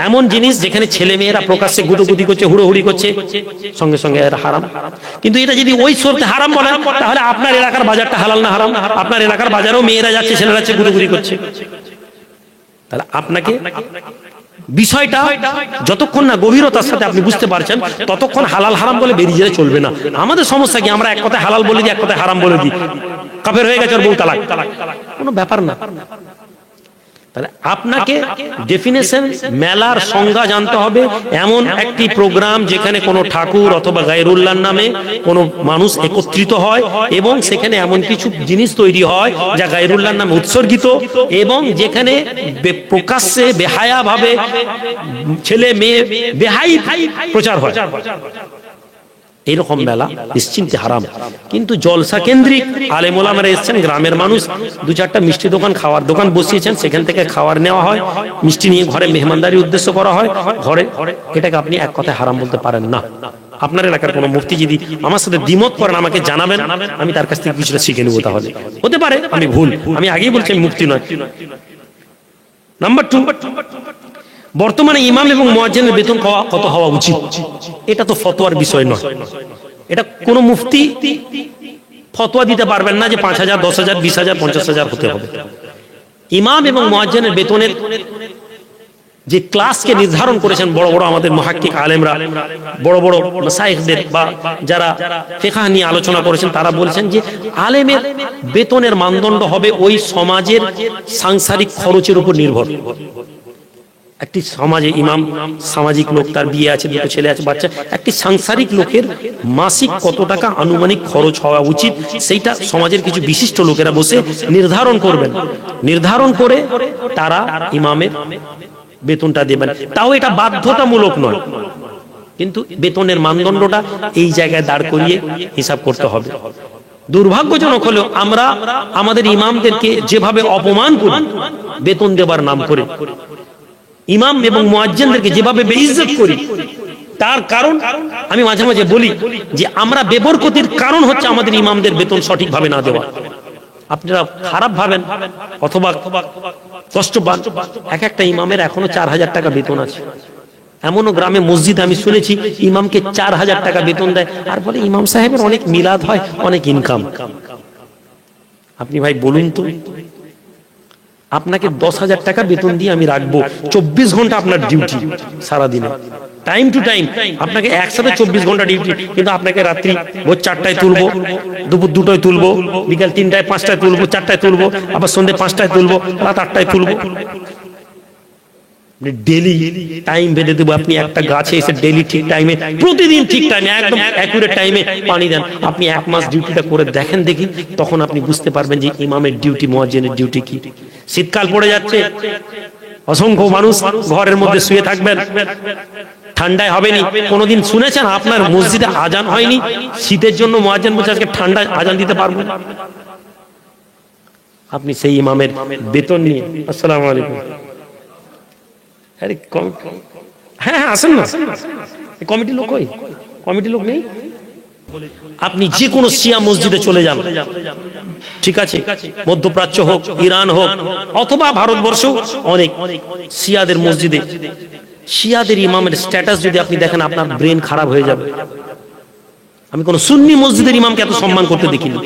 এমন জিনিস যেখানে ছেলে মেয়েরা প্রকাশ্যে গুদোগুদি করছে, হুড়োহুড়ি করছে, সঙ্গে সঙ্গে এটা হারাম। কিন্তু এটা যদি ওই শর্তে হারাম বলেন, তাহলে আপনার এলাকার বাজারটা হালাল না হারাম? আপনার এলাকার বাজারেও মেয়েরা যাচ্ছে, ছেলেরা যাচ্ছে, গুদোগুদি করছে, তাহলে আপনাকে বিষয়টা যতক্ষণ না গভীরতার সাথে আপনি বুঝতে পারছেন ততক্ষণ হালাল হারাম বলে বেরিয়ে যেতে চলবে না। আমাদের সমস্যা কি, আমরা এক কথায় হালাল বলে দিই, এক কথায় হারাম বলে দিই, কাফের হয়ে গেছে ওর বউ তালাক, কোনো ব্যাপার না। তাহলে আপনাকে ডেফিনেশন মেলার সংজ্ঞা জানতে হবে। এমন একটি প্রোগ্রাম যেখানে কোনো ঠাকুর অথবা গায়রুল্লাহর নামে কোনো মানুষ একত্রিত হয় এবং সেখানে এমন কিছু জিনিস তৈরি হয় যা গায়রুল্লাহর নামে উৎসর্গিত, এবং যেখানে প্রকাশ্যে বেহায়া ভাবে ছেলে মেয়ে বেহাই প্রচার হয়, এইরকম মেলা নিশ্চিন্তে হারাম। কিন্তু জলসা কেন্দ্রিক আলেম ওলামারা এসেছেন, গ্রামের মানুষ দু চারটা মিষ্টি দোকান খাওয়ার দোকান বসিয়েছেন, সেখান থেকে খাবার নেওয়া হয়, মিষ্টি নিয়ে ঘরে মেহমানদারি উদ্দেশ্য করা হয় ঘরে, এটাকে আপনি এক কথায় হারাম বলতে পারেন না। আপনার এলাকার কোনো মুফতি যদি আমার সাথে দ্বিমত করেন আমাকে জানাবেন, আমি তার কাছ থেকে কিছুটা শিখে নেবো। তাহলে হতে পারে আমি ভুল, আমি আগেই বলছি আমি মুফতি নয়। নাম্বার 2, বর্তমানে ইমাম এবং মুয়াজ্জিনের বেতন কত হওয়া উচিত, এটা তো ফতোয়ার বিষয় নয়। এটা কোন মুফতি ফতোয়া দিতে পারবেন না যে 5,000, 10,000, 20,000, 50,000 হতে হবে। ইমাম এবং মুয়াজ্জিনের বেতনের যে ক্লাসকে নির্ধারণ করেছেন বড় বড় আমাদের মুহাক্কিক আলেমরা, বড় বড় মাশায়েখদের বা যারা ফিকহ নিয়ে আলোচনা করেছেন, তারা বলছেন যে আলেমের বেতনের মানদণ্ড হবে ওই সমাজের সাংসারিক খরচের উপর নির্ভর। একটি সমাজে ইমাম সামাজিক লোক, তার বিয়ে আছে, দুটো ছেলে আছে, বাচ্চা, একটি সাংসারিক লোকের মাসিক কত টাকা আনুমানিক খরচ হওয়া উচিত সেইটা সমাজের কিছু বিশিষ্ট লোকেরা বসে নির্ধারণ করবেন। নির্ধারণ করে তারা ইমামের বেতনটা দেবেন। তাও এটা বাধ্যতামূলক নয়, কিন্তু বেতনের মানদণ্ডটা এই জায়গায় দাঁড় করিয়ে হিসাব করতে হবে। দুর্ভাগ্যজনক হলেও আমরা আমাদের ইমামদেরকে যেভাবে অপমান করি বেতন দেবার নাম করে, ইমাম এবং মুয়াজ্জিনদেরকে যেভাবে বেইজ্জত করি, তার কারণ আমি মাঝে মাঝে বলি যে আমরা বেবরকতির কারণ হচ্ছে আমাদের ইমামদের বেতন সঠিকভাবে না দেওয়া। আপনারা খারাপ ভাবেন অথবা কষ্ট পান, এক একটা ইমামের এখনো 4,000 টাকা বেতন আছে। এমনও গ্রামে মসজিদ আমি শুনেছি ইমামকে 4,000 টাকা বেতন দেয়, আর বলে ইমাম সাহেবের অনেক মিলাদ হয়, অনেক ইনকাম। আপনি ভাই বলুন তো, আপনাকে 10,000 টাকা বেতন দিয়ে আমি রাখবো, 24 ঘন্টা আপনার ডিউটি সারাদিনে, টাইম টু টাইম আপনাকে একসাথে 24 ঘন্টা ডিউটি, কিন্তু আপনাকে রাত্রি ভোর 4টায় তুলবো, দুপুর 2টায় তুলবো, বিকাল 3টায় 5টায় তুলবো, 4টায় তুলবো, আবার সন্ধ্যে 5টায় তুলবো, রাত 8টায় তুলবো। ডেলি টাইম বেঁধে দেবো, আপনি একটা গাছে এসে ডেলি ঠিক টাইমে, প্রতিদিন ঠিক টাইমে, একদম অ্যাকুরেট টাইমে পানি দেন। আপনি 1 মাস ডিউটিটা করে দেখেন দেখি, তখন আপনি বুঝতে পারবেন যে ইমামের ডিউটি মুয়াজ্জিনের ডিউটি কি। শীতকাল পড়ে যাচ্ছে, অসংখ্য মানুষ ঘরের মধ্যে শুয়ে থাকবেন, ঠান্ডায় হবেনি। কোনোদিন শুনেছেন আপনার মসজিদে আজান হয়নি? শীতের জন্য মুয়াজ্জিন বলছে আজকে ঠান্ডায় আজান দিতে পারবো না। আপনি সেই ইমামের বেতন নিয়ে, আসসালামু আলাইকুম, হ্যাঁ হ্যাঁ আসেন না, কমিটির লোক কই? কমিটির লোক নেই? আপনি যে কোনো শিয়া মসজিদে চলে যান, ঠিক আছে, মধ্যপ্রাচ্য হোক, ইরান হোক, অথবা ভারতবর্ষ, অনেক শিয়াদের মসজিদে শিয়াদের ইমামের স্ট্যাটাস যদি আপনি দেখেন আপনার ব্রেন খারাপ হয়ে যাবে। আমি কোন সুন্নি মসজিদের ইমামকে এত সম্মান করতে দেখিনি।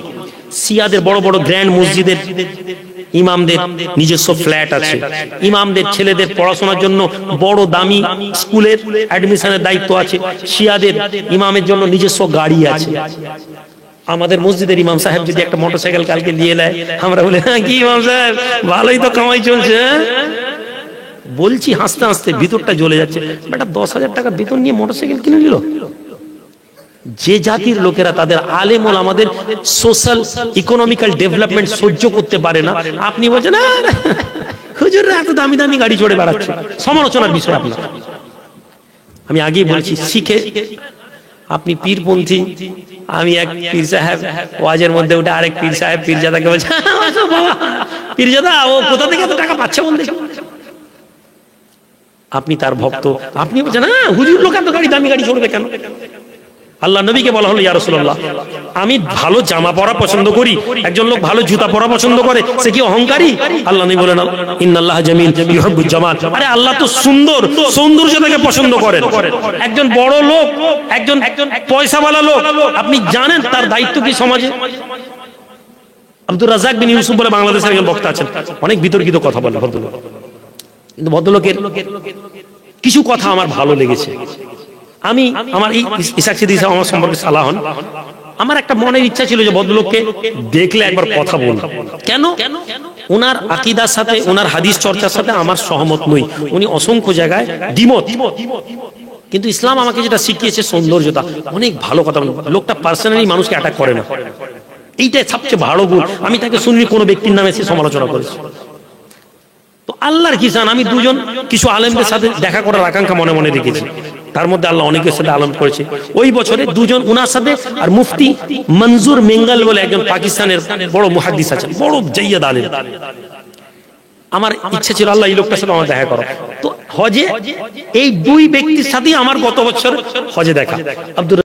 শিয়াদের বড় বড় গ্র্যান্ড মসজিদের ইমামদের নিজস্ব ফ্ল্যাট আছে, ইমামদের ছেলেদের পড়াশোনার জন্য বড় দামি স্কুলের অ্যাডমিশনের দায়িত্ব আছে, শিয়াদের ইমামের জন্য নিজস্ব গাড়ি আছে। আমাদের মসজিদের ইমাম সাহেব যদি একটা মোটরসাইকেল কালকে নিয়ে নেয়, আমরা বলি হ্যাঁ কি ইমাম সাহেব ভালোই তো কামাই চলছে, বলছি হাসতে হাসতে, ভিতরটা জ্বলে যাচ্ছে। বেটা 10,000 টাকা বেতন নিয়ে মোটরসাইকেল কিনে নিল। যে জাতির লোকেরা তাদের আলেম ওলামাদের সোশ্যাল ইকোনমিক্যাল ডেভেলপমেন্ট সহ্য করতে পারে না, আপনি বলছেন না হুজুররা এত দামি দামি গাড়ি চড়ে বেড়াচ্ছে, সমালোচনার বিষয় আপনার। আমি আগেই বলছি, শিখে আপনি পীরপন্থী, আমি এক পীর সাহেব ওয়াজের মধ্যে উঠে আরেক পীর সাহেব পীরজাদাকে বলছে পীরজাদা ও কোথা থেকে এত টাকা পাচ্ছে বলতে, আপনি তার ভক্ত, আপনি বলছেন না হুজুর লোক এত গাড়ি দামি গাড়ি চড়বে কেন? আল্লাহ নবীকে বলা হলো ইয়া রাসূলুল্লাহ আমি ভালো জামা পরা পছন্দ করি, একজন লোক ভালো জুতা পরা পছন্দ করে, সে কি অহংকারী? আল্লাহ নবী বলেন ইন্নাল্লাহা জামিল ইউহিব্বুজ জামাল। আরে আল্লাহ তো সুন্দর, সৌন্দর্যটাকে পছন্দ করেন। একজন বড় লোক, একজন পয়সাওয়ালা লোক, আপনি জানেন তার দায়িত্ব কি সমাজে? আব্দুর রাজ্জাক বিন ইউসুফ বলে বাংলাদেশের একজন বক্তা আছেন, অনেক বিতর্কিত কথা বলেন ভদ্রলোক। কিন্তু ভদ্রলোকের কিছু কথা আমার ভালো লেগেছে। আমি আমার এই ইসাক সিদ্দিকী সাহেব আমার সম্পর্কে সালাহ হন, আমার একটা মনের ইচ্ছা ছিল যে ভদ্রলোককে দেখলে একবার কথা বলব। কেন? ওনার আকীদার সাথে, ওনার হাদিস চর্চার সাথে আমার সহমত নই। উনি অসংখ্য জায়গায় দ্বিমত, কিন্তু ইসলাম আমাকে যেটা শিখিয়েছে সৌন্দর্যতা, অনেক ভালো কথা। লোকটা পার্সোনালি মানুষকে অ্যাটাক করে না, এইটাই সবচেয়ে ভালো গুণ। আমি তাকে শুনিনি কোনো ব্যক্তির নামে সে সমালোচনা করেছে। তো আল্লাহর কি চান, আমি দুজন কিছু আলেমদের সাথে দেখা করার আকাঙ্ক্ষা মনে মনে রেখেছি, তার মধ্যে আল্লাহ অনেকের সাথে আলাপ করেছে। ওই বছরে দুজন উনার সাথে, আর মুফতি মনজুর মেঙ্গাল বলে একজন পাকিস্তানের বড় মুহাদ্দিস আছেন, বড় জাইয়াদ আলেম। আমার ইচ্ছা ছিল আল্লাহ এই লোকটার সাথে আমার দেখা করো। তো হজে এই দুই ব্যক্তির সাথেই আমার গত বছর হজে দেখা। আব্দুর